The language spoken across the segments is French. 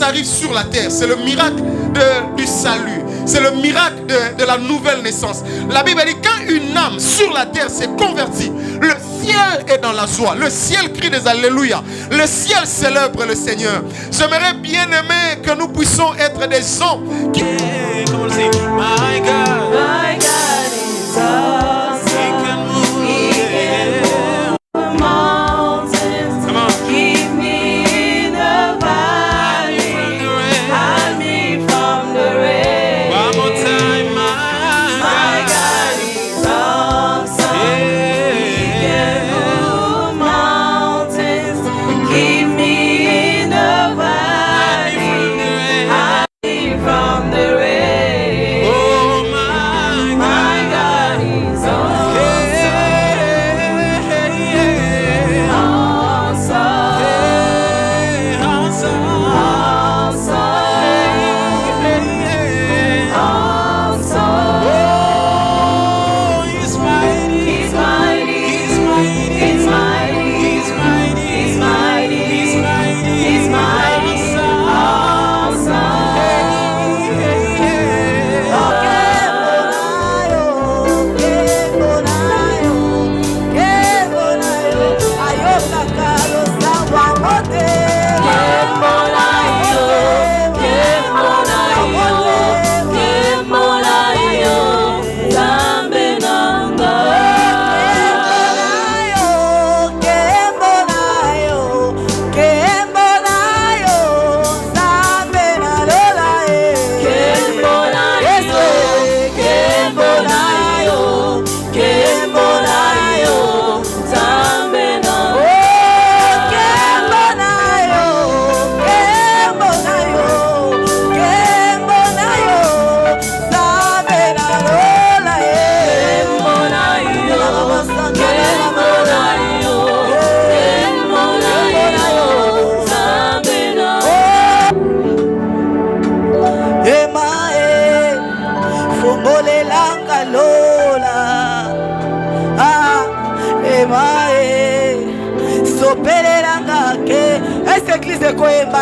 arrive sur la terre, c'est le miracle du salut. C'est le miracle de la nouvelle naissance. La Bible dit quand une âme sur la terre s'est convertie, le ciel est dans la joie. Le ciel crie des alléluia. Le ciel célèbre le Seigneur. J'aimerais bien aimer que nous puissions être des gens qui... Comment le dire? My God. My God is awesome. He can move. He can move mountains. Come on. Keep me in the valley. Hide me from the rain. One more time. My God is awesome. He can move mountains. Keep me in the valley. Hide me from the rain. Oh my God is awesome. Est-ce que l'église de Koemba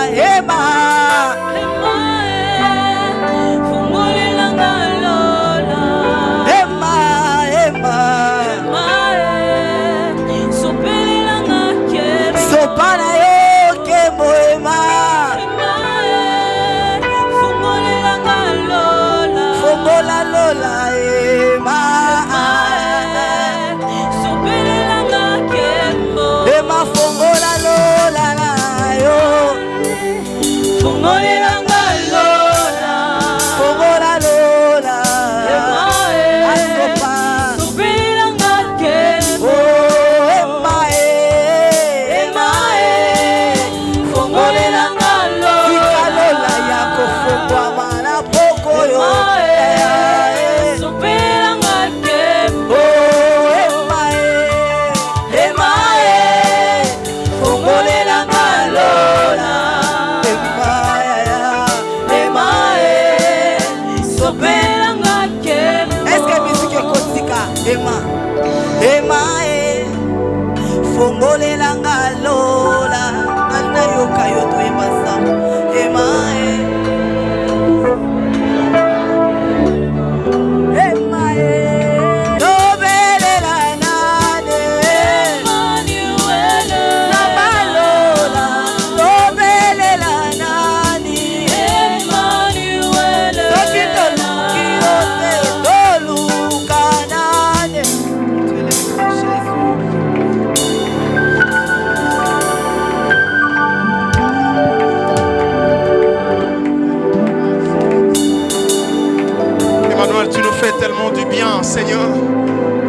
Seigneur,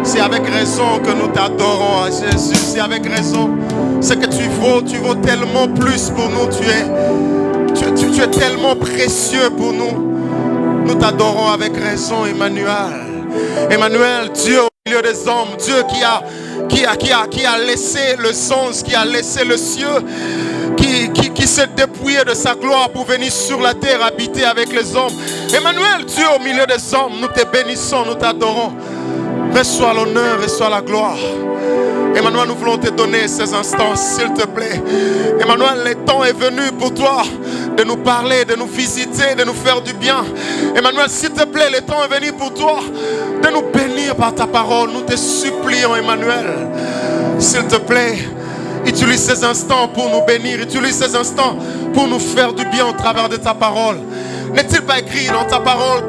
c'est avec raison que nous t'adorons, Jésus, c'est avec raison. C'est que tu vaux tellement plus pour nous, tu es tellement précieux pour nous. Nous t'adorons avec raison, Emmanuel. Emmanuel, Dieu au milieu des hommes, Dieu qui a laissé le sens, qui a laissé le ciel, qui s'est dépouillé de sa gloire pour venir sur la terre habiter avec les hommes. Emmanuel, Dieu au milieu des hommes, nous te bénissons, nous t'adorons. Reçois l'honneur, reçois la gloire. Emmanuel, nous voulons te donner ces instants, s'il te plaît. Emmanuel, le temps est venu pour toi de nous parler, de nous visiter, de nous faire du bien. Emmanuel, s'il te plaît, le temps est venu pour toi de nous bénir par ta parole. Nous te supplions, Emmanuel. S'il te plaît, utilise ces instants pour nous bénir. Utilise ces instants pour nous faire du bien au travers de ta parole. N'est-il pas écrit dans ta parole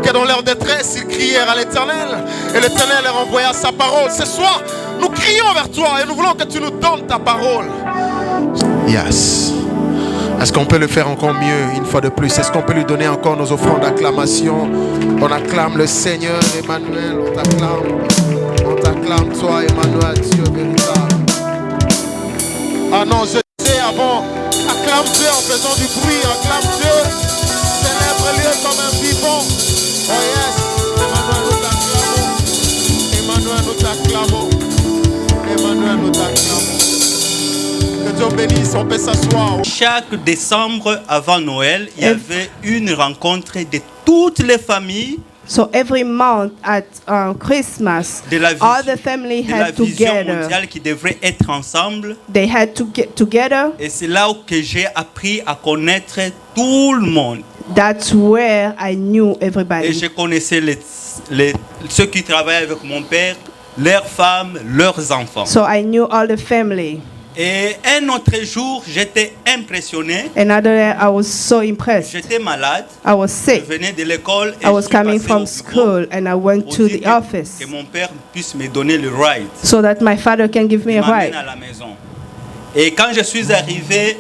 que dans leur détresse, ils crièrent à l'Éternel et l'Éternel leur envoya sa parole. Ce soir, nous crions vers toi et nous voulons que tu nous donnes ta parole. Yes. Est-ce qu'on peut le faire encore mieux une fois de plus? Est-ce qu'on peut lui donner encore nos offrandes d'acclamation? On acclame le Seigneur, Emmanuel, on t'acclame toi, Emmanuel, Dieu véritable. Ah non, je disais avant, acclame Dieu en faisant du bruit, acclame Dieu, célèbre-le comme un vivant. Oh yes, Emmanuel, nous t'acclamons. Emmanuel, nous t'acclamons. Que Dieu bénisse, on peut s'asseoir. Chaque décembre avant Noël, il y avait une rencontre de toutes les familles. So every month at Christmas, all the family had together. Mondiale qui devrait être ensemble. They had to get together. Et c'est là où que j'ai appris à connaître tout le monde. That's where I knew everybody. Et je connaissais ceux qui travaillaient avec mon père, leurs femmes, leurs enfants. So I knew all the family. Et un autre jour, j'étais impressionné. Another day, I was so impressed. J'étais malade. I was sick. Je venais de l'école et I was coming from school and I went to the office que mon père puisse me donner le ride. so that my father can give me a ride. À la maison. Et quand je suis arrivé,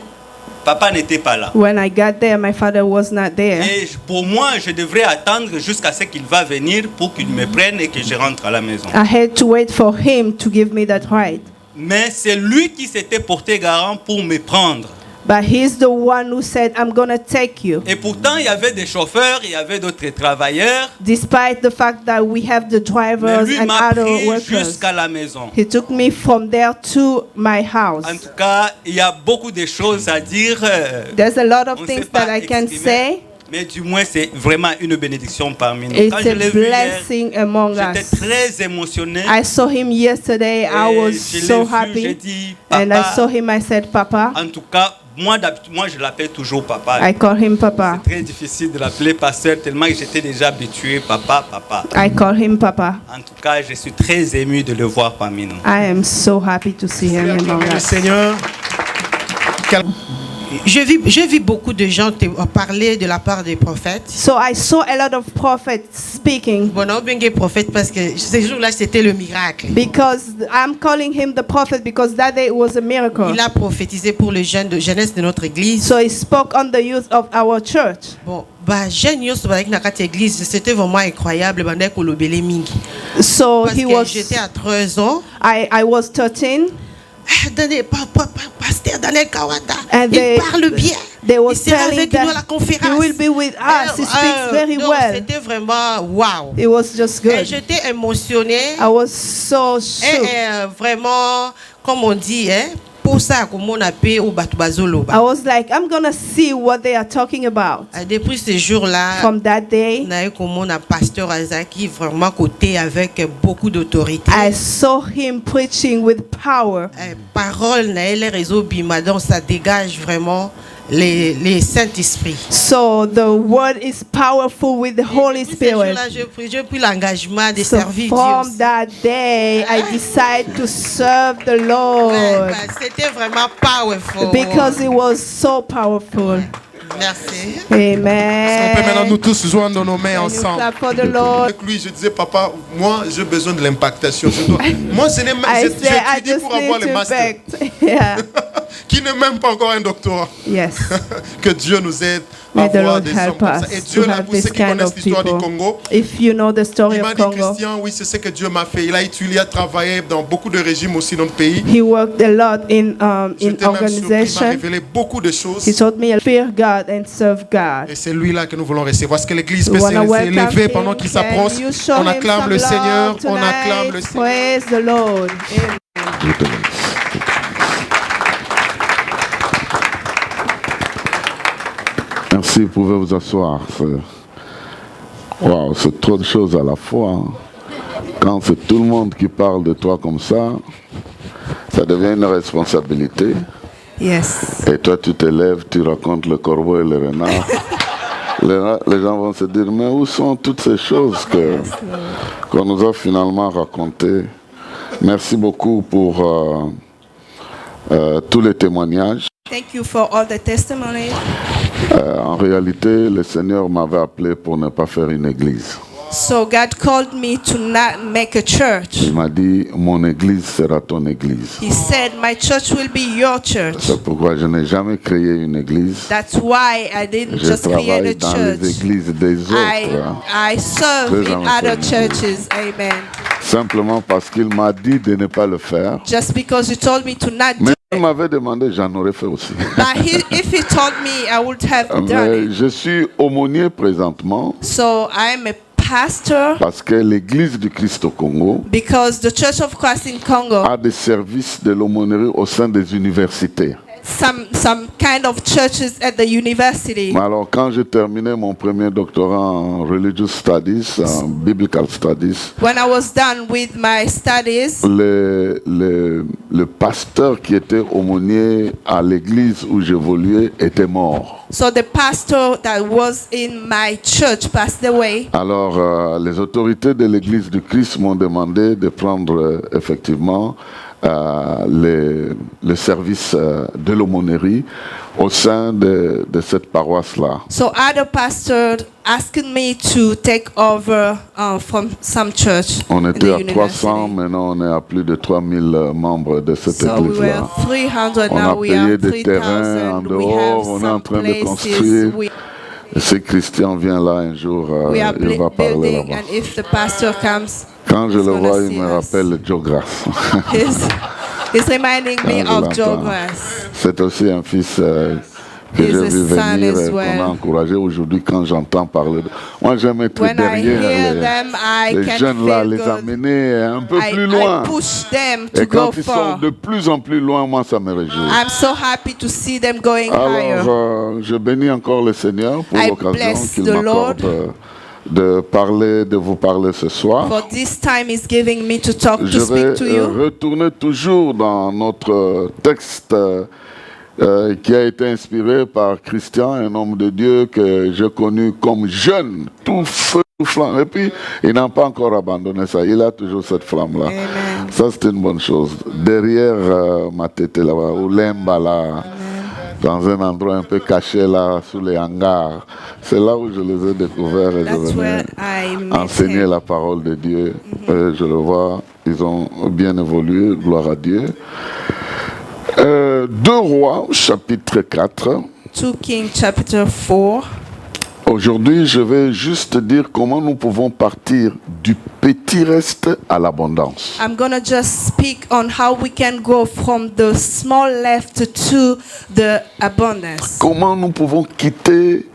papa n'était pas là. When I got there, my father was not there. Et pour moi, je devrais attendre jusqu'à ce qu'il va venir pour qu'il me prenne et que je rentre à la maison. I had to wait for him to give me that ride. Mais c'est lui qui s'était porté garant pour me prendre. But he's the one who said, I'm going to take you. Et pourtant, il y avait des chauffeurs, il y avait d'autres travailleurs. Despite the fact that we have the drivers lui and m'a other pris workers. Jusqu'à la maison. He took me from there to my house. En tout cas, il y a beaucoup de choses à dire. There's a lot of things that I can say. Mais du moins, c'est vraiment une bénédiction parmi nous. It's Quand je a l'ai vu blessing hier, among j'étais us. très émotionné. I saw him yesterday. I was so happy. Dit, and I saw him. I said, Papa. En tout cas, moi je l'appelle toujours Papa. I call him Papa. C'est très difficile de l'appeler pasteur tellement que j'étais déjà habitué. Papa, Papa. I call him Papa. En tout cas, je suis très ému de le voir parmi nous. I am so happy to see him among us. Seigneur. J'ai vu beaucoup de gens parler de la part des prophètes. So I saw a lot of prophets speaking. Bon, on bien prophète parce que ce jour-là c'était le miracle. Because I'm calling him the prophet because that day it was a miracle. Il a prophétisé pour les jeunes de jeunesse de notre église. So he spoke on the youth of our church. Bon, bah jeune youth avec notre église, c'était vraiment incroyable. Bandé kolobele mingi. So parce he que was. J'étais à 13 ans. I was 13. Pasteur Daniel Kawada, And il parle bien. They were il sera avec nous à la conférence. He will be with us. He speaks very well. C'était vraiment wow. It was just good. Et j'étais émotionnée. I was so shook. Et vraiment, comme on dit, pour ça, comme on appelle au Batubazolo. I was like, I'm gonna see what they are talking about. Depuis ce jour-là, from that day, on a eu comme on a pasteur Azaki vraiment côté avec beaucoup d'autorité. I saw him preaching with power. Parole na les réseaux bimadon, ça dégage vraiment les Saint-Esprit. So the word is powerful with the Holy Spirit. J'ai pris l'engagement de servir Dieu. From that day, I decided to serve the Lord. C'était vraiment powerful. Because it was so powerful. Merci. Amen. On peut maintenant nous tous joindre nos mains ensemble. Avec lui, je disais, papa, moi, j'ai besoin de l'impactation. Moi, je n'ai même pas étudié pour avoir le master. Yeah. Qui n'est même pas encore un doctorat. Yes. Que Dieu nous aide à avoir des hommes comme ça. Et Dieu, là, pour ceux qui connaissent l'histoire du Congo, if you know the story of Congo, Christian, oui, c'est ce que Dieu m'a fait. Il a travaillé dans beaucoup de régimes aussi dans le pays. He worked a lot in organization. Il m'a révélé beaucoup de choses. He taught me to fear God and serve God. Et c'est lui là que nous voulons recevoir. Est-ce que l'Église peut s'élever pendant qu'il s'approche? On acclame le Seigneur. On acclame le Seigneur. Praise the Lord. Merci, vous pouvez vous asseoir. Wow, c'est trop de choses à la fois. Quand c'est tout le monde qui parle de toi comme ça devient une responsabilité. Yes. Et toi, tu te lèves, tu racontes le corbeau et le renard. Les gens vont se dire, mais où sont toutes ces choses qu'on nous a finalement racontées? Merci beaucoup pour tous les témoignages. Thank you for all the testimonies. En réalité, le Seigneur m'avait appelé pour ne pas faire une église. So God called me to not make a church. Il m'a dit, mon église sera ton église. He said, my church will be your church. C'est pourquoi je n'ai jamais créé une église. That's why I didn't Je just create a travaille dans les church. églises des autres. I serve in other churches. Amen. Simplement parce qu'il m'a dit de ne pas le faire. Just because he told me to not do Mais it. il m'avait demandé, j'en aurais fait aussi. But if he told me, I would have done Mais it. je suis aumônier présentement So I am a pastor parce que l'église du Christ au Congo because the Church of Christ in Congo, a des services de l'aumônerie au sein des universités. some kind of churches at the university. Mais alors, quand j'ai terminé mon premier doctorat en Religious Studies, en Biblical Studies, When I was done with my studies, le pasteur qui était aumônier à l'église où j'évoluais était mort. so the pastor that was in my church passed away. Alors, les autorités de l'église du Christ m'ont demandé de prendre effectivement le service de l'aumônerie au sein de cette paroisse-là. So other pastors asked me to take over from some church. On in était the à 300, university. maintenant on est à plus de 3000 membres de cette So we were église-là. 300, On a now we payé are des terrains en 3,000. We have dehors, on est en some train de places. construire. We Et si Christian vient là un jour, are il va parler building, là-bas. and if the pastor comes, Quand je he's le gonna vois, see il me us. rappelle Joe Grass. he's reminding me Quand je of Joe l'entends. Grass. C'est aussi un fils que He's j'ai a vu son venir as et qu'on a well. encouragé aujourd'hui quand j'entends parler. Moi, j'aime être When I derrière hear them, I les can jeunes là, feel les good. amener un peu plus I loin. push them to Et go quand ils sont far. de plus en plus loin, moi, ça me réjouit. I'm so happy to see them going higher. Alors, je bénis encore le Seigneur pour I l'occasion bless qu'il the m'accorde de vous parler ce soir. For this time is giving me to talk, Je to vais speak to you. retourner toujours dans notre texte qui a été inspiré par Christian, un homme de Dieu que j'ai connu comme jeune, tout feu, tout flamme. Et puis, il n'a pas encore abandonné ça. Il a toujours cette flamme-là. Amen. Ça, c'est une bonne chose. Derrière ma tête là-bas, ou Lemba là, dans un endroit un peu caché là, sous les hangars. C'est là où je les ai découverts et je That's venais where I met enseigner him. la parole de Dieu. Je le vois, ils ont bien évolué, gloire à Dieu. 2 Rois, chapitre 4. 2 Kings chapter 4. Aujourd'hui, je vais juste dire comment nous pouvons partir du petit reste à l'abondance. I'm gonna just speak on how we can go from the small left to the abundance. Comment nous pouvons quitter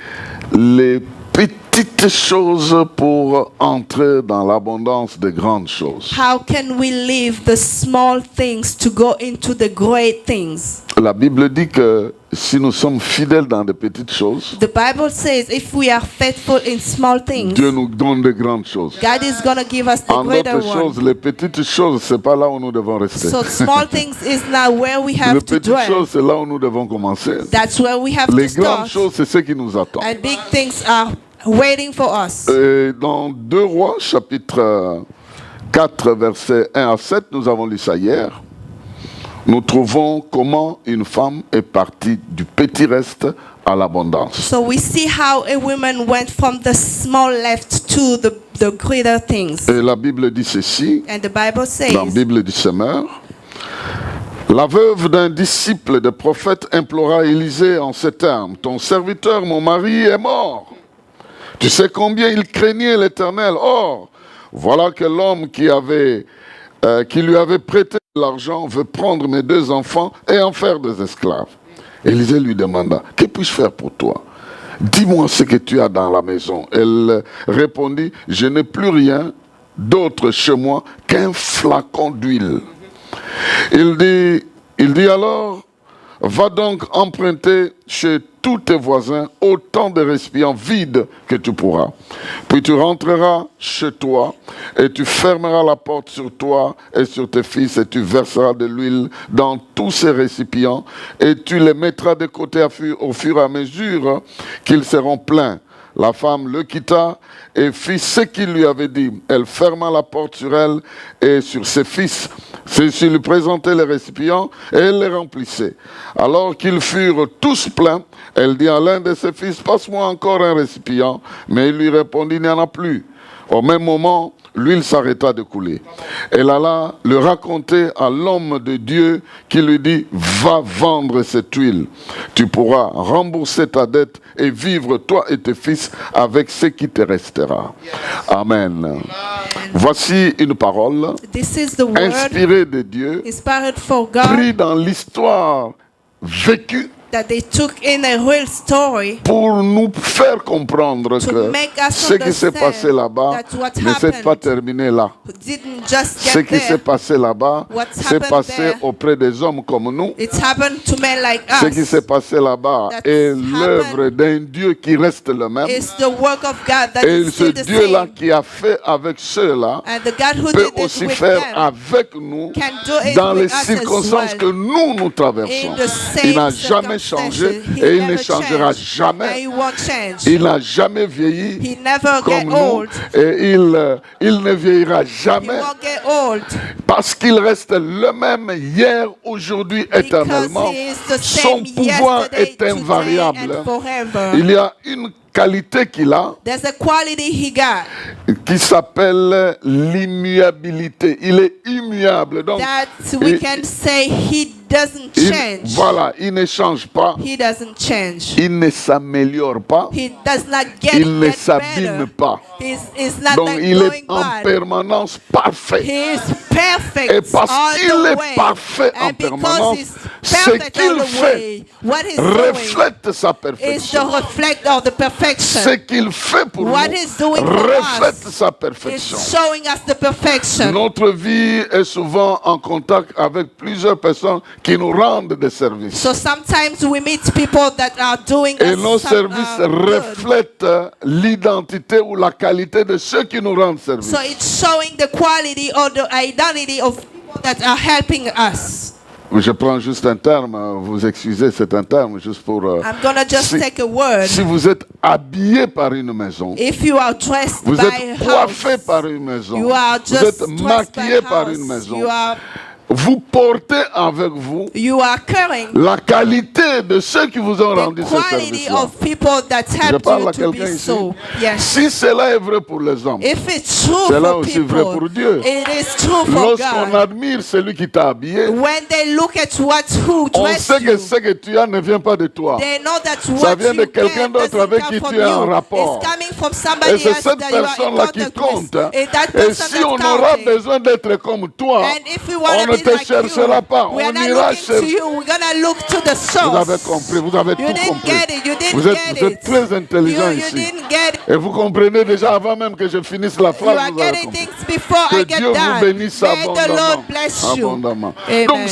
les petites choses pour entrer dans l'abondance des grandes choses. How can we leave the small things to go into the great things? La Bible dit que si nous sommes fidèles dans des petites choses, The Bible says if we are faithful in small things, Dieu nous donne de grandes choses. God is gonna give us the En greater d'autres one. choses, les petites choses, c'est pas là où nous devons rester. So small things is not where we Les have to petites dwell. choses, c'est là où nous devons commencer. That's where we have Les to grandes start. choses, c'est ce qui nous attend. And big things are waiting for us. Et dans 2 Rois, chapitre 4, versets 1 à 7, nous avons lu ça hier. Nous trouvons comment une femme est partie du petit reste à l'abondance. So we see how a woman went from the small left to the greater things. Et la Bible dit ceci, And the Bible says, dans la Bible du Semeur. La veuve d'un disciple de prophète implora Élisée en ces termes: ton serviteur, mon mari, est mort. Tu sais combien il craignait l'Éternel. Or, voilà que l'homme qui lui avait prêté de l'argent veut prendre mes 2 enfants et en faire des esclaves. Élisée lui demanda: que puis-je faire pour toi? Dis-moi ce que tu as dans la maison. Elle répondit: je n'ai plus rien d'autre chez moi qu'un flacon d'huile. Il dit alors: va donc emprunter chez tous tes voisins autant de récipients vides que tu pourras. Puis tu rentreras chez toi et tu fermeras la porte sur toi et sur tes fils et tu verseras de l'huile dans tous ces récipients et tu les mettras de côté au fur et à mesure qu'ils seront pleins. La femme le quitta et fit ce qu'il lui avait dit. Elle ferma la porte sur elle et sur ses fils. Ceux-ci lui présentaient les récipients et elle les remplissait. Alors qu'ils furent tous pleins, elle dit à l'un de ses fils, « Passe-moi encore un récipient. » Mais il lui répondit, « Il n'y en a plus. » Au même moment, l'huile s'arrêta de couler. Elle alla le raconter à l'homme de Dieu qui lui dit, « Va vendre cette huile. Tu pourras rembourser ta dette et vivre toi et tes fils avec ce qui te restera. » Amen. Voici une parole This is the word inspirée de Dieu, inspired for God prise dans l'histoire vécue that they took in a real story pour nous faire comprendre to que make us ce qui s'est understand passé là-bas that what ne s'est pas happened terminé là. didn't just Ce get qui s'est there. passé là-bas What's s'est happened passé there, auprès des hommes comme nous. It's happened to men like Ce qui us. s'est passé là-bas That's est l'œuvre d'un Dieu qui reste le même. It's the work of God that Et is ce still the Dieu-là same. qui a fait avec ceux-là And the God who peut did it aussi with faire them avec nous can do it dans les with us as circonstances well. que nous traversons. In the same Il n'a jamais changé circumstances. He et il ne never changera changed. And jamais. he won't change. Il n'a jamais vieilli He never comme get nous old. et il ne vieillira He jamais won't get old. parce qu'il reste le même hier, aujourd'hui, éternellement. Because he is the Son same pouvoir yesterday, est today, invariable. and forever. Il y a une qualité qu'il a There's a quality he got qui s'appelle l'immuabilité. Il est immuable. Donc, that we il- can say he doesn't il- change. voilà, il ne change pas, He doesn't change. il ne s'améliore pas, He does not get, il ne get s'abîme better. pas. He's not Donc, like il going est en bad. permanence parfait. He is perfect Et parce all qu'il the est way. parfait en And because permanence, he's ce perfect all qu'il the fait way, what he's doing reflète sa is the perfection. reflect of the perfection. Ce qu'il fait pour What nous he's doing for reflète us sa It's perfection. showing us the perfection. Notre vie est souvent en contact avec plusieurs personnes qui nous rendent des services. So sometimes we meet people that are doing Et us nos some, services good. reflètent l'identité ou la qualité de ceux qui nous rendent service. So it's showing the quality or the identity of people that are helping us. Je prends juste un terme, vous excusez, c'est un terme juste pour... I'm gonna just si, take a word. si vous êtes habillé par une maison, If you are dressed vous by êtes a coiffé house, par une maison, you are vous just êtes dressed maquillé by par house, une maison, you are vous portez avec vous you are carrying la qualité de ceux qui vous ont rendu the ce quality service-là. of people that Je helped parle you à to quelqu'un be ici. so. Yes. Si cela est vrai pour les hommes, If it's true c'est là for aussi vrai people, pour Dieu. it is true for Lorsqu'on God. admire celui qui t'a habillé, When they look at who on dressed sait que you, ce que tu as ne vient pas de toi. they know that Ça what vient de you quelqu'un get d'autre doesn't avec come qui from tu es en you. rapport. It's coming from Et somebody c'est else cette that you are in personne-là qui contact compte. with. And that Et person si on that's aura counting. besoin d'être comme toi, And if we on want ne to be te like cherchera you, pas. we are On not ira looking to chercher. you. We're gonna look to the source. Vous avez compris, vous avez You tout didn't compris. get it. You didn't Vous êtes get it. très intelligent You ici. didn't get it. Et vous comprenez déjà avant même que je finisse la You phrase. are Vous avez getting compris. things before Que I get Dieu vous done. bénisse May the Lord abondamment. bless you. Abondamment. Amen. Donc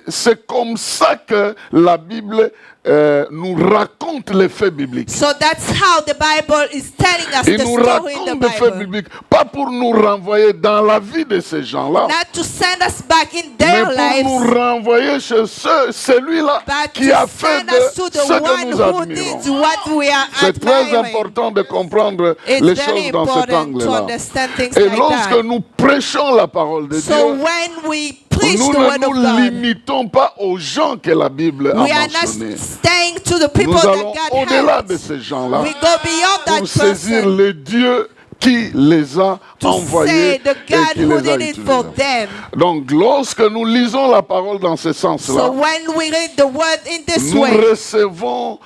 c'est comme ça que la Bible nous raconte les faits bibliques. So that's how the Bible is telling us Il the nous story in the raconte des faits Bible. bibliques, pas pour nous renvoyer dans la vie de ces gens-là, Not to send us back in mais their pour nous lives, renvoyer chez celui-là but qui to a fait send de us to the ce que one nous who admirons. did what we are C'est très admiring. important de comprendre It's les very choses dans cet important to angle-là. understand things Et like lorsque that. nous prêchons la parole de So Dieu, when we preach nous the word ne of nous God, limitons pas aux gens que la Bible a we are mentionnés. not staying to the people Nous that allons God au-delà de helped. ces gens-là We go beyond that pour saisir person le Dieu qui les a to envoyés say the et God qui who les a did it for utilisés. them. Donc, lorsque nous lisons la parole dans ce So sens-là, when we read the word in this nous way, recevons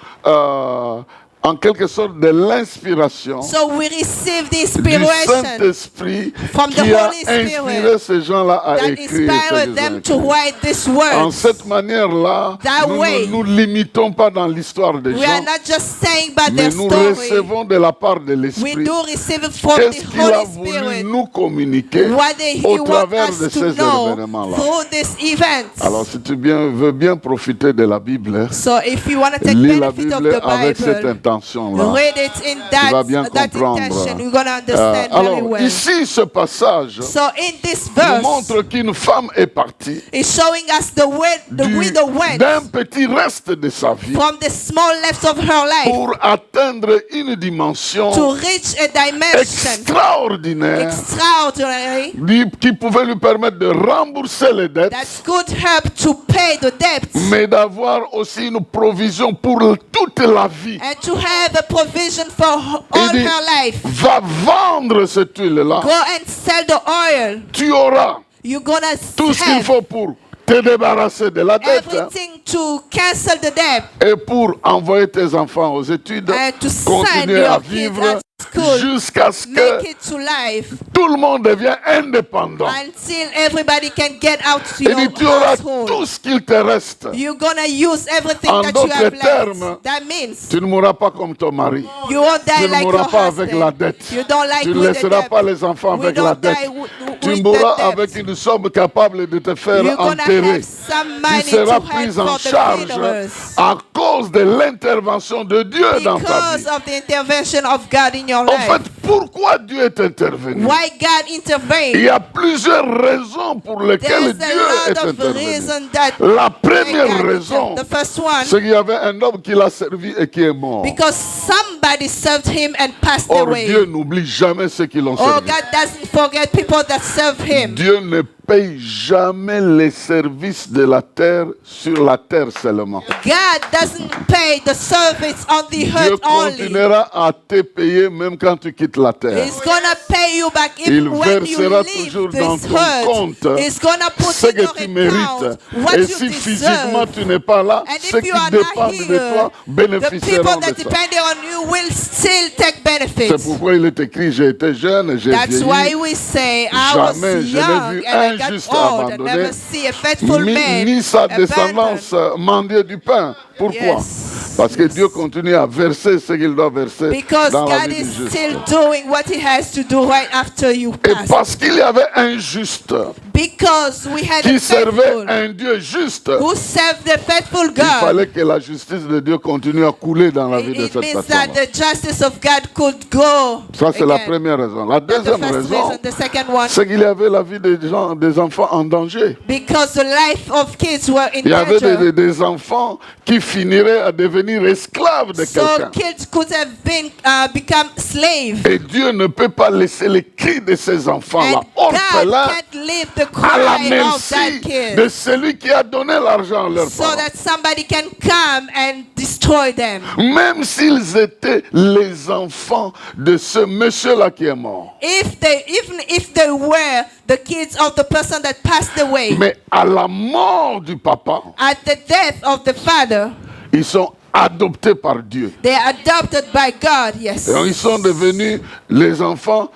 en quelque sorte de l'inspiration So we receive the du inspiration Saint-Esprit from the qui a Holy Spirit inspiré ces gens-là à that écrire ce inspired qu'ils them ont to écrit. write these En words. cette manière-là, That nous way. ne nous limitons pas dans l'histoire des We are gens, not just saying about mais their nous story. recevons de la part de We l'Esprit do receive it from qu'est-ce the qu'il a Holy voulu Spirit. nous communiquer What he au wants travers de us to ces know événements-là. through these events. Alors, si tu veux bien profiter de la Bible, So if you want to take lis la benefit of Bible the avec cette Bible, intention-là. read it in Tu vas bien that comprendre. intention. You're going to understand very Alors, well. ici, ce passage So in this nous verse, montre qu'une femme est partie it's showing us the way the widow went d'un petit reste de sa vie from the small left of her life pour atteindre une dimension to reach a dimension extraordinaire extraordinary qui pouvait lui permettre de rembourser les dettes, that could help to pay the debts mais d'avoir aussi une provision pour toute la vie. and to have a provision for all Il dit, her life. va vendre cette huile-là, Go and sell the oil. tu auras You're gonna tout ce qu'il have faut pour te débarrasser de la dette, hein, everything to cancel the debt et pour envoyer tes enfants aux études, and to send continuer à your kids vivre at school, jusqu'à ce make que it to life tout le monde devienne indépendant. until everybody can get out to Il your dit, tu auras household. tout ce qu'il te reste. You're gonna use everything En that you d'autres have termes, left. That means Tu ne mourras pas comme ton mari. you won't Tu die ne like mourras your pas avec la husband. dette. You don't like Tu ne with the laisseras debt. pas les enfants We avec la don't dette. die Tu with mourras the debt. avec une somme capable de te faire You're gonna enterrer. have some Tu money to seras help prise en for the charge funerals à cause de l'intervention de Dieu dans ta because vie. of the intervention of God in your En life. fait, pourquoi Dieu est intervenu? Why God Il intervened? y a plusieurs raisons pour lesquelles There's Dieu a est lot of intervenu. reasons that La why première God raison, the first one, c'est qu'il y avait un homme qui l'a servi et qui est mort. because somebody served him and passed Or, away. Dieu n'oublie jamais ceux qui l'ont Oh, servi. God doesn't forget people that serve him. Dieu ne paye jamais les services de la terre sur la terre seulement. God doesn't pay the service on the Dieu earth only. continuera à te payer même quand tu quittes la terre. He's gonna pay you back Il even when you versera leave toujours dans this ton earth. compte He's gonna put ce in que your tu account mérites. what Et you si physiquement deserve. tu n'es pas là, And ceux if qui you are not dépendent de here, toi the bénéficieront people de that ça. depend on you will still take C'est benefits. pourquoi il est écrit, j'ai été jeune, j'ai That's why vieilli. we say I was Jamais je n'ai young vu and I un got juste old and abandonné, never see a faithful man Ni sa abandoned. descendance mendier du pain. Pourquoi? Yes. Parce que Dieu continue à verser ce qu'il doit verser Because dans la God vie is du juste. still doing what He has to do right after you Et pass. parce qu'il y avait un juste Because we had qui a servait faithful un Dieu juste, who served the faithful il God. fallait que la justice de Dieu continue à couler dans la vie de It cette means that personne. the justice of God could go. Ça, c'est la again. première raison. La That's the deuxième first raison, reason. The second one, c'est qu'il y avait la vie des gens, des enfants en danger. because the life of kids were in Il y avait danger. des enfants qui finiraient à devenir esclaves de So quelqu'un. kids could have been become slaves. Et Dieu ne peut pas laisser les cris de ces enfants-là And God orphelins can't leave the à la cry of merci that kid de celui qui a donné l'argent à leurs so parents. that somebody can come and destroy them. Même s'ils étaient les enfants de ce monsieur-là qui est mort. Even if they were the kids of the person that passed away, Mais à la mort du papa, at the death of the father, ils sont adoptés par Dieu. they are adopted by God, yes. Et ils sont devenus les enfants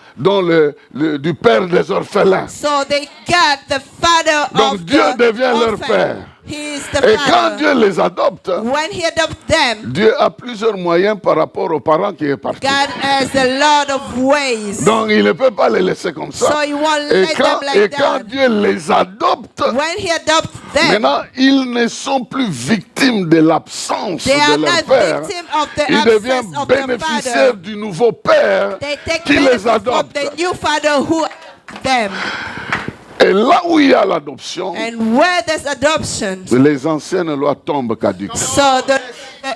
du père des orphelins. So they got the father Donc of Dieu the devient leur orphan. père. He is the Et quand father. Dieu les adopte, When he adopts them, Dieu a plusieurs moyens par rapport aux parents qui est parti. God has a lot of ways. Donc il ne peut pas les laisser comme ça. So he won't Et let them like quand that. Dieu les adopte, When he adopts them, maintenant ils ne sont plus victimes de l'absence they are de leur not père. victims of the Ils absence deviennent of their bénéficiaires father. du nouveau père They take qui les benefit from adopte. the new father who them. Et là où il y a l'adoption, And where there's adoption, les anciennes lois tombent caduques. so the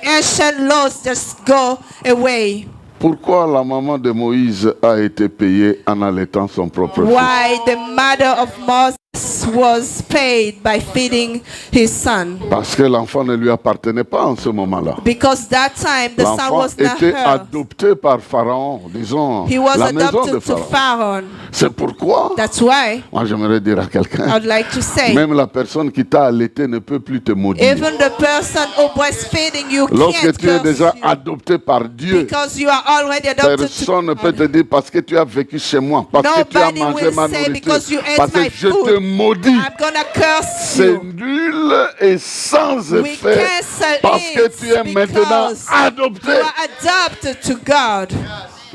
ancient laws just go away. Pourquoi la maman de Moïse a été payée en allaitant son propre fils? Why the mother of Moses was paid by feeding his son. Parce que l'enfant ne lui appartenait pas en ce moment-là. Because that time the son L'enfant was not était hers. adopté par Pharaon, disons, He was la maison de adopted to Pharaon. Pharaoh. C'est pourquoi, That's why moi j'aimerais dire à quelqu'un, I'd like to say, même la personne qui t'a allaité ne peut plus te maudire. even the person who breastfeeding you Lorsque can't tu es curse déjà you adopté par Dieu, because you are already adopted personne ne to peut te God. dire parce que tu as vécu chez moi, parce que tu as Nobody mangé will ma say nourriture, because you ate parce que my je te food, maudis. I'm gonna curse C'est you. nul et sans We effet cancel parce que tu es it maintenant because adopté. you are adopted to God.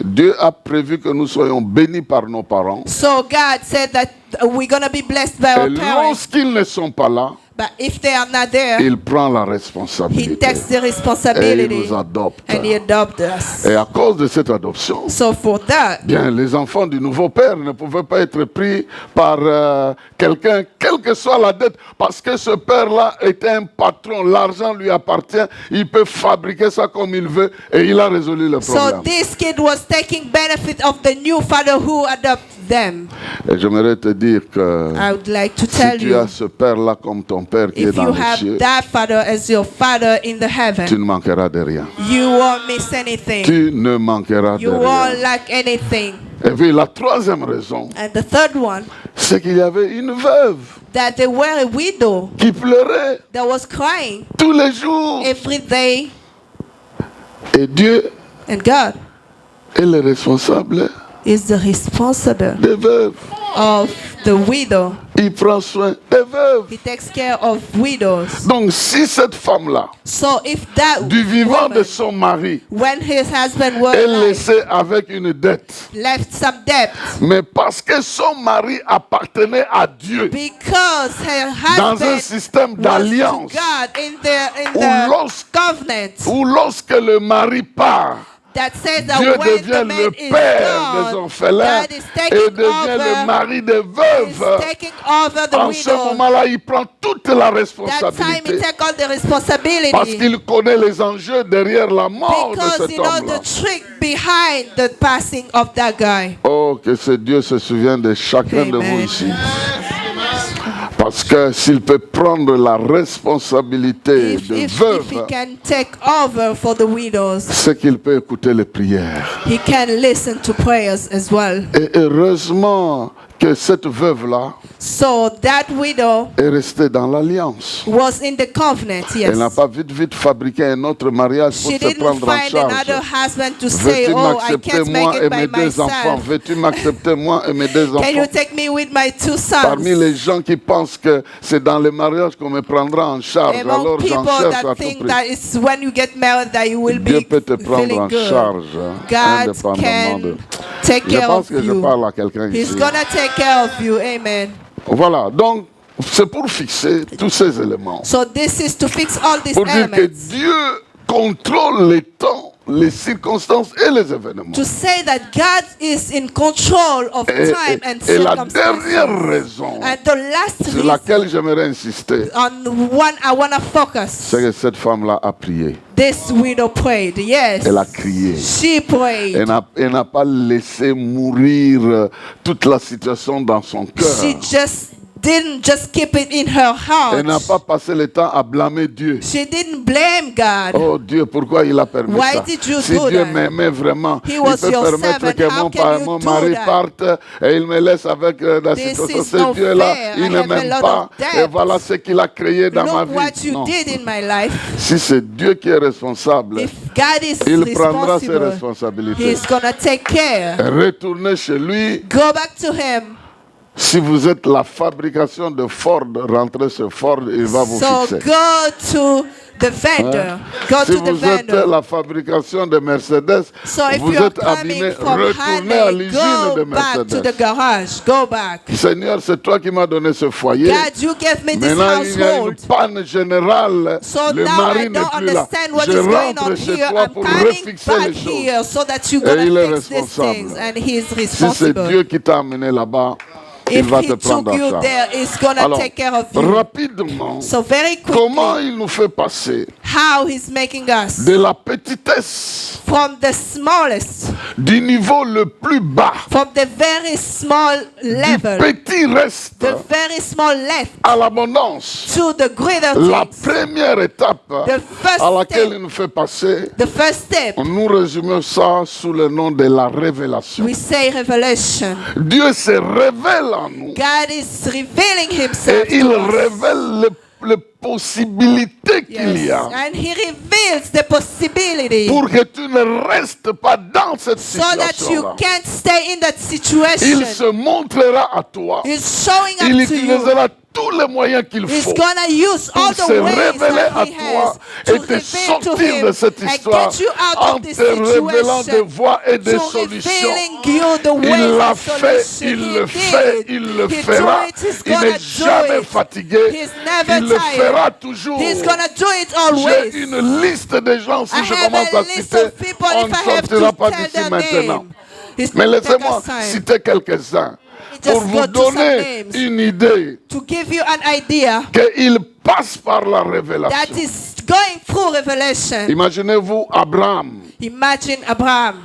Dieu a prévu que nous soyons bénis par nos parents. So God said that we're gonna be blessed by Et our parents. lorsqu'ils ne sont pas là, But if they are not there, il prend la He responsabilité. takes the Et il responsibility nous adopte. and He adopts us. Et à cause de cette adoption, So for that, bien, les enfants du nouveau père ne pouvaient pas être pris par quelqu'un, quelle que soit la dette, parce que ce père-là était un patron, l'argent lui appartient, il peut fabriquer ça comme il veut, et il a résolu le so problème. this kid was taking benefit of the new father who adopted them. Et j'aimerais te dire que I would like to si tell tu as you, ce père-là comme ton père qui est if dans you les have cieux, that father as your father in the tu heaven, ne manqueras de rien. you won't miss anything. Tu ne manqueras de You won't rien. lack anything. Et puis la troisième raison, And the third one, c'est qu'il y avait une veuve that they were a widow qui pleurait that was crying tous les jours. every day, Et Dieu and God est le responsable is the responsible des veuves. of the widow. Il prend soin des veuves. He takes care of widows. Donc si cette femme-là, So if that du vivant de woman, son mari, when his husband was est alive, laissée avec une dette, left some debt mais parce que son mari appartenait à Dieu, because her dans un husband système was to d'alliance, God in Ou the lorsque- covenant où lorsque le mari part, that says that Dieu when the devient man le is père des gone, orphelins God is et taking devient le over, mari des is veuves. taking over the En ce widow. moment-là, il prend toute la That time he responsabilité take all the parce responsibility qu'il connaît les enjeux derrière la mort de because cet he knows homme-là. the trick behind the passing of that guy. Oh, que ce Dieu se souvienne de chacun de vous Amen. ici. Parce que s'il peut prendre la responsabilité If de he veuve, can take over for the widows, c'est qu'il peut écouter les prières. he can listen to prayers as well. Et heureusement que cette veuve-là So that widow est restée dans l'alliance. was in the covenant, Elle n'a yes. pas vite fabriqué un autre mariage pour She se didn't prendre en find another charge. husband to say, Veux-tu oh, I m'accepter can't make moi et it by mes deux enfants? myself. Veux-tu m'accepter moi et mes deux Can you enfants? take me with my two Parmi sons? les gens qui pensent que c'est dans le mariage qu'on me prendra en charge, Among alors j'en people cherche à that tout think prix. that it's when you get married that you will Dieu be peut te prendre feeling en good. charge, God indépendamment de... can take Je care pense of que je you. parle à quelqu'un He's ici. gonna take care of you. Amen. Voilà, donc c'est pour fixer tous ces éléments. So this is to fix all these Pour dire que elements. Dieu contrôle les temps, les circonstances et les événements. To say that God is in control of time and Et la dernière circumstances. raison And the last sur reason laquelle j'aimerais insister, on one I want to focus. c'est que cette femme-là a prié. This widow prayed. Yes. Elle a crié. She prayed. Elle n'a pas laissé mourir toute la situation dans son cœur. She didn't just keep it in her heart. Elle n'a pas passé le temps à blâmer Dieu. She didn't blame God. Oh Dieu, pourquoi il a permis Why ça? did you Si do Dieu that? m'aimait vraiment, He il was peut your permettre servant. que How can you mon do mari that? parte et il me laisse avec la This situation. is Ce no Dieu-là, fair. il I ne have a m'aime lot pas. of debt. Et voilà ce qu'il a créé dans ma Look vie. what you Non. did in my life. Si c'est Dieu qui est responsable, If God is il prendra ses responsible, responsabilités. He's gonna take care. Retournez chez lui. Go back to Him. Si vous êtes la fabrication de Ford, rentrez chez Ford, il va vous So fixer. go to the vendor. Go Si to the vous êtes vendor. la fabrication de Mercedes, So if vous you're êtes coming abîmé, from retournez à Hyundai, l'usine de go back to the Mercedes. garage. Go back. Seigneur, c'est toi qui m'as donné ce foyer. God, you gave me this Maintenant, il y a une household. panne générale. So Le now I mari n'est don't plus là. understand what Je is going rentre on chez here. toi I'm pour coming refixer back les choses. here so that you're Et il est gonna fix these responsable. things. And He's Si c'est responsible. Dieu qui t'a amené là-bas, il If va He te prendre took en you charge. there, He's gonna Alors, take care of you. rapidement, So very quickly, comment il nous fait passer how he's making us. de la petitesse, From the smallest, du niveau le plus bas, from the very small du level, petit reste the very small left à l'abondance. to the greater La things. première étape The first à laquelle step. il nous fait passer, The first step, nous résumons ça sous le nom de la révélation. we say revelation. Dieu se révèle en nous God is revealing himself et il to us. révèle les possibilités qu'il y Yes. a And he reveals the possibility pour que tu ne restes pas dans cette so that you situation-là. can't stay in that Il situation. se montrera à toi. He's showing Il up to you. utilisera tous les moyens qu'il He's faut gonna use pour all se the ways révéler that à he toi has to et te reveal to sortir him de cette and histoire get you out en of this te révélant des situation. voies et des To solutions. revealing you the Il ways l'a and fait, solutions. il He le fait, did. il le He fera. do it, he's Il gonna n'est do jamais it. fatigué. He's never Il le tired. fera toujours. He's gonna do it always. J'ai une liste de gens, si I je have commence a à list citer, of people on if ne I have sortira to pas tell d'ici their maintenant. name. It's Mais gonna take laissez-moi us time. citer quelques-uns Just pour vous go to some donner names. une idée To give you an idea qu'il passe par la that révélation. is going through revelation. Imaginez-vous Abraham. Imagine Abraham.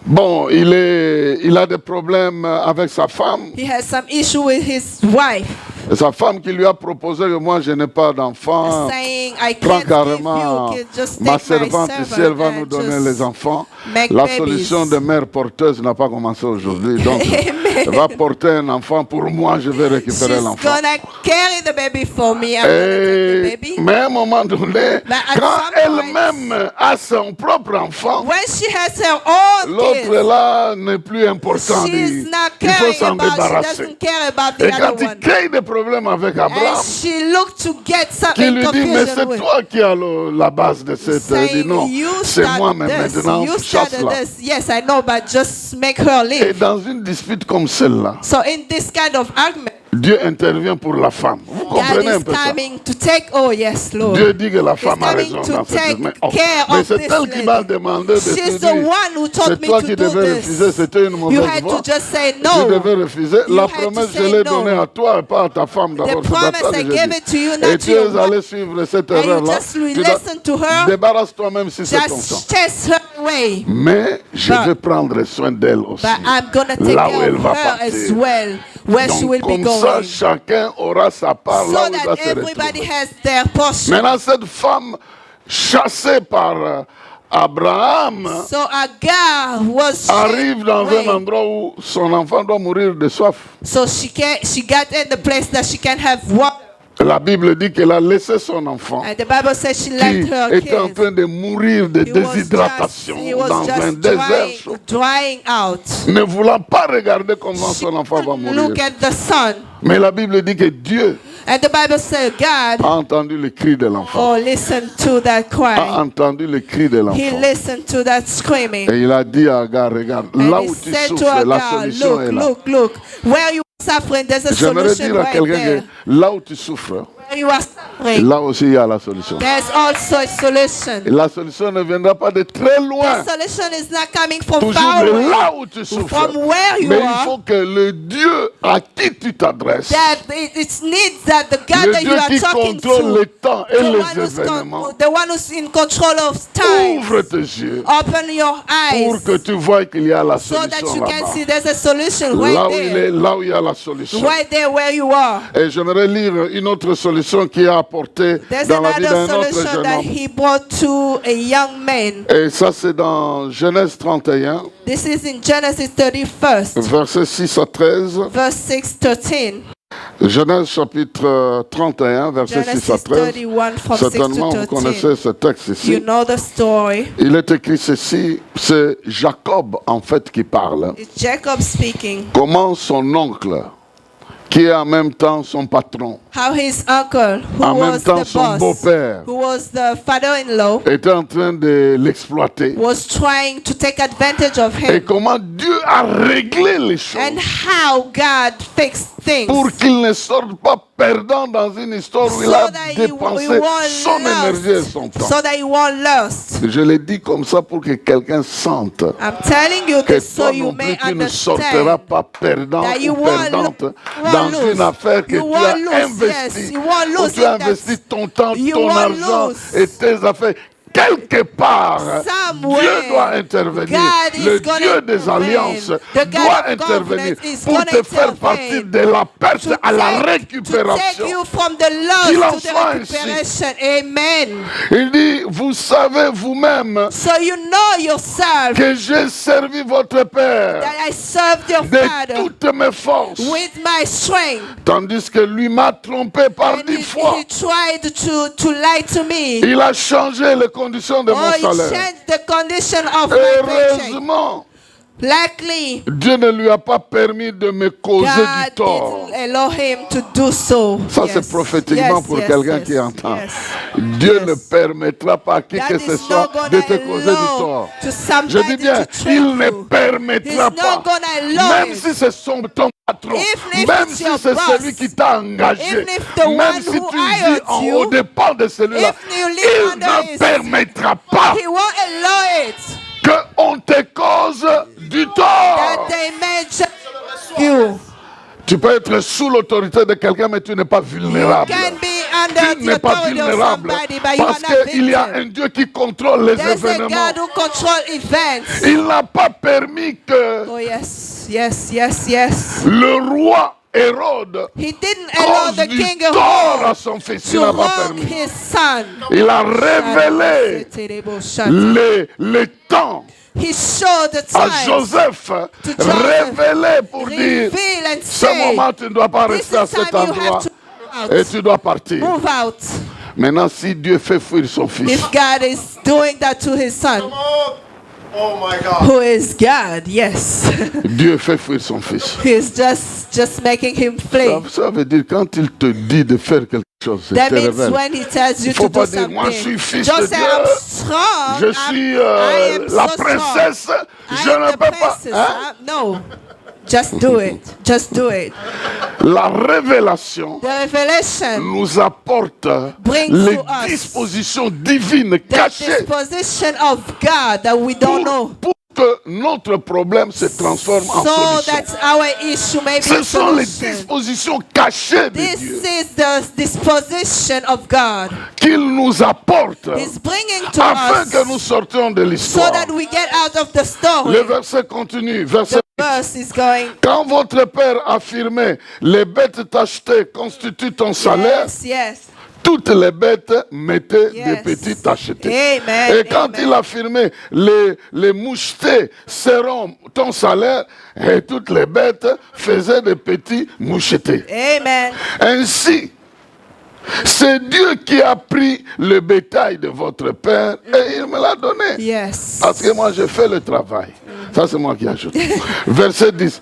Bon, il a des problèmes avec sa femme. He has some issue with his wife, Et sa femme qui lui a proposé que moi je n'ai pas d'enfant. saying, I Prends can't give carrément you, just ma take my servante ici, elle va servant nous and donner just les enfants. make La babies. solution de mère porteuse n'a pas commencé aujourd'hui. Donc, elle va porter un enfant. Pour moi, je vais récupérer She's l'enfant. gonna carry the baby for me. I'm gonna take the baby. Mais à un moment donné, But at quand some elle-même a son propre enfant, When she has her own l'autre kids, là n'est plus important. she's not Il faut caring s'en about, she débarrasser. doesn't care about Et the quand other il one. crée des problèmes avec Abraham, And she looked to get some qui lui dit, mais c'est confusion with. toi qui as la base de cette... Elle dit, Saying, non, you c'est moi, mais started this, maintenant, you started chasse-la. this. Yes, I know, but just make her Et live. dans une dispute comme celle-là, So in this kind of argument, Dieu intervient pour la femme. Vous God comprenez un is peu ça? coming to take, oh yes, Lord. Dieu dit que la femme a coming raison to dans cette take mais, care mais of c'est this elle qui m'a lady. demandé de te She's the dire. one who told C'est me toi to qui do devais this. refuser, c'était une You mauvaise had voie. to just say Tu no. devais refuser. You La had to promesse, je say l'ai no. donnée à toi et pas à ta femme d'abord. The C'est à promise toi que I j'ai gave dit. it to you, Et not tu to your es allé suivre cette And you erreur-là. just listen to her. Débarrasse toi-même si c'est ton temps. Just chase her away. Mais je But- vais prendre soin d'elle aussi. But I'm gonna take Là où care elle of va her as partir. well, where she Donc will be comme ça, going. chacun aura sa part là So où il doit that se everybody retrouver. has their portion. Maintenant, cette femme chassée par Abraham So Agar was arrive dans away. un endroit où son enfant doit mourir de soif. So she got in the place that she can have water. La Bible dit qu'elle a laissé son enfant And the Bible says she qui left her était en kids. train de mourir de He was déshydratation dans un just désert chaud, drying out. ne voulant pas regarder comment son enfant va mourir. Look at the sun. Mais la Bible dit que Dieu And the Bible says God, a entendu le cri de l'enfant, oh, listen to that a cry. entendu le cri de He l'enfant. listened to that screaming. Et il a dit à Agar, regarde, And là he où tu said to souffres, la Agar, solution est là. look. Where you are suffering, there's a J'aimerais solution dire à right quelqu'un there. que là où tu souffres, Where you are suffering, là aussi il y a la solution. there's also a solution. Et la solution ne viendra pas de très loin, The solution is not coming from toujours far de away. là où tu souffres. From where you Mais il are. faut que le Dieu à qui tu t'adresses, That it needs that the God le that you Dieu are qui talking contrôle to, le temps et the one, les who's événements, the one who's in control of time, ouvre tes yeux open your pour eyes que tu vois qu'il y a la so that solution you can là-bas. see there's a solution Là right où il there. est, là où il y a la solution. Right there where you are. Et j'aimerais lire une autre solution qui est apportée There's dans la vie another d'un autre solution jeune that homme. he brought to a young man. Et ça, c'est dans Genèse 31, This is in Genesis 31st, versets 6 à 13. verse 6-13. Genèse chapitre 31, versets 6 à Genesis 13. 31 from 6 Certainement, to vous 13. connaissez ce texte You ici. know the story. Il est écrit ceci, c'est Jacob en fait qui parle. It's Jacob speaking. Comment son oncle, qui est en même temps son patron, How his uncle, who en même was temps the son boss, beau-père, who was the father-in-law, était en train de l'exploiter. was trying to take advantage of Et him. comment Dieu a réglé les choses. And how God fixed things. pour qu'il ne sorte pas perdant dans une histoire où il So a that he dépensé won't son énergie et son temps. So that he won't lose. Je l'ai dit comme ça pour que quelqu'un sente I'm telling you que this so toi you non may plus tu ne sortiras understand pas perdant that you ou won't perdante won't dans lose. une affaire que You tu won't as lose, investie, yes. You won't où lose tu as in that- investi ton temps, You ton won't argent lose. et tes affaires. Quelque part, Somewhere, Dieu doit intervenir. God is Le gonna Dieu des intervene. alliances The God doit of intervenir covenant is pour gonna te faire intervene. partir de la perte à la To take récupération. you from the Qu'il en loss to soit the ainsi. recuperation. Amen. Il dit, vous savez vous-même So you know yourself que j'ai servi votre Père that I served your de Father toutes mes forces. with my strength. Tandis que lui m'a trompé par And 10 fois. he tried to lie to me. Il a changé les conditions de mon Oh, he salaire. changed the condition of my paycheck. Heureusement, Luckily, Dieu ne lui a pas permis de me causer du God tort. didn't allow him to do so. Ça, Yes. c'est prophétiquement Yes, pour yes, quelqu'un yes, qui entend. yes. Dieu Yes. ne permettra pas à qui God que ce is soit not gonna de te causer du allow tort. to Je somebody dis bien, to trick il ne you. permettra He's not pas. gonna allow Même it. si c'est ton patron, If même it's si your c'est boss, celui qui t'a engagé, even if the même one si who tu vis hired en you, haut dépend de celui-là, if you live il under ne his- permettra pas He won't allow it qu'on te cause du that tort. they may judge you. Tu peux être sous l'autorité de quelqu'un, mais tu n'es pas You vulnérable. can be under Tu the n'es pas authority of vulnérable somebody, but you are parce not qu'il y a victim. un Dieu qui contrôle les There's a événements. God who controls events. Il n'a pas permis que Oh yes, yes, yes, yes. le roi Hérode He didn't allow cause the du king tort à Herod son fils. Il to n'a pas wrong permis. his son. Il a révélé les temps He showed the à time. Joseph, Joseph. révélé pour dire, Reveal and ce say, moment tu ne dois pas this rester à is time cet you endroit have to et out. tu dois partir. Move out. Maintenant, si Dieu fait fuir son fils, If God is doing that to his son, Oh my God. who is God, yes. Dieu fait fuir son fils. He is just making him flee. Ça veut dire quand il te dit de faire quelque chose, il That te means révèle. when he tells you Il faut to do pas dire, moi, je suis something, fils de just say, Dieu. I'm strong. Je suis I am la so princesse, strong. je I am ne the peux pas. princess. Hein? No, just do it. Just do it. La révélation The revelation, nous apporte brings les to us dispositions divines the cachées disposition of God that we don't know, pour que notre problème se transforme en so solution. that our issue may be Ce a sont les solution. dispositions cachées de This Dieu is the disposition of God. qu'il nous apporte He's bringing to afin us que nous sortions de so l'histoire. that we get out of the story. Le verset continue, verset The verse is going, quand votre père affirmait les bêtes tachetées constituent ton salaire, yes, yes. toutes les bêtes mettaient Yes. des petits tachetés. Amen, Et quand amen. il affirmait les mouchetés seront ton salaire, et toutes les bêtes faisaient des petits mouchetés. Amen. Ainsi, c'est Dieu qui a pris le bétail de votre père et il me l'a donné. Yes. Parce que moi, j'ai fait le travail. Ça, c'est moi qui ajoute. Verset 10.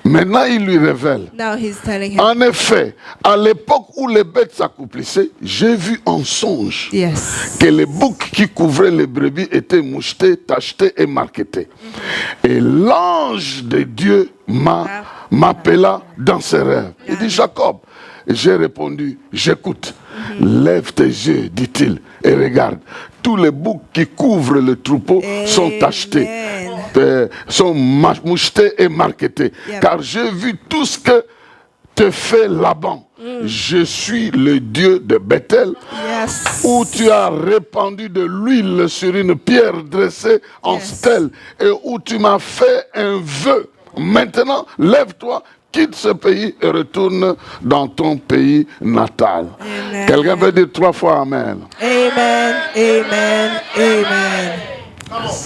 Maintenant, il lui révèle. Now he's telling him, En effet, à l'époque où les bêtes s'accomplissaient, j'ai vu en songe yes. que les boucs qui couvraient les brebis étaient mouchetés, tachetés et marquetés. Et l'ange de Dieu m'appela dans ses rêves. Il dit, Jacob. Et j'ai répondu, j'écoute. Lève tes yeux, dit-il, et regarde. Tous les boucs qui couvrent le troupeau sont tachetés, sont mouchetés et marquetés. Yep. Car j'ai vu tout ce que te fait Laban. Je suis le Dieu de Bethel, Yes. où tu as répandu de l'huile sur une pierre dressée en Yes. stèle, et où tu m'as fait un vœu. Maintenant, lève-toi, quitte ce pays et retourne dans ton pays natal. Amen. Quelqu'un peut dire 3 fois Amen. Amen. Amen. Amen.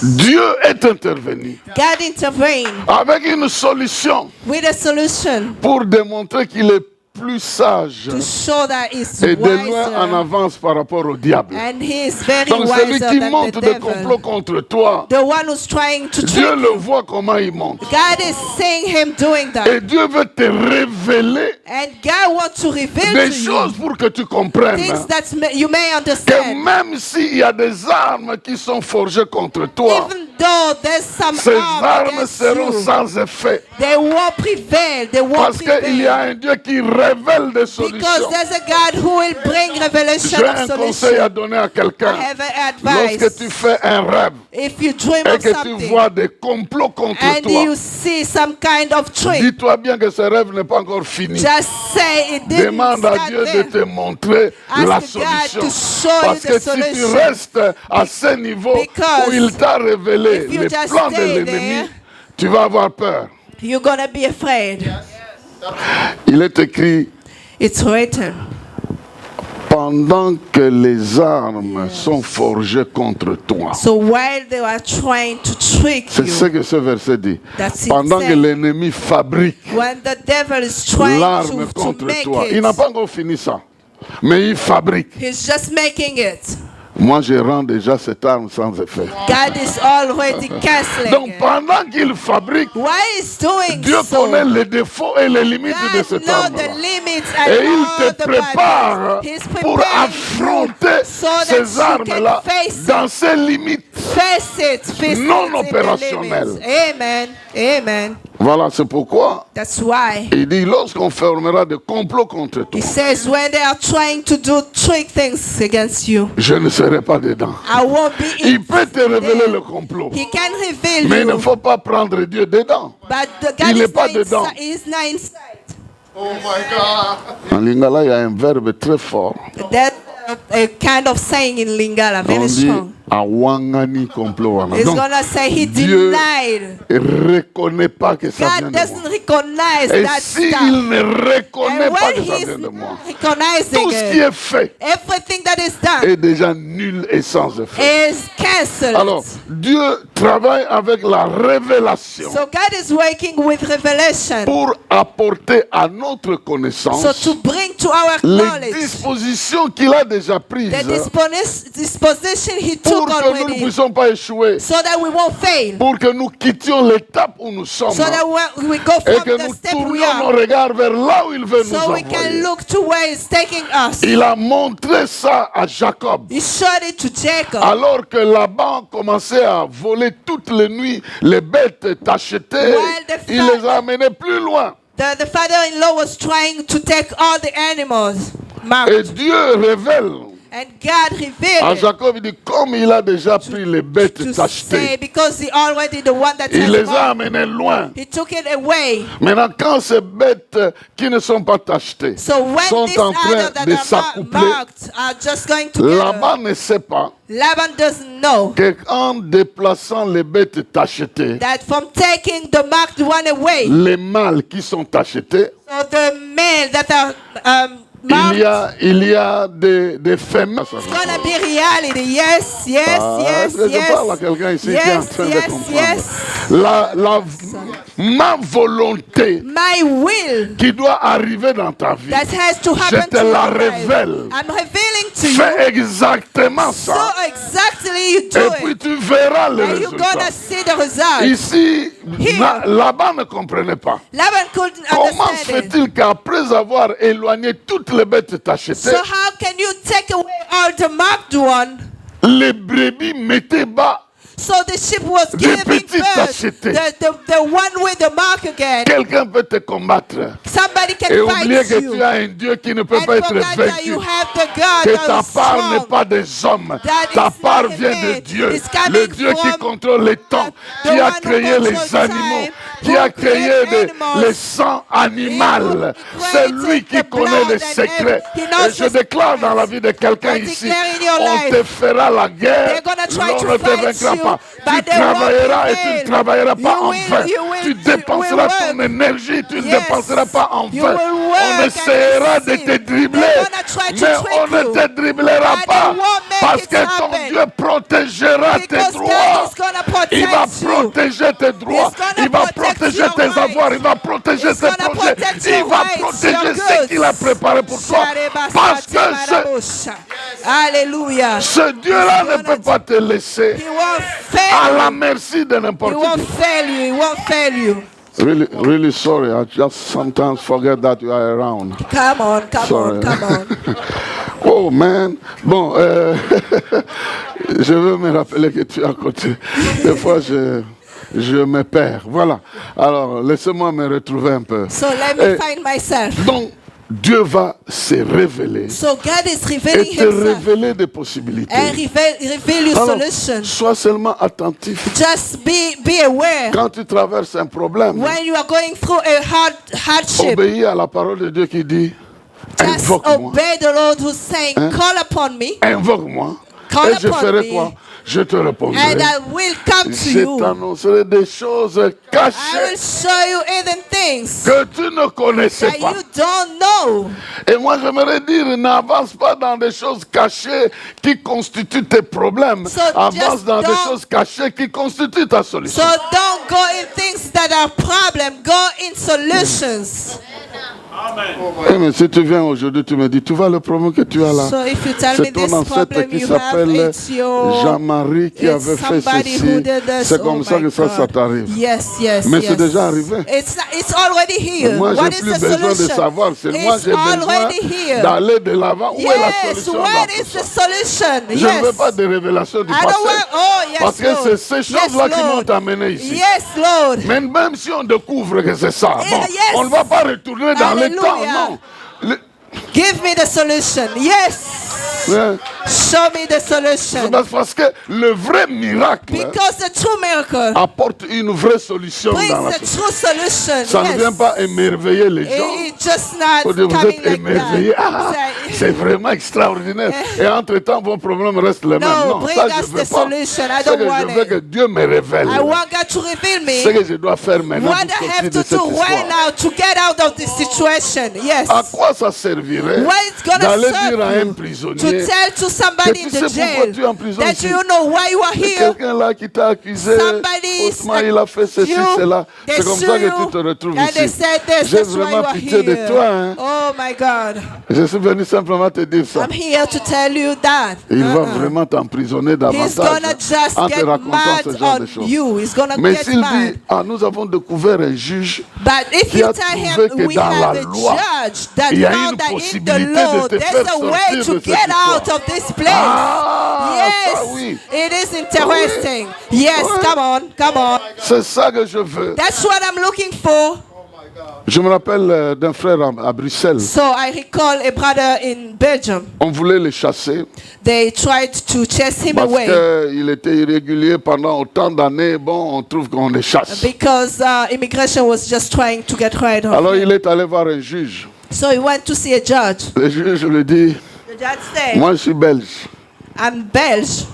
Dieu est intervenu God intervened avec une solution with a solution pour démontrer qu'il est plus sage to show that he's et de loin en wiser. avance par rapport au diable. And he is very Donc celui wiser qui than monte the des complots devil. contre toi, The one who's trying to Dieu trick le you. voit comment il monte. God is seeing him doing Et that. Dieu veut te révéler And God wants to reveal des to choses you pour que tu comprennes things that you may que understand. même s'il y a des armes qui sont forgées contre toi, Even though there's some ces arm armes against seront you, sans effet. they won't prevail. They won't Parce qu'il y a prevail. un Dieu qui révèle des Because solutions. there's a God who will bring revelation J'ai of un conseil à solution. donner à I quelqu'un. have an advice. Lorsque tu fais un rêve If you dream et of que tu something vois des complots contre and toi, you see some kind of trick, dis-toi bien que ce rêve n'est pas encore fini. just say it didn't Demande à start Dieu de there. te montrer Ask la God solution. to show you Parce the que si tu solution. restes à ce niveau Because où il t'a révélé if you les just plans de stay l'ennemi, there, tu vas avoir peur. You're gonna be afraid. Il est écrit, It's written. pendant que les armes sont forgées contre toi. So while they are trying to trick C'est ce you, que ce verset dit. That's it Pendant que said. l'ennemi fabrique when the devil is trying l'arme to contre make toi, il n'a it, pas encore fini ça. Mais il fabrique. he's just making it. Moi, je rends déjà cette arme sans effet. God is already canceling Donc, it. pendant qu'il fabrique, Why is doing Dieu so? connaît les défauts et les limites de God cette knows arme. the limits and Et il all te the prépare boundaries. He's pour preparing affronter so that ces you armes-là can face it. dans ces limites. Face non it in the opérationnelles. limits. Amen. Amen. Voilà, c'est pourquoi That's why il dit, lorsqu'on fermera des complots contre toi, he says when they are trying to do trick things against you, je ne serai pas dedans. I won't be Il peut te révéler there. le complot, He can reveal mais il ne you, faut pas prendre Dieu dedans. but the God Il is n'est pas not dedans. inside. He's not inside. Oh my God. En lingala, il y a un verbe très fort. That's a kind of saying in Lingala, On very dit strong. awangani complot wana. He's Donc, gonna say he Dieu denied. ne reconnaît pas que ça vient God de moi. doesn't recognize Et that s'il stuff. ne reconnaît And pas when que ça he's vient de moi, recognizing tout ce qui it, est fait everything that is done est déjà nul et sans effet. is cancelled. Alors, Dieu travaille avec la révélation So God is working with revelation. pour apporter à notre connaissance So to bring to our les knowledge dispositions qu'il a déjà prises the disposition he pour took que nous ne already, puissions pas échouer, so that we won't fail, pour que nous quittions l'étape où nous sommes so that we go et from que the nous step we tournions nos are, regards vers là où il veut nous so we can envoyer. look to where he's taking us. Il a montré ça à Jacob. He showed it to Jacob. Alors que Laban commençait à voler toutes les nuits les bêtes tachetées, While the il les a amenées plus loin. The father-in-law was trying to take all the animals Et marked, Dieu révèle and God à revealed it Jacob, il dit, comme il a déjà pris les bêtes to say, tachetées, because he already the one that il has les a marked, amenées loin. he took it away. Maintenant, quand ces bêtes qui ne sont pas tachetées So when sont these en train others that de are s'accoupler, marked are just going together, Laban ne sait pas Laban doesn't know qu'en déplaçant les bêtes tachetées, that from taking the marked one away, les mâles qui sont tachetés, so the male that are marked, il y a des femmes. it's gonna be reality. Yes, yes, yes, Est-ce que je parle à yes. quelqu'un ici qui est en Yes, train de yes, comprendre? yes. Ma volonté My will qui doit arriver dans ta vie, that has to je happen te to la your life, révèle. I'm revealing to you. Fais exactement So ça. exactly you Et do puis it. tu verras le And you're résultat. gonna see the result. Ici, Here. Laban ne comprenait pas. Laban couldn't Comment se understand it. fait-il qu'après avoir éloigné toutes les bêtes tachetées, So how can you take away all the marked one? les brebis mettaient bas? So the sheep was Des giving petits birth. tachetés. The one with the mark again. Quelqu'un peut te combattre. Somebody can Et oublier fight que you. tu as un Dieu qui ne peut And pas être forget that vaincu. you have the God Que that ta is part n'est strong. pas des hommes. That Ta is part not vient de man. Dieu. It's coming Le Dieu qui from contrôle les temps, the qui a one who créé controls les animaux, time, qui who a créé created animals. les sangs animaux. He C'est lui qui created the connaît les blood and secrets. he knows Et je the déclare dans la secrets. vie de quelqu'un I ici, declare in your on life, te fera la guerre. they're gonna try On to ne te fight vaincra you. pas. but Tu they won't travailleras et tu fail. ne travailleras pas You en will- vain. you will- Tu you will dépenseras ton work. énergie, tu ne Yes. dépenseras pas en You vain. will On work essaiera and de te receive. dribbler, They're gonna try to mais trick on ne you. te dribblera But pas they won't make parce it que ton happen. Dieu protégera tes Because droits. God is gonna Il va protect you. protéger tes droits. He's gonna Il va protect protéger your tes rights. avoirs. Il va protéger He's tes gonna projets. protect Il your va rights, protéger your ce qu'il a goods. préparé pour toi. Parce que Alléluia. ce Dieu-là ne peut pas te laisser He won't à la fail you. merci de He n'importe won't qui. fail you. He won't fail you. Really sorry. I just sometimes forget that you are around. Come on, come Sorry. on, come on. Oh man. Bon, je veux me rappeler que tu es à côté. Des fois, je me perds. Voilà. Alors, laissez-moi me retrouver un peu. So let me Et find myself. donc, Dieu va se révéler So God is et revealing te himself révéler des possibilités. and reveal your Alors, solution. sois seulement attentif. Just be aware. Quand tu traverses un problème, When you are going through a hardship, obéis à la parole de Dieu qui dit just invoque-moi, obey the Lord who's saying, call upon me, invoque-moi, Call et je upon ferai me, quoi? Je te répondrai. and I will come to Je you. t'annoncerai des choses I will cachées show you hidden things que tu ne connaissais that pas. you don't know. Et moi, j'aimerais dire, n'avance pas dans des choses cachées qui constituent tes problèmes. So Avance just dans des don't- choses cachées qui constituent ta solution. So don't go in things that are problem. Go in solutions. Eh, mais si tu viens aujourd'hui, tu me dis, tu vois le problème que tu as là. So if you tell me C'est ton this ancêtre problem qui you have, s'appelle it's your Jean-Marie qui it's avait fait somebody ceci. who did this. C'est comme Oh ça my que ça God. t'arrive. Yes, yes, Mais yes. c'est déjà arrivé. It's already here. Moi, What j'ai is plus the besoin de solution? savoir. C'est moi, It's j'ai besoin already here. d'aller de l'avant. Où est la Yes, solution where dans is tout the ça? solution? Je ne Yes. veux pas de révélations du I passé. don't want. Oh yes, Parce que Lord. c'est ces choses-là Yes, qui Lord. m'ont amené ici. Yes, Lord. Mais même si on découvre que c'est ça, bon, Yes. on ne va pas retourner dans le Hallelujah. temps, non. Give me the solution. Yes. Hein? Show me the solution. Parce que le vrai miracle Because the true miracle apporte une vraie solution brings dans la the société. true solution. Ça ne Yes. vient pas émerveiller les gens. It's just not Vous êtes coming like émerveillés. that. Ah, Say- c'est vraiment extraordinaire. Et entre-temps, vos problèmes restent les mêmes. No, Non, bring ça, us je veux the pas. solution. I C'est don't que want je veux it. que Dieu me révèle. I want God to reveal Ce me que je dois faire maintenant what pour I sortir have de to cette do right histoire. now to get out of this situation. Yes. À quoi ça servirait What it's gonna d'aller serve dire à un you prisonnier to tell to somebody que in tu sais the pourquoi jail tu es en prison that ici? you know why you are C'est here. quelqu'un là qui t'a accusé, Somebody faussement, il a fait ceci, cela. C'est comme ça que tu te retrouves and they ici. said this. J'ai That's why you vraiment are pitié de here. toi. Hein. Oh my God. Je suis venu simplement te dire ça. I'm here to tell you that. Il va vraiment t'emprisonner He's davantage gonna just en te get racontant ce mad genre de on choses. you. He's gonna Mais get s'il mad. dit, ah, nous avons découvert un juge But if qui you a tell trouvé him que we dans have la a loi, judge that il y a found une that in possibilité the de law, te there's faire a way sortir to de cette get out histoire. of this place. Ah, Yes, ça oui. it is interesting. Yes, Ouais. come on, come on. C'est ça que je veux. That's what I'm looking for. Je me rappelle d'un frère à Bruxelles. So I recall a brother in Belgium. On voulait le chasser They tried to chase him parce away qu'il était irrégulier pendant autant d'années. Bon, on trouve qu'on le chasse. because immigration was just trying to get rid of Alors him. il est allé voir un juge. So he went to see a judge. Le juge lui dit, The judge said, moi je suis belge. I'm Belge.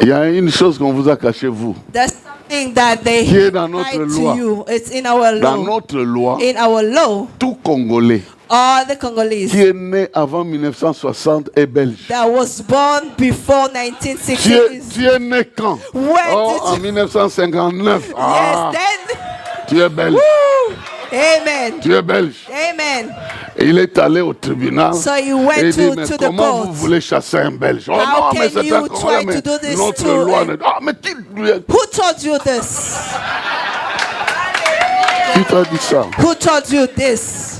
Il y a une chose qu'on vous a caché vous. That's something that they Qui est dans notre hide loi. to you. It's in our Dans law. notre loi, In our law, tout Congolais all the Congolese qui est né avant 1960 est belge. that was born before Tu es, 1960s. tu es né quand? When Oh, did en you- 1959. Ah, Yes, then. tu es belge. Woo! Amen. Tu es belge. Amen. Et il est allé au tribunal. So he went et il dit, to mais the comment court. vous voulez chasser un belge? Oh How non, mais can c'est un you Congolais, try mais to do this notre to loi a- ne... Ah, mais Who told you this? qui t'a dit ça? Who told you this?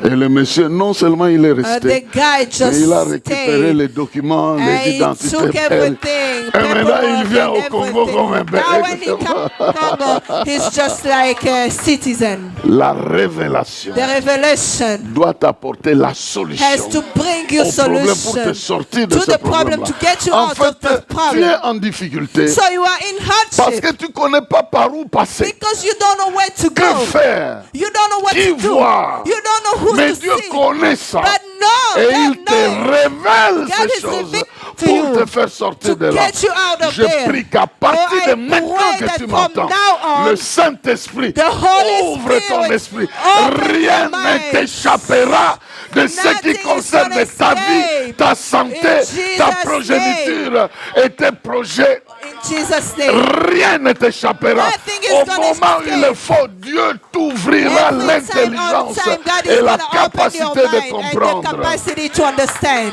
Et le monsieur, non seulement il est The resté, guy mais just il a récupéré stayed. les documents, And les he identités took belges. everything. Et maintenant, il vient au paperwork and Congo comme un everything. Now when he belge. comes to Congo, he's just like a citizen. La révélation The revelation doit apporter la solution has to bring you au problème pour te solution sortir de to ce the problem problème-là. to get you En out fait, of the tu problem. es en difficulté So you are in parce hardship que tu ne connais pas par où passer. because you don't know where to Que go. faire? You don't know what Qui to do. voir? You don't know who Mais to Dieu see. connaît ça. But no, Et God il te knows. révèle God ces is choses revealing to pour you, te faire sortir to de là. get you out of Je there. prie qu'à partir Oh, de I maintenant pray que that tu from m'entends, now on, le Saint-Esprit the Holy ouvre ton Spirit esprit. open Rien your ne mind. t'échappera de ce qui Nothing is concerne gonna ta vie, escape. ta santé, In ta Jesus' progéniture et tes projets. In Jesus' name. Rien ne t'échappera. Nothing is Au gonna moment où il escape. le faut, Dieu t'ouvrira Every time, l'intelligence on time, God is et la gonna open your capacité de mind and the comprendre. capacity to understand.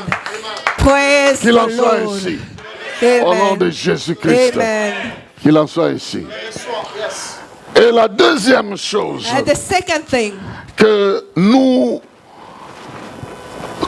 Praise Qu'il en the soit Lord. ainsi. Au nom de Amen. Jésus-Christ. Amen. Qu'il en soit ainsi. Et la deuxième chose And the second thing que nous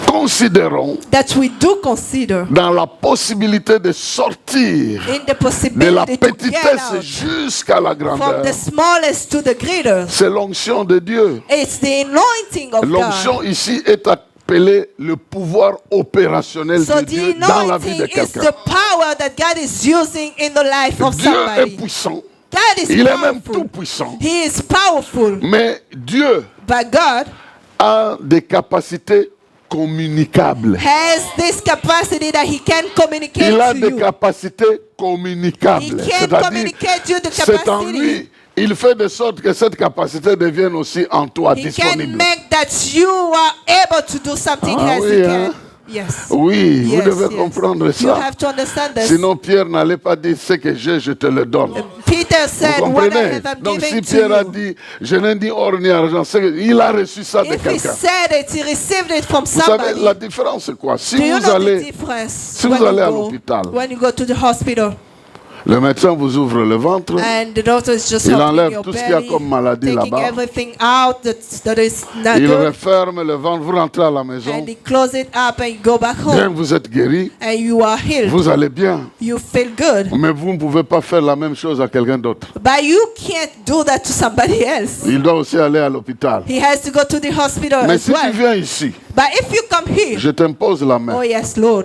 considérons that we do consider dans la possibilité de sortir in the de la possibility to get petitesse out jusqu'à la from grandeur, the smallest to the greater, c'est l'onction de Dieu. it's the anointing of God. L'onction ici est appelée le pouvoir opérationnel So de the Dieu dans la vie anointing de is quelqu'un. the power that God is using in the life of Dieu est somebody. puissant. God is Il est même tout powerful. puissant. He is powerful. Mais Dieu But God a des capacités communicables. has this capacity that He can communicate Il a to des you. capacités He communicables. can C'est-à-dire, communicate you the c'est en capacity. lui, il fait de sorte que cette capacité devienne aussi en toi He can disponible. make that you are able to do something Ah as oui, He hein? can. Yes. Oui, vous Yes, devez yes. comprendre You ça. have to understand this. Sinon, Pierre n'allait pas dire ce que j'ai, je te le donne. Peter Vous said, "What I comprenez? have, I'm Donc, si giving to Pierre a you." dit, je n'ai ni or ni argent, c'est qu'il a reçu ça de If he quelqu'un. said it, he received it from Vous savez, somebody. la différence, c'est quoi? Si Do you vous know the allez, difference si vous when you allez à go- l'hôpital, when you go to the hospital le médecin vous ouvre le ventre, and the doctor is just il opening enlève your tout ce qu'il y a belly, comme maladie taking là-bas. everything out that is not il good, referme le ventre, vous rentrez à la maison, and he close it up and you go back bien home vous êtes guéri, and you are healed. vous allez bien, You feel good, mais vous ne pouvez pas faire la même chose à quelqu'un d'autre. but you can't do that to somebody else. Il doit aussi aller à l'hôpital. He has to go to the hospital Mais as si tu well. viens ici, But if you come here, je t'impose la main, oh yes, Lord.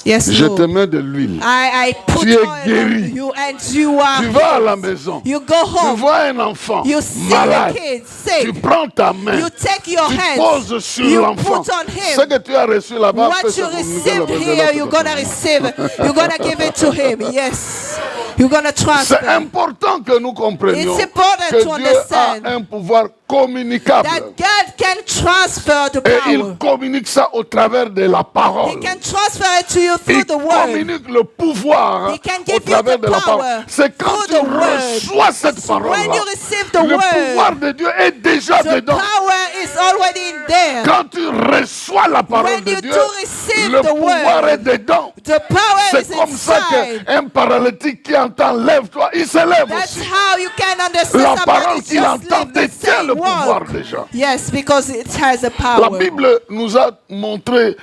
Yes, je te Lord. mets de l'huile. I put Tu es oil on guéri. you and you are Tu vas à la healed. maison, You go tu home. vois un enfant You see malade, the kid tu sick. prends ta main, You take your tu hands. poses sur You l'enfant. put on him. Ce que tu as reçu là-bas, fais What ça you pour nous received donner here, l'autre you're côté. gonna receive. You're gonna give it to him. Yes. You're gonna C'est transfer. important que nous comprenions It's important que to Dieu understand a un pouvoir communicable. That God can transfer the Et il power. communique ça au travers de la He parole. can transfer it to you Il through the word. communique le pouvoir He can au give you travers the de la parole. power C'est quand through tu the word. reçois cette When parole-là, you receive the le word, pouvoir de Dieu est déjà the dedans. power is already in there. Quand tu reçois la parole When de you Dieu, do receive le the pouvoir word, est dedans. The power C'est is comme ça inside. qu'un paralytique qui entend lève-toi, il se lève That's aussi. how you can understand La somebody parole qu'il just entend live the détient same le pouvoir word. déjà. Yes, because it has a La power. Bible nous a montré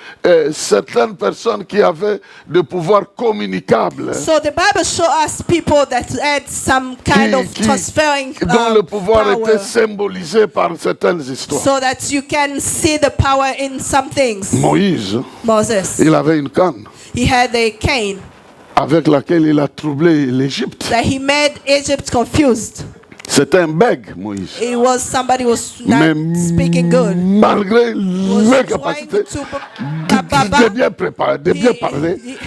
certaines personnes qui avaient des pouvoirs communicables, So the Bible shows us people that had some kind of transferring dont le pouvoir power, était symbolisé par certaines histoires. so that you can see the power in some things. Moïse, Moses, il avait une canne he had a cane avec laquelle il a troublé l'Égypte. that he made Egypt confused. C'était un bègue, Moïse. It was somebody who was not Mais speaking good. malgré Was leur trying capacité to de bien préparer, de bien parler, he-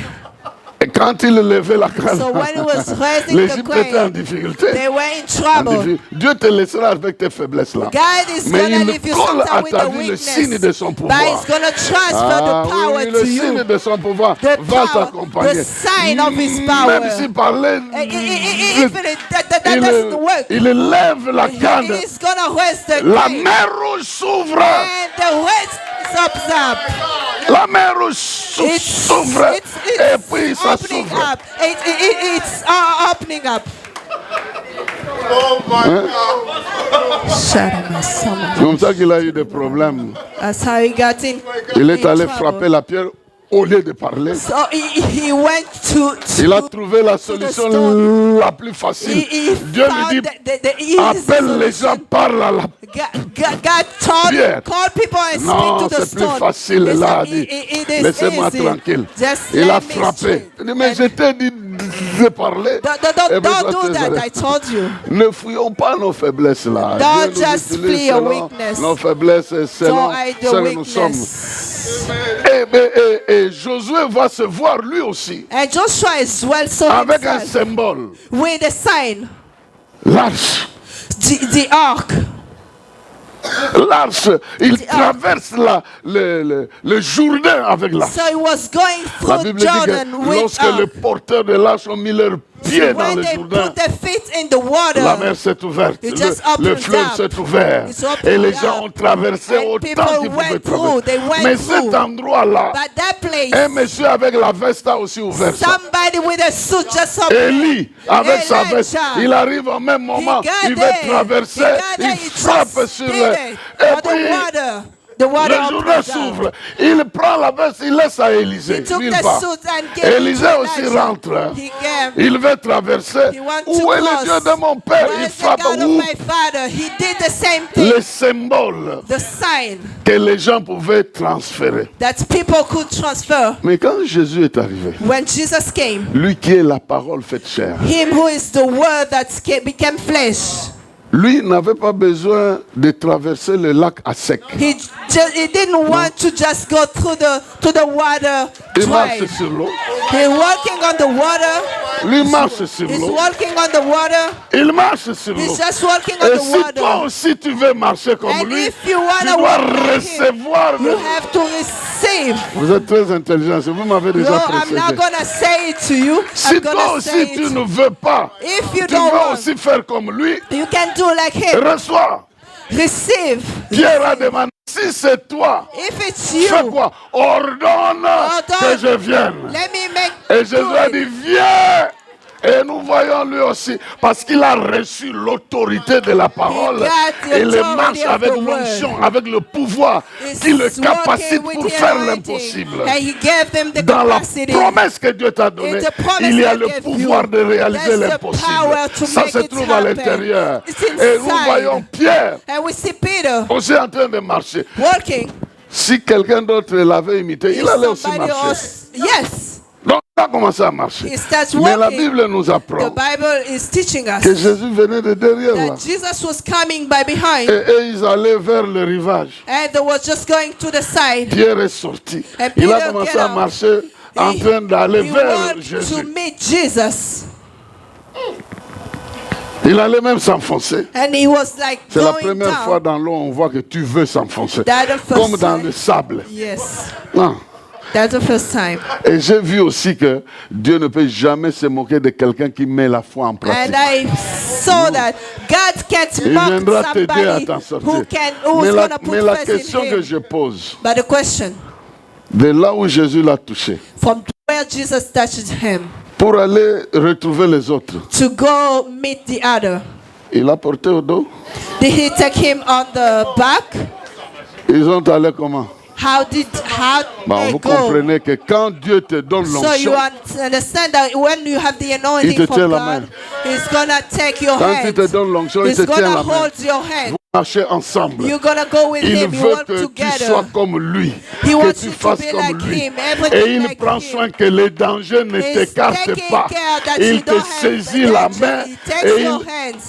et quand il levait la canne, So when he was raising the l'Égypte était en crane, difficulté. they were in trouble. Dieu te laissera avec tes faiblesses là. God is Mais gonna il leave you colle à sometime with ta the vie le signe weakness, de son but pouvoir. He's gonna transfer Ah the power oui, le to signe you. de son pouvoir The va power, t'accompagner. the sign of His power. Même si parler, Even if that doesn't work, il lève la canne, He's gonna raise the la cane, mer rouge s'ouvre, and the rest opens up. la mer rouge s'ouvre, et puis ça opening s'ouvre. up. It's opening up. C'est comme ça qu'il a eu des problèmes. That's how he got in. Il est in allé trouble. frapper la pierre au lieu de parler. So he went to Il a trouvé la solution stone. la plus facile. He Dieu lui found dit, the easiest appelle les gens, solution. parle à la God told Pierre. call people and Non, speak to the c'est plus stone. facile He là. said, it is Laissez-moi easy. tranquille. Just Il a let me frappé. straight. Il dit, mais je t'ai dit de parler. Don't Et puis, do toi, that. tu I told you. Ne fouillons pas nos faiblesses là. Don't Dieu nous just utilise flee your selon weakness. nos faiblesses et selon Don't hide ce your que nous sommes. weakness. Yes. Et Josué va se voir lui aussi And Joshua is well so avec un himself symbole, with a sign, l'arche. the ark. L'arche, il traverse le Jourdain avec l'arche. So he was going La through Bible dit Jordan que with lorsque les porteurs de l'arche ont mis leurs pieds dans when le they Jourdain, put their feet in the la mer water, s'est ouverte, it just le opened fleuve up. s'est ouvert It's opened et les up. gens ont traversé And autant people qu'ils pouvaient went through, they traverser. went Mais through. cet endroit-là, but that place, un monsieur avec la veste a aussi ouvert ça. somebody with a suit just opened. Élie, avec sa veste, Elijah, il arrive au même moment, got il there. veut traverser, He got there, il he frappe just sur did le... it. Et But puis, the water le Jourdain opened s'ouvre, up. il prend la veste, il laisse à Élisée. He took Lui, the il part. suit and gave it Élisée to aussi Elijah. rentre. hein. He gave. Il veut traverser. He wants Où to est le cross. Dieu de mon père? Where Il is the frappe. God of Où? my father? He did the same thing. Les symboles The sign que les gens pouvaient transférer. that people could transfer. Mais quand Jésus est arrivé, When Jesus came, lui qui est la parole faite chair, him who is the word that became flesh, lui n'avait pas besoin de traverser le lac à sec. he didn't want to just go through the water Il dry. marche sur l'eau. He's walking on the water. Lui marche sur He's l'eau. walking on the water. Il marche sur l'eau. He's just walking on Et the si toi water. aussi tu veux marcher comme And lui, if you tu wanna dois walk like him, recevoir. you have to receive. Vous êtes très intelligent, vous m'avez No, déjà I'm not précédé. gonna say it to you. Si I'm toi gonna aussi say tu it. ne veux pas, If you tu don't veux want, aussi faire comme lui, you can do like him. reçois. Receive. Pierre a demandé, si c'est toi, If it's fais you, quoi? Ordonne que je vienne. let me make Et Jésus do a it. dit, viens. Et nous voyons lui aussi, parce qu'il a reçu l'autorité de la parole. He got the Et il authority marche of avec the l'onction, word. avec le pouvoir He's qui le working capacite with pour the faire anointing. l'impossible. And he gave them the Dans la capacity. promesse que Dieu t'a donnée, In the promise il y a he le gave pouvoir you, de réaliser there's the l'impossible. power to Ça make se it trouve à happen. l'intérieur. It's Et nous inside. voyons Pierre And we see Peter aussi en train de marcher. walking. Si quelqu'un d'autre l'avait imité, il allait aussi Somebody marcher. else, yes, Donc il a commencé à marcher. he starts Mais la walking. Bible nous The apprend Bible is teaching us que Jésus venait de derrière là. that Jesus was coming by behind, Et ils allaient vers le rivage. and they were just going to the side. Pierre est sorti. And Il a Peter commencé get à out. marcher en train d'aller He vers wanted to Jésus. meet Jesus, Il allait même s'enfoncer. and he was like C'est la going première fois down. dans l'eau on voit que tu veux s'enfoncer. That's the first Comme dans time. le sable. Yes, Non. that's the first time. Et j'ai vu aussi que Dieu ne peut jamais se moquer de quelqu'un qui met la foi en pratique. And I saw that God can't Il mock viendra t'aider à somebody t'en sortir. who's Mais gonna put la faith question in que him. je pose, But the question, de là où Jésus l'a touché, from where Jesus touched him pour aller retrouver les autres, to go meet the other, il a porté au dos. did he take him on the back? Ils ont allé comment? How Bon, they vous go? comprenez que quand Dieu te donne So l'onction, you understand that when you have the Il te anointing tient from la God, main. He's gonna take your quand il hand. te donne l'onction, il He's te tient gonna la main. hold your hand. Vous marchez ensemble. You're gonna go with Il him. You veut work que tu together. sois comme lui, He que wants tu you to fasses be comme like lui. him, everything Et il like prend him. soin que les dangers ne He's t'écartent taking pas. care that you Il te don't have saisit la danger. main He takes et your hands.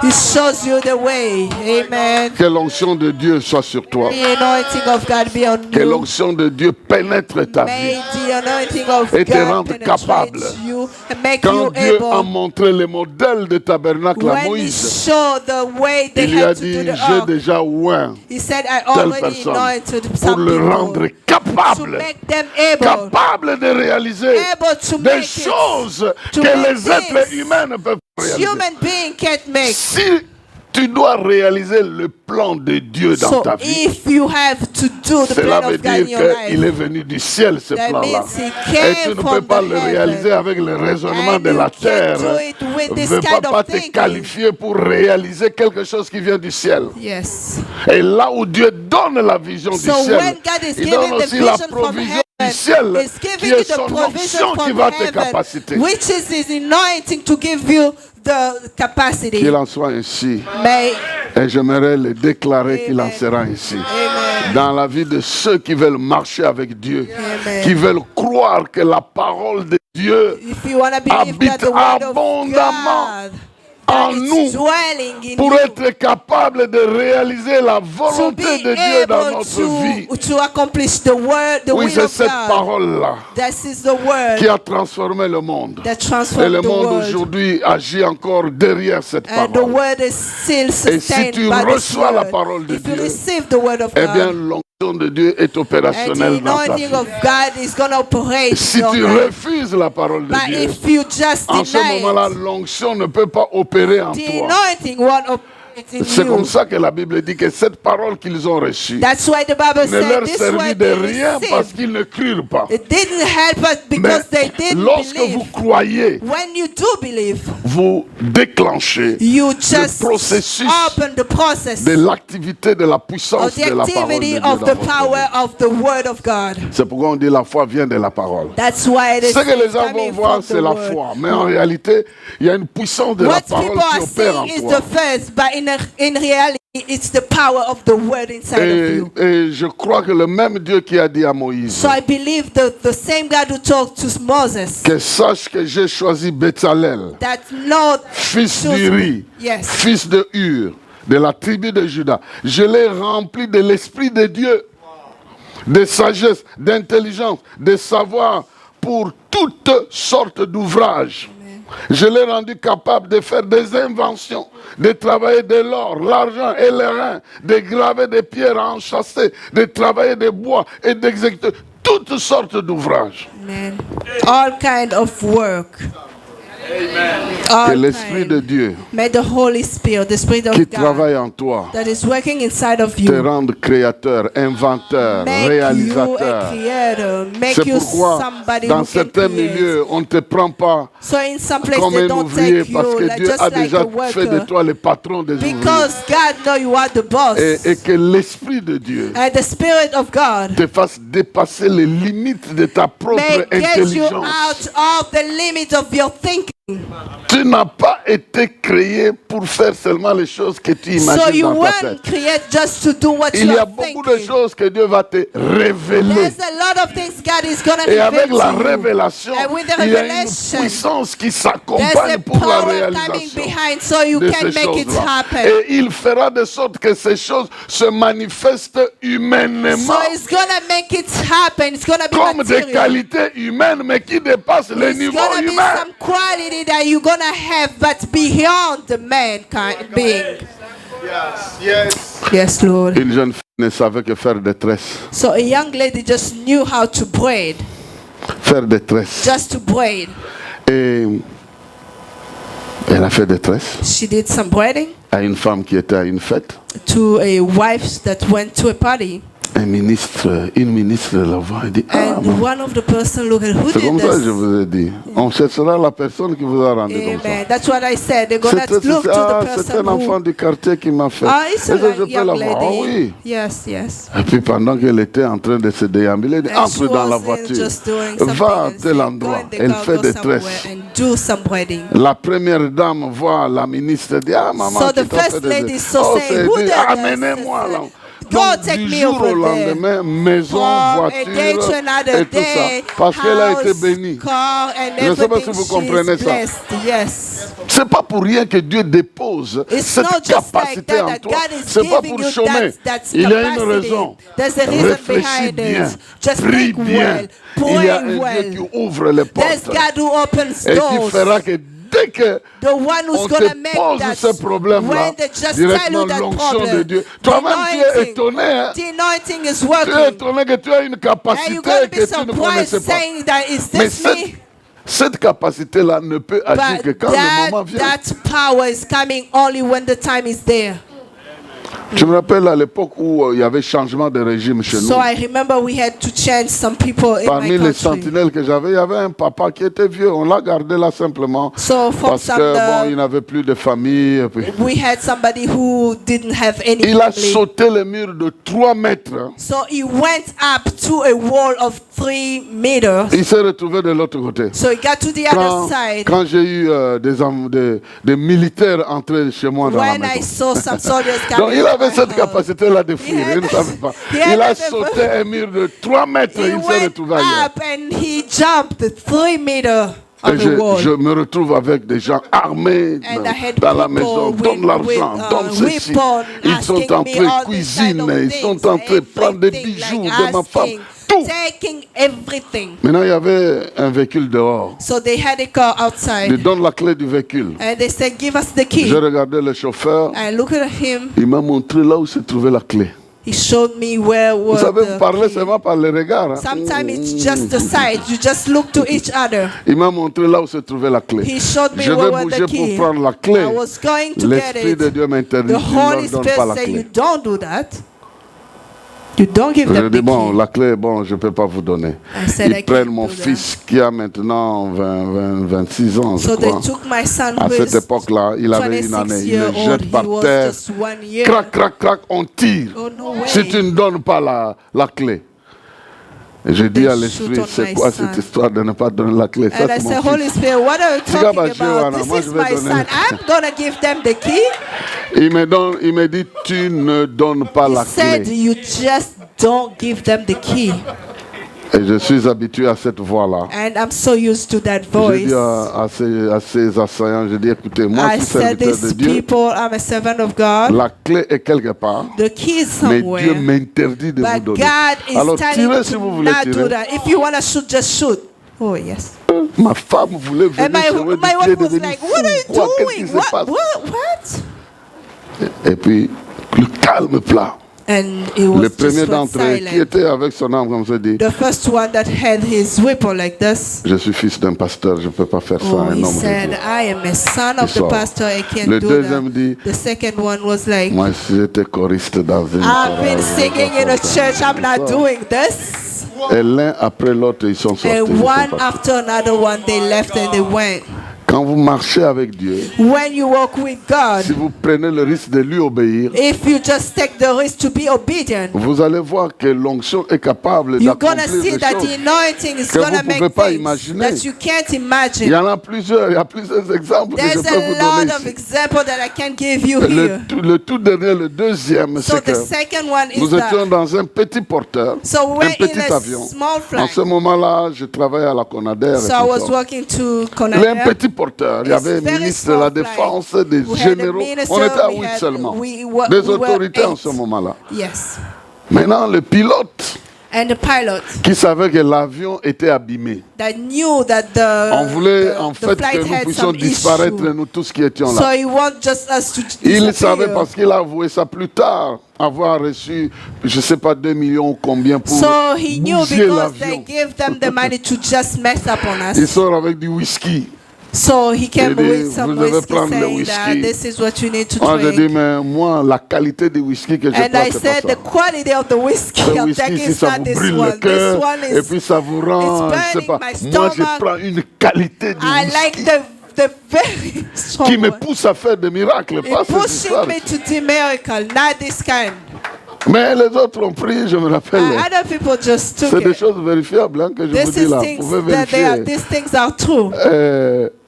He shows you the way. Amen. que l'onction de Dieu soit sur toi. The anointing of God be on Que you. l'onction de Dieu pénètre ta May vie. the anointing of Et te God rendre penetrate capable. you and make Quand you Dieu a able. montré le modèle de tabernacle à When he Moïse, showed the way they il lui a had to dit, do the j'ai ark, déjà oint he said, I telle already personne anointed pour some le rendre people to capable, make them able capable de réaliser able to des make it. choses To que make les êtres things humains ne peuvent pas réaliser. human being can't make. Si tu dois réaliser le plan de Dieu dans So ta vie, if you have to do the cela plan veut of God in dire your qu'il est life, venu du ciel, ce that plan-là. means he Et came tu ne peux from pas the le heaven. réaliser avec le raisonnement And de you la can't terre. do it with Ne this veux kind pas of te thinking. qualifier pour réaliser quelque chose qui vient du ciel. Yes. Et là où Dieu donne la vision So du ciel, when God is il donne giving the aussi la vision from provision du heaven, ciel, He's qui giving you est the son provision onction qui from va te heaven, capaciter. which is His anointing to give you the capacity. Qu'il en soit ainsi. May Et j'aimerais le déclarer qu'il en Amen. sera ainsi. Amen. Dans la vie de ceux qui veulent marcher avec Dieu, Amen. qui veulent croire que la parole de Dieu If you want to believe habite that the word of abondamment God en it's nous dwelling in pour you être capable de réaliser la to volonté be de Dieu dans able notre vie. to accomplish the word, the Oui, will c'est of cette God. parole-là That is the word qui a transformé le monde. that Et transforms le the monde world. aujourd'hui agit encore derrière cette And the parole. word is still Et si sustained tu by this reçois la word. parole de If you Dieu, receive the word of eh bien, God, l'onction de Dieu est and the opérationnelle dans ta anointing vie. of God is going to operate Si in your tu life. refuses la parole de But Dieu, if you just en ce deny moment-là, it, l'onction ne peut pas opérer en the toi. anointing won't operate in C'est comme you. ça que la Bible dit que cette parole qu'ils ont reçue That's why the Bible ne said leur this servit word de they rien parce received. qu'ils ne crurent pas. It didn't help us Mais because they didn't lorsque vous believe. croyez, When you do believe, vous déclenchez you just processus open the process de l'activité de la of puissance the de la parole de activity Dieu of dans the votre power vie. of the word of God. C'est pourquoi on dit la foi vient de la parole. That's why it is Ce que les gens vont coming voir, from c'est the la word. foi. Mais en réalité, il y a une puissance de la What parole people qui are opère en saying is toi. the first, but in reality, it's the power of the word inside of you. Et je crois que le même Dieu qui a dit à Moïse So I believe the same God who talked to Moses, que sache que j'ai choisi Bétzalel, that no fils choose- d'Uri, yes, fils de Hur, de la tribu de Juda. Je l'ai rempli de l'Esprit de Dieu, de sagesse, d'intelligence, de savoir pour toutes sortes d'ouvrages. Je l'ai rendu capable de faire des inventions, de travailler de l'or, l'argent et l'airain, de graver des pierres enchâssées, de travailler des bois et d'exécuter toutes sortes d'ouvrages. amen. All kind of work. Que All l'Esprit kind. de Dieu May the Holy Spirit, the Spirit of qui God, travaille en toi that is working inside of te you, rende créateur, inventeur, make you a réalisateur. creator, make C'est you pourquoi somebody dans who can certains create. milieux, on ne te prend pas So in some places comme they un don't ouvrier take parce you que like, Dieu just a like déjà a fait de worker, toi le patron des ouvriers. because God know you are the boss, Et que l'Esprit de Dieu and the Spirit of God te fasse dépasser les limites de ta propre may get you intelligence. out of the limit of your thinking. Tu n'as pas été créé pour faire seulement les choses que tu So imagines you dans ta weren't tête. created just to do what Il you y a are beaucoup de thinking. choses que Dieu va te révéler. There's a lot of things God is going to Et avec reveal la to you. révélation, And with the il y a une revelation, puissance qui there's s'accompagne a pour la power coming réalisation behind so you de can ces make it choses-là. happen. Et il fera de sorte que ces choses se manifestent humainement So it's going to make it happen. It's going to be comme des material. qualités humaines, mais qui dépassent le It's niveau going to be humain. some quality that you're going to have, but beyond the mankind being. Yes, Lord. Une jeune fille ne savait que faire des tresses. So a young lady just knew how to braid, Faire des tresses. just to braid. Et elle a fait des tresses She did some braiding à une femme qui était à une fête. to a wife that went to a party. Une ministre là-bas, elle dit, ah, And one of the person looked at who c'est did comme ça que je this. vous ai dit. On cherchera la personne qui vous a rendu comme ça. Amen. That's what I said. They're going to look to the C'est un person enfant who. du quartier qui m'a fait. It's Est-ce que a je peux young la voir? Ah lady. oui. Yes, yes. Et puis pendant qu'elle était en train de se déambuler, elle dit, And she entre dans la was voiture. just doing something Va à and tel said, go endroit. in the Elle car, fait go des somewhere tresses. and do some braiding. La première dame voit la ministre dit, ah maman, So qui the t'a fait first des- lady saw Oh, saying, c'est who dit, did that? amenez-moi là. Go Donc, take du me jour over au there. lendemain, maison, From a voiture day to another et tout ça. day, Parce qu'elle a été house, bénie. car, and Je ne sais pas si everything vous comprenez she's ça. blessed. Yes. C'est pas pour rien que Dieu dépose It's cette not just like capacité that, en that toi. God is C'est pas giving pour you chômer. that's Il y a une capacity. raison. There's a reason Réfléchis behind bien. it. Just Prie think bien. well. Il y a Pray un Dieu well. qui ouvre les There's portes God who opens et qui doors. fera que dès que The one who's on going to te make pose that, ce problème-là, when they just tell directement you that l'onction de problem, Dieu. the Toi-même, tu es anointing, étonné. Hein? the anointing is Tu es working. étonné que tu as une And capacité you're going to que be tu ne surprised connaissais pas. saying that, is Mais this me? cette capacité-là ne peut agir que But quand le moment vient. that power is coming only when the time is there. Je me rappelle à l'époque où il y avait changement de régime chez nous. So I remember we had to change some people in Parmi my les country. sentinelles que j'avais, il y avait un papa qui était vieux. On l'a gardé là simplement So from parce some, que bon, il n'avait plus de famille. Et puis, we had somebody who didn't have any il a family. sauté le mur de 3 mètres. So he went up to a wall of 3 meters. Il s'est retrouvé de l'autre côté. So he got to the other side. Quand j'ai eu des militaires entrer chez moi dans la When I maison. saw some soldiers Donc coming, il avait I cette heard. capacité-là de fuir. Il ne savait pas. Il a sauté un mur de 3 mètres. He Il s'est went retrouvé ailleurs. up and he jumped 3 meters. Et of the world. je me retrouve avec des gens armés And I had dans la people maison. with- Donne l'argent, with, donne ceci. weapons Ils sont asking en me train de all this cuisiner, kind of ils sont en train de prendre des everything, bijoux like de ma femme. asking, Tout. taking everything. Maintenant, il y avait un véhicule dehors. So they had a car Je outside. donne la clé du véhicule. And they said, give us the key. J'ai regardé le chauffeur. I looked at him. Il m'a montré là où se trouvait la clé. He showed me where Vous was savez, vous the parlez key. seulement par les regards. Hein. Sometimes it's just the sight. You just look to each other. Il m'a montré là où se trouvait la clé. He showed me Je where vais was bouger the key. pour prendre la clé. I was going to get L'Esprit de it. Dieu m'interdit. The Je ne Holy leur donne Spirit pas la said, you clé. don't do that. You don't give Je them dis, the bon, key. la clé, bon, je ne peux pas vous donner. I said, I Ils prennent can't mon do that. fils qui a maintenant 26 ans, je So they crois. took my son À who cette is époque-là, il avait une 26 année. Il year le old. jette He par was terre. just 1 year. Crac, crac, crac, on tire. Oh, no way. Si tu ne donnes pas la clé. Et j'ai dit à They l'Esprit, shoot on c'est my quoi son. cette histoire de ne pas donner la clé? Ça, And I c'est said, mon Holy fils. Spirit, what are you Siga talking Bajiwana, about? This moi, is je vais my donner son. la clé. I'm going to give them the key. Il me dit, tu ne donnes pas He la said, clé. you just don't give them the key. Et je suis habitué à cette voix-là. And I'm so used to that J'ai voice. dit à ces assaillants, j'ai dit, écoutez, moi, I je suis said, serviteur de these Dieu. people, I'm a servant of God. La clé est quelque part, The key is mais somewhere. Dieu m'interdit de vous But donner. God is Alors, telling tirez you si to vous voulez not do tirer. that. If you want to shoot, just shoot. Oh, yes. Ma femme voulait venir And my sur le wife pied was devenir like, fou. what are you Quoi, qu'est-ce qui doing? se passe? What? Et puis, le calme plat. And it Le was premier just d'entre eux qui silent. était avec son âme comme ça dit, The first one that had his weapon like this. je suis fils d'un pasteur, je ne peux pas faire ça à Oh, un he homme de said, Dieu. I am a son of Il the sort. pastor. I can't Le do deuxième that. dit, The second one was like, moi j'étais choriste dans une I've been chorale, singing je in peux a pas faire church. ça. I'm not doing this. Et l'un après l'autre, ils sont sortis. And ils sont one partis. after another one, they left and they went. Quand vous marchez avec Dieu, When you walk with God, si vous prenez le risque de lui obéir, if you just take the risk to be obedient, vous allez voir que l'onction est capable you're going to d'accomplir see des that choses. the anointing is que going to vous pouvez make pas things imaginer. that you can't Il y imagine. en a plusieurs, il y a plusieurs exemples que je There's peux vous a lot donner of ici. examples that I can give you here. Le tout dernier, le deuxième, So c'est the que second one is nous étions that. dans un petit porteur, So un we're in petit a avion. small En ce flight. moment-là, je travaillais à la Conadère. So I was working to Un Canada. petit porteur. Il y avait un It's very ministre de la small Défense, flight. des We had a généraux. minister, On était à we 8 had- seulement. we were- Des we were autorités en 8. ce moment-là. Yes. Maintenant, le pilote And the pilot qui savait que l'avion était abîmé. that knew that On voulait the en fait flight que nous had puissions some disparaître, issue. nous tous qui étions So là. he wants just us to Il savait disappear. parce qu'il a avoué ça plus tard, avoir reçu, je ne sais pas, 2 millions ou combien pour So he knew bouger because they l'avion. gave them the money to just mess up on Il us. sort avec du whisky. So he came Il dit, with some vous devez whiskey prendre le saying that whisky. this is what you need to Moi, je dis, drink. mais moi, la qualité du whisky que je And prends, I c'est said pas the ça. quality of the whiskey Le I'm whisky, taking si is ça not vous this brûle le one. This cœur, one et is, puis ça vous rend, it's je sais pas. burning my Moi, je stomach. prends une qualité du I like whisky the very strong qui me one. pousse à faire des miracles, pas It's ces histoires. pushing me to the miracle, not this kind. Mais les autres ont pris, je me rappelle. Other people just took C'est des it. choses vérifiables hein, que je vous This dis is là. Vous things pouvez that they are, vérifier. these things are true.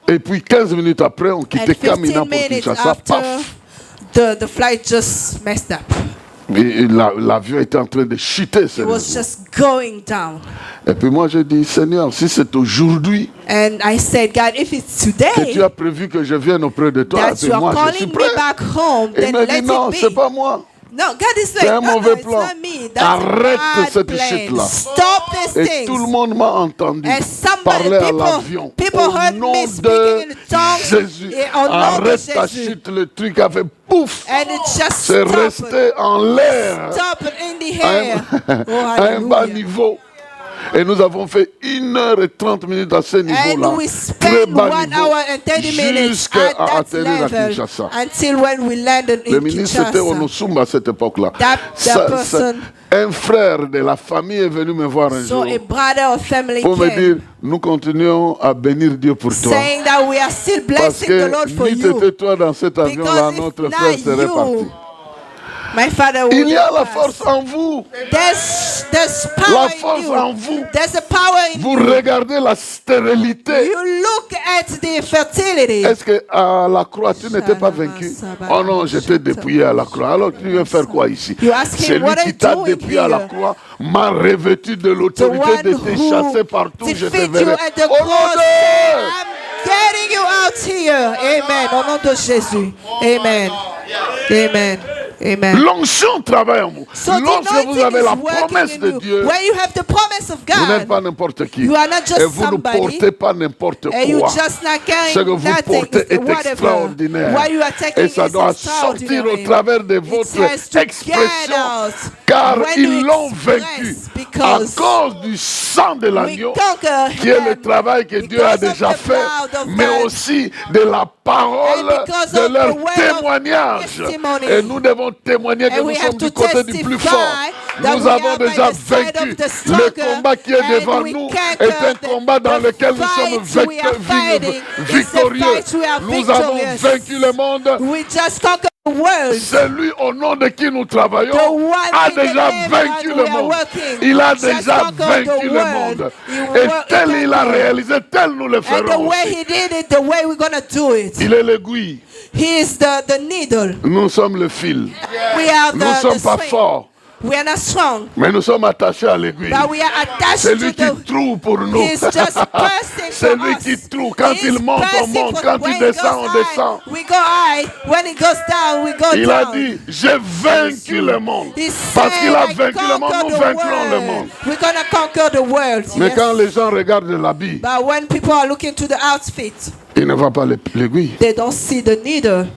Et puis 15 minutes après, on And quittait 15 Kamina pour minutes Kinshasa. after, Paf! the flight just messed up. Et l'avion était en train de chuter. It was sérieusement. just going down. Et puis moi, j'ai dit, Seigneur, si c'est aujourd'hui And I said, God, if it's que tu today as prévu que je vienne auprès de toi, that puis you are moi, je suis calling prêt. me back home, Et il then m'a dit, let non, it c'est be. pas moi. No, God is C'est like, un no, mauvais it's plan. not me. That's Arrête a bad cette plan. chute-là. Stop these Et things. tout le monde m'a entendu And somebody, parler à l'avion. people Au heard nom me de speaking in tongues. Jésus. Et au nom de Arrête ta Jésus. chute, le truc a fait pouf. And it just C'est stopped. resté en l'air Stop it in the à air. Oh, un bas hallelujah. niveau. Et nous avons fait 1h30 minutes à ce niveau-là. And we Très spent bas 1 niveau. hour and 30 minutes Jusqu'à at that atterrir à level Kinshasa. until when we landed Le in ministre était au Kinshasa. Nosumba à cette époque-là. That person, Un frère de la famille est venu me voir un so jour a brother or family pour me came, dire, nous continuons à bénir Dieu pour toi. saying that we are still Parce blessing the Lord que for ni you. t'étais toi dans cet avion-là, Because notre if frère not serait parti. you, my father Il would y a la pass. force en vous. There's there's La power in force en you. vous. There's a power in Vous you. regardez la stérilité. You look at the fertility. Est-ce qu'à la croix, tu n'étais pas vaincu? Oh non, j'étais dépouillé à la croix. Alors tu viens faire quoi ici? You ask him, Celui what are qui you t'a doing dépouillé à la here? croix m'a revêtu de The l'autorité one de te chasser who partout. Je te defeat you verrai. at the Au nom cross, de... I'm getting you out here. Amen. Au nom de Jésus. Amen. Amen. Amen. L'onction travaille en vous. So the Lorsque vous anointing avez la is working promesse in de you. Dieu, When you have the promise of vous n'êtes God, pas n'importe qui. you are not just Et vous ne somebody, portez pas n'importe and you quoi. just not Ce que carrying vous nothing, portez est whatever. extraordinaire. What you are taking Et ça is doit sortir extraordinary. au travers de It votre has to get expression. out. Car When ils you l'ont express, vaincu à because cause du sang de we l'agneau, conquer qui est le them travail que Dieu a because of déjà the fait, blood of mais God. aussi de la parole And because de of leur the word of témoignage. testimony. Et nous devons témoigner que And nous we sommes have du to côté du plus testify fort. that Nous we avons are by déjà the side vaincu. of the Le stronger, combat qui est and devant we nous conquer est un the- combat dans the lequel nous sommes fight we are fighting. It's a victorieux. fight we are Nous avons victorious. vaincu le monde. We just conquer the world. Celui au nom de qui nous The travaillons one a in the déjà name vaincu that le we are monde. working. Il a Just déjà conquer the vaincu le world. monde. He Et work- tel he il a conquer. réalisé, tel nous le And the ferons way aussi. he did it, the way we're gonna do it. Il est l'aiguille. He is the needle. Nous sommes le fil. We are Nous ne the sommes pas string. forts, We are not strong, mais nous sommes attachés à l'aiguille. but we are attached C'est lui to qui the. trouve pour nous. He's just pressing C'est for lui us. qui trouve. Quand He's il monte, on pressing monte. for- Quand when il he descend, goes on descend. high, we go high. When he goes down, we go Il a down. dit, j'ai vaincu le monde. He Parce said, qu'il a "I vaincu le monde, conquer nous the vaincrons le world." monde. We're gonna conquer the world. Mais Yes. quand les gens regardent l'habit, But when people are looking to the outfit, ils ne voient pas l'aiguille. they don't see the needle.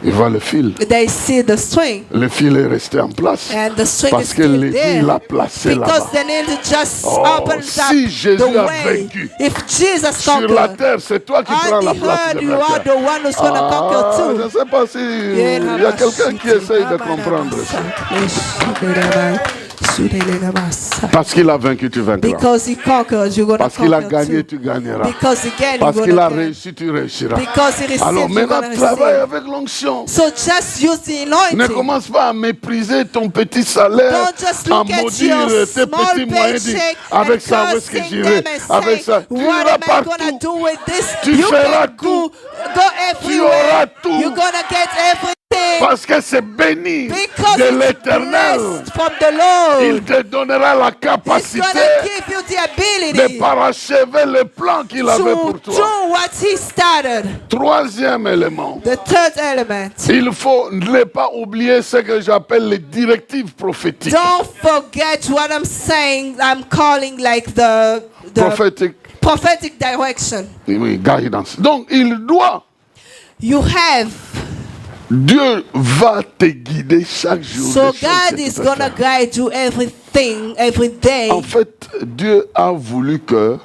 Ils voient le fil. They see the string, Le fil est resté en place. and the string is Parce que still l'aiguille l'a there. placé Because là-bas. the needle just Oh, opens si up Jésus the a way. vaincu If Jesus sur la conquered, terre, c'est toi qui prends on la the place earth, de you are the vainqueur. one who's gonna conquer Je ne too. sais pas si il y a quelqu'un qui essaye de comprendre ça. Parce qu'il a vaincu, tu vaincras. Because he conquered, you're gonna Parce qu'il a conquer gagné, too. tu gagneras. Because again, Parce you're qu'il a gonna gain. réussi, tu réussiras. Because he received, Alors you're maintenant, gonna travaille receive. avec l'onction. So just use the Ne anointing. commence pas à mépriser ton petit salaire, Don't just à look at maudire your tes small petits moyens. Dis, paycheck avec and ça, où est-ce que cursing j'irai? them and Avec ça, saying, tu what iras am I gonna partout. do with this? Tu You feras can tout. go everywhere. auras tout. You're gonna get everything. Parce que c'est béni Because de it's l'Éternel. blessed from the Lord. Il te donnera la He's capacité gonna give you the de ability parachever le plan qu'il avait pour to toi. do what he started. Troisième élément. The third element. Il faut ne pas oublier ce que j'appelle les directives prophétiques. Don't forget what I'm saying. I'm calling like the prophetic direction. Oui, guidance. Donc, il doit. You have. Dieu va te guider chaque jour. So God is gonna guide you everything, every day. En fait, Dieu a voulu que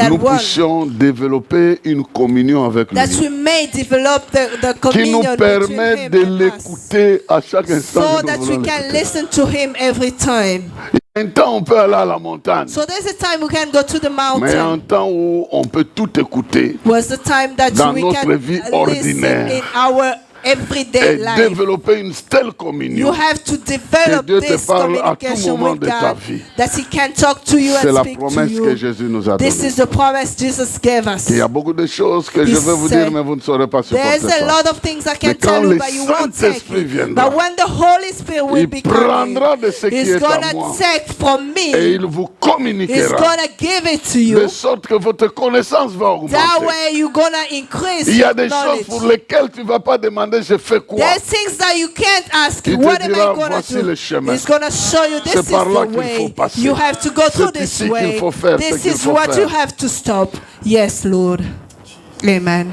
nous puissions développer une communion avec lui. That we may develop the Qui nous communion permet de l'écouter à chaque instant. so that we can listen to him every time. Un temps, on peut aller à la montagne. So there's a time we can go to the Mais un mountain. temps où on peut tout écouter Was the time that dans we notre can vie listen ordinaire. in our everyday et life. développer une telle You communion. have to develop Que Dieu te this parle à tout communication moment with de ta God, vie. that He can talk to you C'est and la speak to promesse que you. Jésus nous a This donnée. is the promise Jesus gave us. Il y a beaucoup de choses que He je vais vous said, dire, mais vous ne saurez pas supporter There's a ça. lot of things I can Mais quand tell you, le but you won't take Saint-Esprit it. viendra, But when the Holy Spirit will il be prendra coming, de ce qui He's est à gonna moi take from et me. il vous He's communiquera gonna give it to de you. sorte que votre connaissance va augmenter. That way you're gonna increase Il y a your des choses pour knowledge. lesquelles tu ne vas pas demander je fais quoi. There's things that you can't ask. Il te What am dira, I gonna voici do? le chemin. He's gonna show you this C'est is par là the qu'il faut way. passer. You have to go through C'est this ici qu'il way. faut faire ce This qu'il is faut what faire. you have to stop. Yes, Lord. Amen.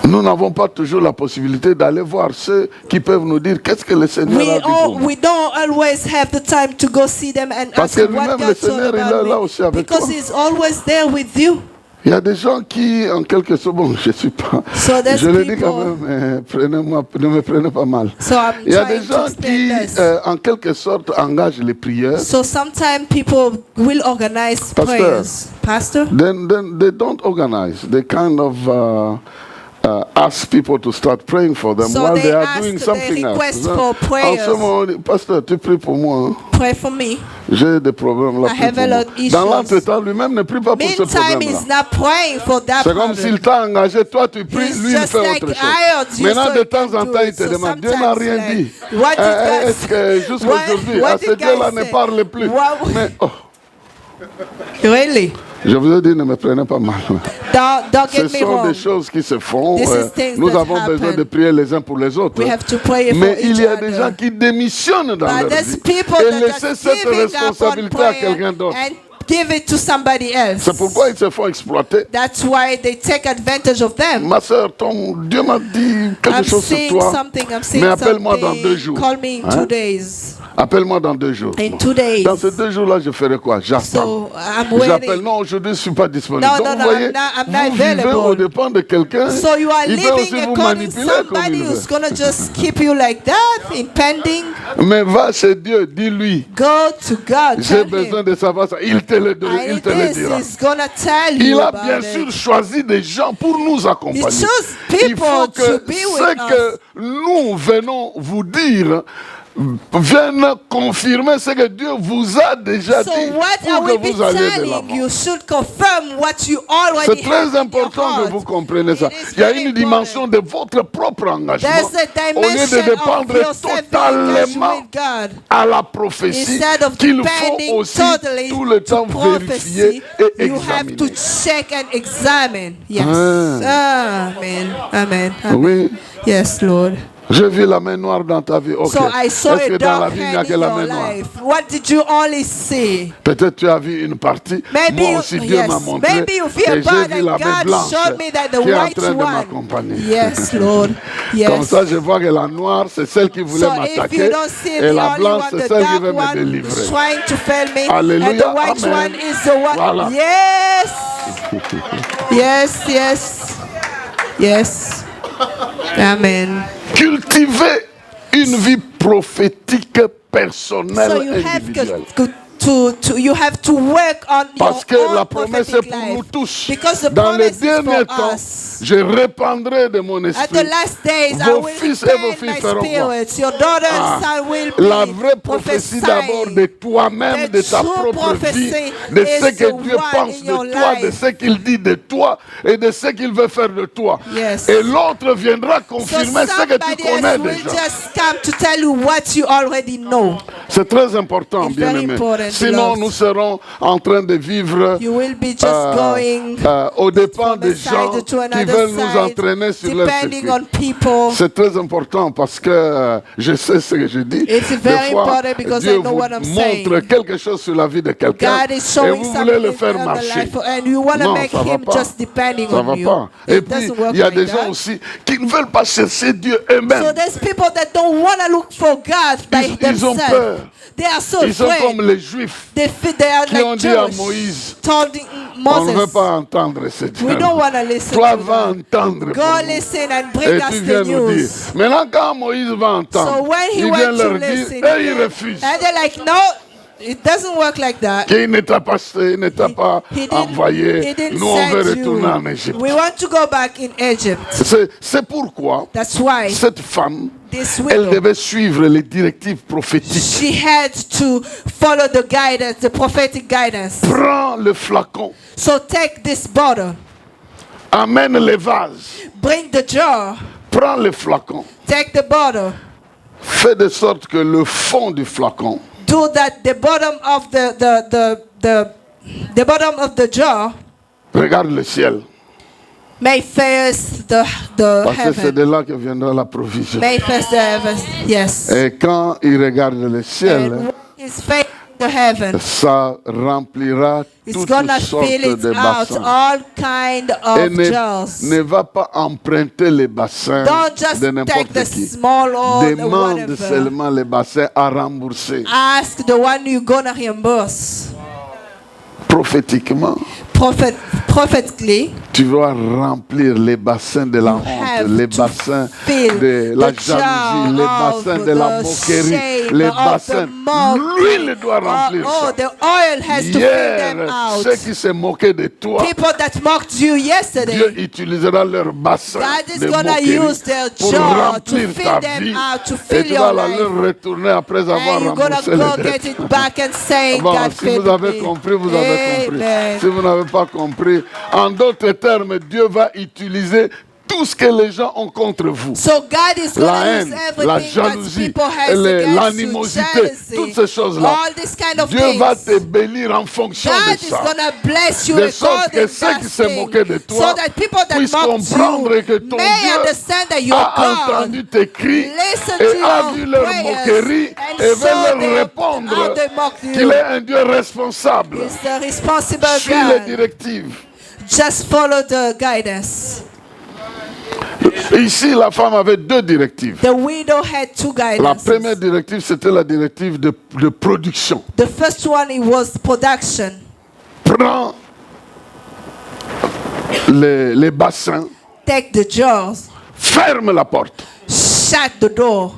Nous n'avons pas toujours la possibilité d'aller voir ceux qui peuvent nous dire qu'est-ce que le Seigneur a dit pour nous. We don't always have the time to go see them and Parce ask que what lui-même, le God told Seigneur, il est là about aussi me. avec Because toi. He's always there with you. Il y a des gens qui, en quelque sorte, bon, je suis pas, So there's je le dis quand people- même, prenez-moi, ne me prenez pas mal. So I'm Il y a trying des to gens explain qui, this. en quelque sorte, engagent les prières. So sometimes people will organize Pastor. prayers. Pastor? Then they don't organize. They kind of ask people to start praying for them So while they they are ask, doing they something request else. for En prayers. ce moment, on dit, pasteur, tu pries pour moi. Hein? Pray for me. J'ai des problèmes là. I prie have pour a moi. lot of issues. Dans l'entretemps, lui-même ne prie pas pour ce Meantime, problème-là. he's not praying for that C'est comme problem. s'il t'a engagé, toi tu pries, He's lui il just fait like autre chose. hired you Maintenant, so de he temps can en do temps, il it. te So demande, Dieu n'a sometimes, rien like, dit. what did God Est-ce que jusqu'aujourd'hui, What à ce did Dieu-là God ne say? parle plus? What- Mais, oh, Really? je vous ai dit, ne me prenez pas mal. Don't Ce get me sont wrong. des choses qui se font. This is things Nous that avons besoin happen. de prier les uns pour les autres. We have to pray for Mais il each y a des other. gens qui démissionnent dans But leur there's vie people et that laissent just cette giving up on responsabilité à quelqu'un prayer d'autre. and give it to somebody else. C'est pourquoi ils se font exploiter. That's why they take advantage of them. Ma soeur, Dieu m'a dit quelque I'm chose sur seeing toi. something. I'm seeing Mais appelle-moi dans 2 something. jours. Call me in Hein? 2 days. Appelle-moi dans 2 jours. In 2 days. Dans ces 2 jours-là, je ferai quoi? J'attends. So I'm J'appelle. waiting. Non, aujourd'hui, je ne suis pas disponible. No, Donc, no, vous no, voyez, I'm not vous vivez available. au dépend de quelqu'un. So you are Il peut aussi living vous according to manipuler comme somebody il who's veut. gonna just keep you like that, impending. Mais va chez Dieu, dis-lui. Go to God. J'ai Tell besoin him. de savoir ça. Il te le I dira. He's gonna tell Il you a about bien it. sûr choisi des gens pour nous accompagner. He chose Il faut people que to be ce with que us. nous venons vous dire vienne confirmer ce que Dieu vous a déjà So dit what are pour we que be vous alliez de telling l'avant. you should confirm what you already C'est have très in your important que heart. vous compreniez ça. It is Il y a very une dimension de votre propre engagement. There's a Au lieu de dimension of dépendre your self-engagement totalement with God. à la prophétie, Instead of qu'il faut depending aussi totally tout le to temps vérifier prophecy, et you have to examiner. check and examine. Yes. Amen. Amen. Amen. Oui. Yes, Lord. Je vis la main noire dans ta vie. Ok. So I saw Est-ce que a dans la dark vie, il n'y a hand que in la your main noire? life. What did you only see? Peut-être tu as vu une partie. Maybe Moi you, aussi, Dieu m'a yes. montré. Maybe you feel Et j'ai bad vu and la main God blanche showed me that the qui est en white train de one. m'accompagner. Yes, Lord. Comme Yes. ça, je vois que la noire, c'est celle qui voulait So if m'attaquer. you don't see Et the la only blanche, one, c'est the celle qui dark veut me one délivrer. is trying to fail me, Alléluia. and the white Amen. one is the one. Voilà. Yes. Yes, yes, yes. Amen. Cultiver une vie prophétique personnelle So you have individuelle. you have to work on Parce que your la own promesse est prophetic pour life. nous tous. Because the Dans les promise is derniers for temps, us. je répandrai de mon At esprit. the last days, I Vos will fils et vos repent filles my feront quoi? spirits. Your daughter and son will be La vraie prophétie d'abord de toi-même, The de ta true propre vie, prophecy de ce is que the Dieu one pense in your de toi, de life. ce qu'il dit de toi et de ce qu'il veut faire de toi. Yes. Et l'autre viendra So confirmer ce que tu somebody connais else will déjà. just come to tell you what you already know. C'est très important, It's bien very aimé. important, Sinon, beloved. nous serons en train de vivre You will be just going au dépend from a des gens side to qui another veulent nous side, entraîner sur leur depending circuit. on people. C'est très important parce que je sais ce que je dis. It's Des very fois, important because Dieu I know vous what I'm montre saying. quelque chose sur la vie de quelqu'un God is et showing vous voulez le something faire in the marcher. life, and you want to Non, make ça va him pas. just depending Ça on va you. pas. Et It puis, doesn't work il y a like des that. gens aussi qui ne veulent pas chercher Dieu eux-mêmes. So there's people that don't want to look for God by Ils ont themselves. peur. They are so Ils sont afraid. comme les Juifs They are qui ont like dit à Jewish. Moïse, Told on ne veut Moses, pas entendre ce Dieu. we don't want to listen Toi, to va them. entendre. Go pour nous. listen and bring Et us tu viens the nous dire. news. Maintenant, quand Moïse va entendre, So when he il vient went to leur dire, listen, et ils refusent. and they're like, no, it doesn't work like that. Qu'il ne t'a pas He envoyé. didn't Nous, on veut send you. retourner en Égypte. We want to go back in Egypt. C'est pourquoi That's why cette femme, this elle widow, devait suivre les directives prophétiques. she had to follow the guidance, the prophetic guidance. Prends le flacon, So take this bottle, amène les vases, bring the jar, prends le flacon, take the bottle, fais de sorte que le fond du flacon do that the bottom of the bottom of the jar regarde le ciel. may face the Parce que c'est heaven. de là que viendra la provision. May face the heavens. Yes. Et quand il regarde le ciel, And when he's facing the heaven, ça remplira it's toutes gonna sortes fill it de out, bassins. all kind Et of jars. ne va pas emprunter les bassins Don't just de take n'importe the qui. small or the Demande whatever. seulement les bassins à rembourser. Ask the one you're gonna reimburse. Prophétiquement, Prophetically, tu dois remplir les bassins de la honte, have les to bassins fill de la the jar jalousie, les of bassins de la the moquerie, shame, shame, les of the bassins. mockery. L'huile doit remplir ça. The oil has to fill them Hier, out. ceux qui se moquaient de toi, People that mocked you Dieu yesterday, utilisera leur bassin God is de gonna moquerie use their pour jaw remplir to fill ta them vie. out, to Et fill tu your vas la life. leur retourner après avoir And you're gonna remboursé go les dettes. get it back and say, Bon, God si vous fed avez me. compris, vous avez compris. Amen. Si vous n'avez pas compris, en d'autres termes, Dieu va utiliser tout ce que les gens ont contre vous. So God is La going to haine, use la everything that jalousie, people has against l'animosité, you, jealousy, toutes ces choses-là. all this kind of Dieu things. va te bénir en fonction God de is ça. going to bless you De sorte according que to ceux that qui se thing, moquaient de toi so that people that puissent mocked comprendre you que ton may Dieu understand that your a God entendu tes cris listen et to a your vu leur prayers moquerie and et saw veut leur how répondre they mocked you. qu'il est un Dieu responsable. He's the responsible Suis les God. directives. Just follow the guidance. Ici, la femme avait deux directives. The widow had two La guidances. première directive, c'était la directive de production. The first one, it was production. Prends les bassins, Take the jars, ferme la porte. shut the door,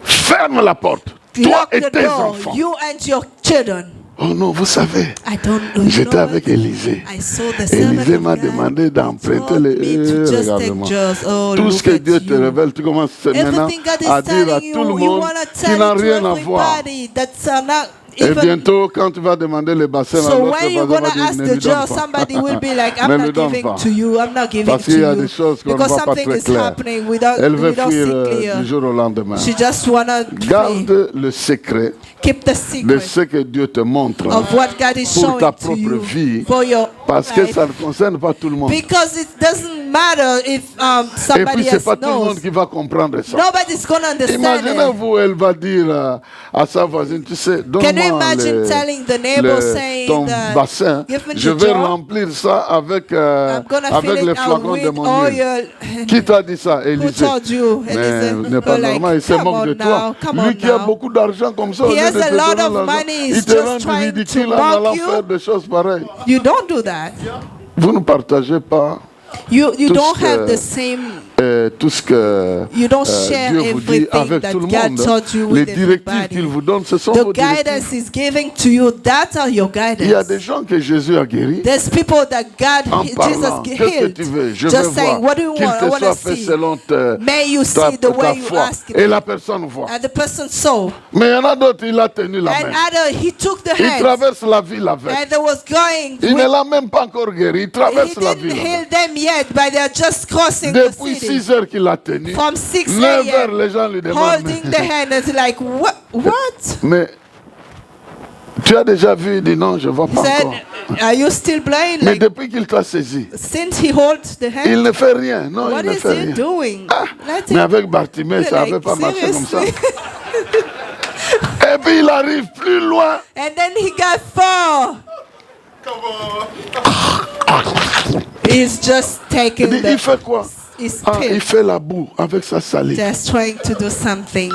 Ferme la porte. Toi lock et the tes door, enfants. you and your children. Oh non, vous savez, I don't know. j'étais avec Élisée. I saw the servant Élisée of m'a God. demandé d'emprunter Told les... me to just take regarde-moi. jars. Oh, Tout ce look que at Dieu te you. révèle, tu commences maintenant Everything God is à dire à telling tout le you, you monde want to qui tell n'a it to rien à voir. everybody that's not Et even. bientôt, quand tu vas demander les bassins, So l'autre when you're va gonna dire, ask ne the lui donne jar, pas. somebody will be like, Ne I'm lui not donne giving pas. to you, I'm not giving Parce to qu'il y a you. des choses qu'on ne Because voit pas something très is claires. happening without Elle veut we don't fuir see clear. du jour au lendemain. She just wanna pray. Garde le secret Keep the de secret ce que Dieu te montre of what God is pour ta showing to propre you vie, for your parce que life. ça ne concerne pas tout le monde. Because it doesn't matter if Et somebody puis, c'est else pas tout le knows. monde qui va comprendre ça. Nobody's gonna understand it. Imaginez-vous, elle va dire à sa voisine, tu sais, Can you donne-moi imagine telling the neighbor saying ton that, bassin, give me the je vais jar, remplir ça avec, I'm gonna fill avec it les out flacons de with mon huile. oil. Qui t'a dit ça, Who Élisée? told you? Mais Elizabeth? n'est pas You're like, normal, il se come moque de on toi. now, come on Lui qui a now. beaucoup d'argent comme ça, au He lieu has de a te lot donner of l'argent, money, il he's te just rend trying ridicule to en mock allant you. faire des choses pareilles. You don't do that. Vous ne partagez pas You Tout don't ce que- have the same. tout ce que You don't share Dieu vous dit everything avec that tout le God monde. told you Les with directives everybody. qu'il vous donne, ce sont The vos directives. guidance is giving to you. That are your Il y a guidance. des gens que Jésus a guéris. There's people that En God, parlant, Jesus qu'est-ce que healed. tu veux? Je Just veux saying, voir what do you qu'il want? I te want soit to fait see. selon May you see the way you foi. ask it. Et la personne voit. And the person saw. Mais il y en a d'autres, il a tenu la And main. other, he took the Il hand. traverse la ville avec. And they was going. Il ne with- l'a même pas encore guéri. Il He traverse la didn't ville heal avec. them yet, but they're just crossing the Depuis city. 6 heures qu'il a tenu. From 6 9 heures, a.m. les gens lui demandent. holding the hand. It's like, what? What? Mais tu as déjà vu? Il dit non, je ne vois He pas said, encore. are you still blind? Mais Like, depuis qu'il t'a saisi, since he holds the hand, il ne fait rien. Non, what il ne is fait he rien. doing? Nothing. Mais avec Bartimée, ça Like, n'avait pas marché comme ça. seriously? Et puis il arrive plus loin. And then he got far. He's just taking Il dit, il the fait quoi? his Ah, il pill, fait la boue avec sa salive. just trying to do something.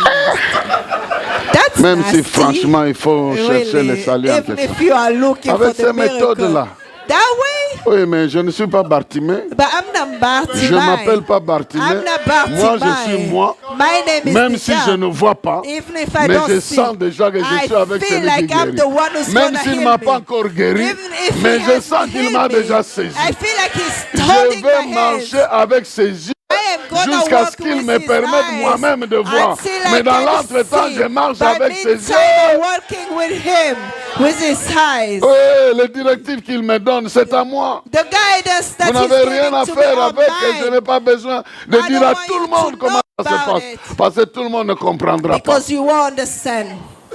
That's Même nasty. si franchement, il faut chercher les salis en Even question. if you are looking Avec for ces the miracle, méthodes-là. that way. Oui, mais je ne suis pas Bartimée. But I'm not Bartimaeus. Je ne m'appelle pas Bartimée. I'm not Bartimaeus. Moi, je suis moi. My name is Même si je ne vois pas, Even if I mais don't je see, sens déjà que je I suis avec feel celui like qui I'm guérit. the one who's Même gonna s'il ne heal m'a me. pas encore guéri, Even if mais he je has sens qu'il healed m'a me, déjà saisi. I feel like he's Je holding vais my marcher hands. avec ses yeux I am gonna jusqu'à walk ce qu'il with me his permette eyes moi-même de voir. until I Mais dans can l'entretemps, see. je marche But avec ses meantime, yeux. I'm walking with him, with his eyes. Oui, les directives qu'il me donne, c'est à moi. The guidance that Vous he's n'avez rien à giving to me faire are avec et je mine. n'ai pas besoin de I dire don't à want tout you le monde to comment know ça se about passe. it. Parce que tout le monde ne comprendra pas. Because you won't understand.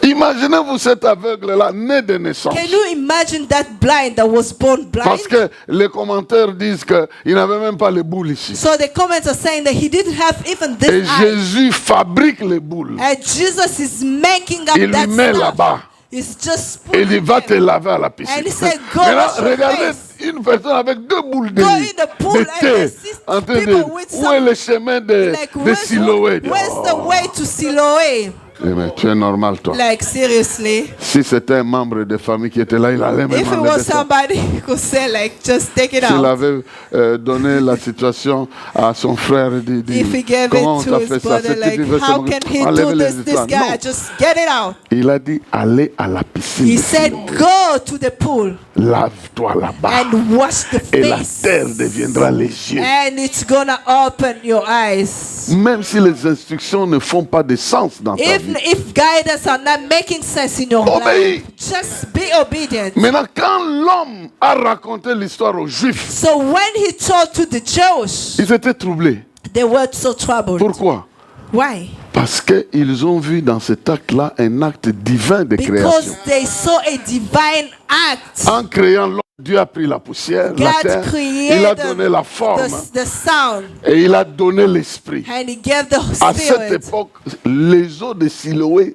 Imaginez-vous cet aveugle-là, né de naissance. Can you imagine that blind that was born blind? Parce que les commentaires disent qu'il n'avait même pas les boules ici. So the comments are saying that he didn't have even this Et eye. Jésus fabrique les boules. And Jesus is making up Il that lui met stuff. là-bas. It's just Et il dit, va te putting laver à la piscine. And he said, go Maintenant, wash your regardez face. une personne avec deux boules de, Go in the pool de and thé assist en train de people with où est le chemin de like Siloé? where's the Oh. way to Siloé? Mais tu es normal, toi. Like, seriously. Si c'était un membre de famille qui était là, il allait même If it enlever was ça. somebody who could say, like, just take it S'il out. avait donné la situation à son frère, dit, If he gave comment on it to t'a his fait ça? brother, Cette like, petite how version, can he enlève do les this histoires. guy? Non. Just get it out. Il a dit, allez à la piscine. He de said, Siloé. go to the pool Lave-toi là-bas. and wash the Et la face. terre deviendra les yeux. And it's gonna open your eyes. Même si les instructions ne font pas de sens dans ta vie. If guidance are not making sense in your Obey. life, just be obedient. Maintenant, quand l'homme a raconté l'histoire aux Juifs, So when he told to the Jews, ils étaient troublés. they were so troubled. Pourquoi? Why? Parce qu'ils ont vu dans cet acte-là un acte divin de création. Because they saw a divine act. En créant l'homme, Dieu a pris la poussière, la God terre, created il a donné la forme the sound, et il a donné l'esprit. and he gave the À cette spirit. époque, les eaux de Siloé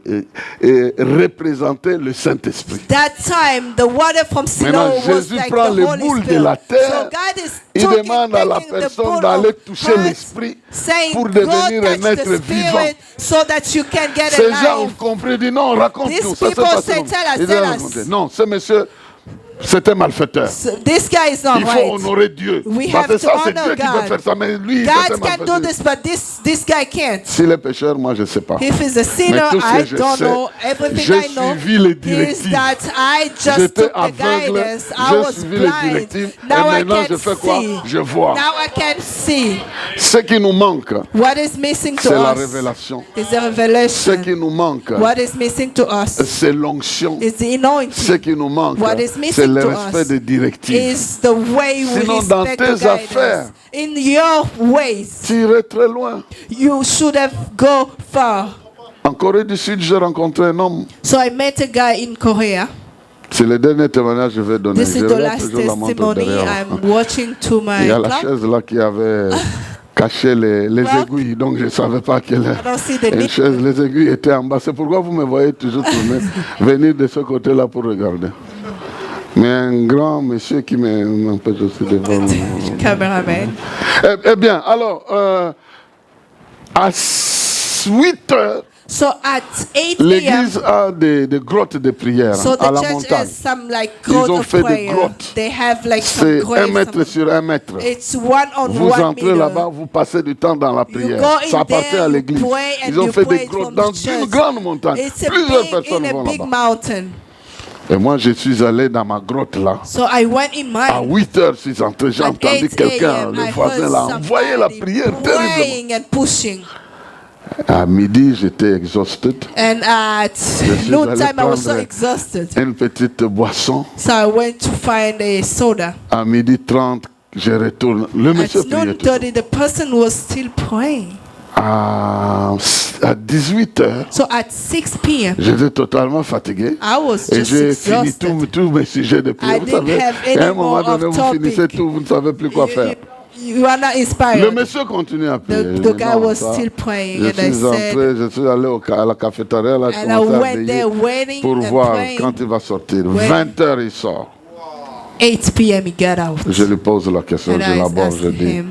représentaient le Saint-Esprit. That time, the water from Maintenant, Siloam was Jésus like prend the les Holy boules de Spirit. la terre, So God is il taking demande à la the personne bowl d'aller of toucher earth, l'esprit saying, pour go devenir un touch être the vivant. spirit so that you can get Ces gens ont alive. compris, dit non, raconte-nous. These Ça s'est people passé say, comme ça. tell us, Ils tell ont us. raconté. Non, ce monsieur, c'est un malfaiteur. So this guy is not Il faut right. honorer Dieu. We Parce que have to ça, c'est honor Dieu qui peut God. faire ça, mais lui, c'est un God can do malfaiteur. this, but this guy can't. S'il est pécheur, moi, je ne sais pas. If he's a sinner, Mais tout ce I que je don't sais, know. Everything j'ai I know suivi les is directives. that I just J'étais took the aveugle, guidance. I j'ai was suivi les blind. directives, Now et I maintenant je can fais quoi? see. Je vois. Now I can see. Ce qui nous manque, What is missing to c'est la us révélation. is the Ce revelation. qui nous manque, What is missing to us c'est l'onction. is the Ce anointing. qui nous manque, What is c'est missing le to respect us des directives. is the way we Sinon, dans respect tes the affaires, guidance. In your ways, Tu irais très loin. you should have go far. En Corée du Sud, j'ai rencontré un homme. So I met a guy in Korea. C'est le dernier témoignage que je vais donner. This Je is the verrai last toujours la montre testimony. derrière. I'm watching to Il my y a la clock. chaise là qui avait caché les Well, aiguilles, donc je ne savais pas quelle I don't see the une need. chaise, les aiguilles étaient en bas. C'est pourquoi vous me voyez toujours tourner, venir de ce côté-là pour regarder. Mais un grand monsieur qui m'empêche aussi de voir. Cameraman. Eh bien, alors, à 8 heures, So at 8 p.m., l'église a des grottes de prière so à the la church montagne. has some like Ils groves ont of fait des prayer. grottes. They have like some C'est 1 graves. mètre sur 1 mètre. It's one on Vous one entrez meter. là-bas, vous passez du temps dans la You prière. go in Ça appartient there, à you l'église. pray and Ils ont you fait pray des grottes from dans the une church. grande montagne. It's a Plusieurs big, personnes in vont a big là-bas. mountain. Et moi, je suis allé dans ma grotte là. So I went in À mine. 8 heures, j'ai At entendu 8 quelqu'un, a.m., le I voisin heard là, envoyer la somebody prière terriblement. praying and pushing. À midi, j'étais exhausted. And at suis noontime, allé I was so prendre exhausted. Une petite boisson. So I went to find a soda. À midi 30, je retourne. Le At monsieur priait noon toujours. 30, the person was still praying. À 18 heures, So at 6 p.m., j'étais totalement fatigué. I was Et just j'ai fini exhausted. tous mes sujets de prière. I Vous didn't savez, have à un any moment more donné, of vous finissez topic. tout, vous ne savez plus quoi faire. You are not inspired. Le monsieur continue à prier. The Je dis, guy non, was ça, still praying, Je and I suis said, entré, je suis allé à la cafétéria, là, je and I commençais à went veiller there waiting pour and voir praying. quand il va sortir. When- 20 heures, il sort. 8 p.m. he got out. Je lui pose la question, And je I l'aborde, asked je dis, him,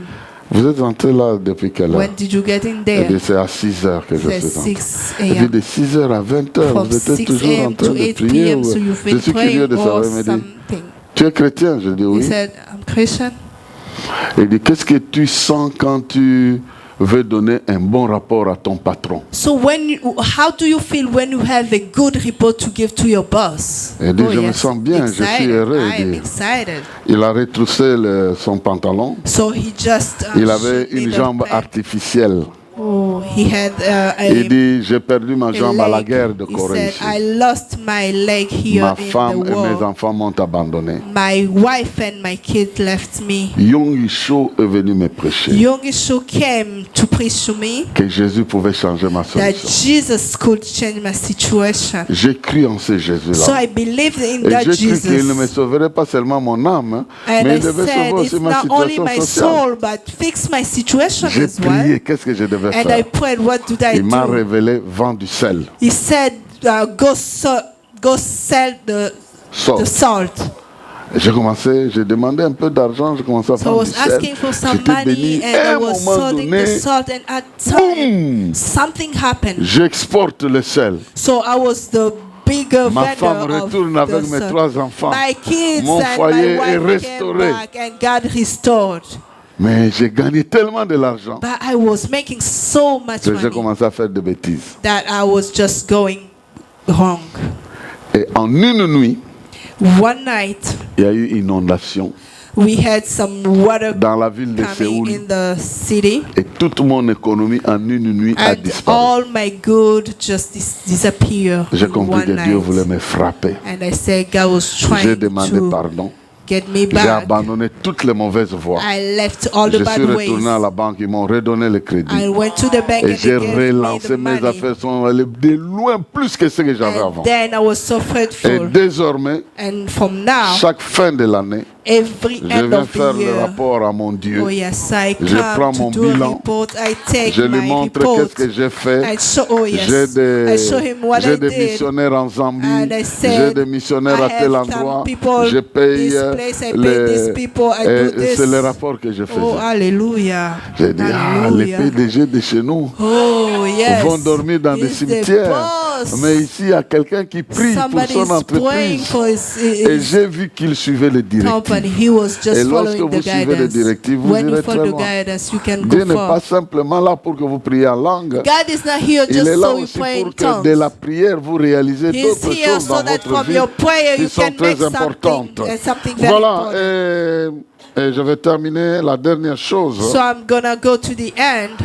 vous êtes entré là depuis quelle heure? when did you get in Il there? dit, c'est à 6 heures que je He said suis entré. 6 Il dit, a.m. de 6 heures à 20 heures, From vous étiez 6 toujours en a.m. train to de 8 prier. p.m. So you've Je been suis curieux praying de or savoir. Il me dit, something. tu es chrétien? Je dis He oui. said, I'm Christian. Il dit, qu'est-ce que tu sens quand tu veux donner un bon rapport à ton patron? So how do you feel when you have a good report to give to your boss? Il dit, je me sens bien, je suis excited. heureux. I Il am dit, excited. il a retroussé son pantalon. So he just Il avait showed me une the jambe back. artificielle. Oh, he had Il a dit, j'ai perdu ma jambe à la leg. guerre de He Corée. said, I lost my leg here Ma in femme the et mes war. enfants m'ont abandonné. My wife and my kid left me. Yong Isho est venu me prêcher Yogisho came to preach to me que Jésus pouvait changer ma that solution. Jesus could change my situation. J'ai cru en ce So Jésus-là. I believed in Et that j'ai cru qu'il ne me Jesus. sauverait pas seulement mon âme, hein, And mais I il devait sauver said, aussi it's ma not only situation my sociale. soul, but fix my situation J'ai as well. prié, qu'est-ce que je devais And I faire? prayed, what did I Il m'a do? révélé, vends du sel. He said, go sell the Salt. salt. J'ai commencé, j'ai demandé un peu d'argent, j'ai commencé à So I faire was du sel. asking for some J'étais béni. money Et and à I un was moment salting the donné, salt and at time boum, something happened. j'exporte le sel. So I was the bigger Ma femme vendor of retourne the avec mes salt. 3 enfants. My kids Mon and foyer my est wife came restauré. back and God restored. Mais j'ai gagné tellement de l'argent But I was making so much que j'ai money commencé à faire des bêtises. that I was just going wrong. Et en une nuit, One night il y a eu inondation we had some water dans la ville de coming Séoul. in the city Et toute mon économie en une nuit a and disparu. all my good just disappeared J'ai in compris que one Dieu night. voulait me frapper. And I said God was J'ai trying demandé to pardon. get me J'ai back. abandonné toutes les mauvaises voies. I left all Je the suis bad retourné à ways. la banque, ils m'ont redonné le crédit. I went to the bank Et and j'ai they gave me relancé the mes money. affaires, sont allées de loin plus que ce que j'avais And avant. then I was so Et faithful. désormais, And from now, chaque fin de l'année, every je end viens of faire the le year, rapport à mon Dieu. oh yes, I Je prends come mon to do a bilan. report. I take Je lui my montre report. qu'est-ce que j'ai fait. I show, oh yes, J'ai I show him what I des did. missionnaires en Zambie. And I said, J'ai des missionnaires I à tel have some endroit. people Je paye this place, I pay these people, I do this. c'est le rapport que je faisais. Oh, hallelujah. J'ai dit, les Hallelujah. PDG de chez nous Oh, yes. vont dormir dans des He's the cimetières. boss. Mais ici, il y a quelqu'un qui prie pour Somebody son is praying entreprise. for Et his j'ai vu qu'il suivait les company. directives. He was just Et lorsque following vous the suivez les guidance. directives, vous When you irez follow très the loin. guidance, you can Dieu go n'est pas far. simplement là pour que vous priez en langue. God is not here Il just est là so you aussi pray in pour que de tongues. la prière, vous réalisez He's d'autres here choses so dans that votre from vie your prayer qui you sont can très make importantes. something very Voilà, important. et je vais terminer la dernière chose. So I'm gonna go to the end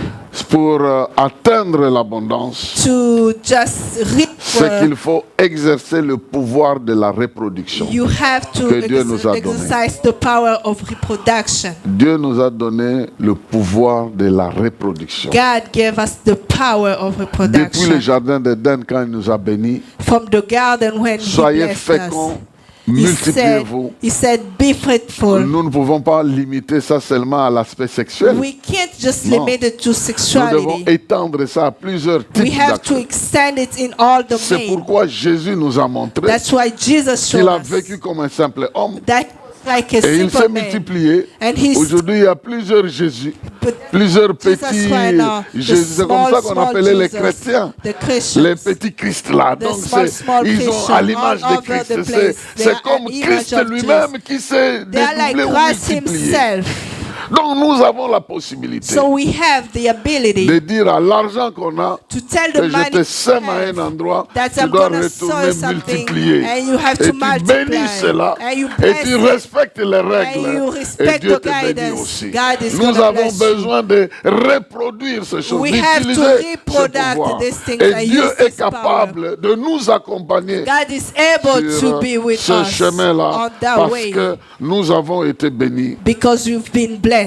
Pour atteindre l'abondance, to just read. c'est qu'il faut exercer le pouvoir de la reproduction. You have to que Dieu nous a donné. exercise the power of reproduction. Dieu nous a donné le pouvoir de la reproduction. God gave us the power of Depuis le reproduction. jardin d'Éden, quand il nous a bénis, From the garden when He soyez blessed féconds, us. multipliez-vous. He said, be faithful. Nous ne pouvons pas limiter ça seulement à l'aspect sexuel. We can't just Non. limit it to Nous devons sexuality. étendre ça à plusieurs We types have to d'actions. extend it in all C'est domains. pourquoi Jésus nous a montré That's why Jesus qu'il showed a us vécu comme un simple homme that like a et il s'est simple man. multiplié. And he's Aujourd'hui, il y a plusieurs Jésus, but plusieurs Jesus petits right now, the Jésus. C'est comme ça qu'on small appelait les Jesus, chrétiens. the Christians. Les petits Christ là. The Donc, small ils ont Christians à l'image all de over Christ. the C'est place. They c'est are comme an image Christ of lui-même Jesus. qui s'est They are like dédoublé ou Christ multiplié. himself. Donc, nous avons la possibilité So we have the ability de dire à l'argent qu'on a to tell que the je money te you sème à un have endroit, that tu I'm dois gonna sow retourner something multiplier. and you have Et to tu multiply bénis cela and you et bless tu it respectes les and you règles respect et Dieu the te bénit guidance. aussi. God is Nous gonna avons bless you. besoin de reproduire ces choses, We have to d'utiliser ce reproduce pouvoir. these things Et and Dieu use est this power. capable de nous accompagner God is able sur to be with ce us chemin-là on that parce way que nous avons été bénis. because you've been blessed.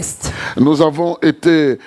Nous avons été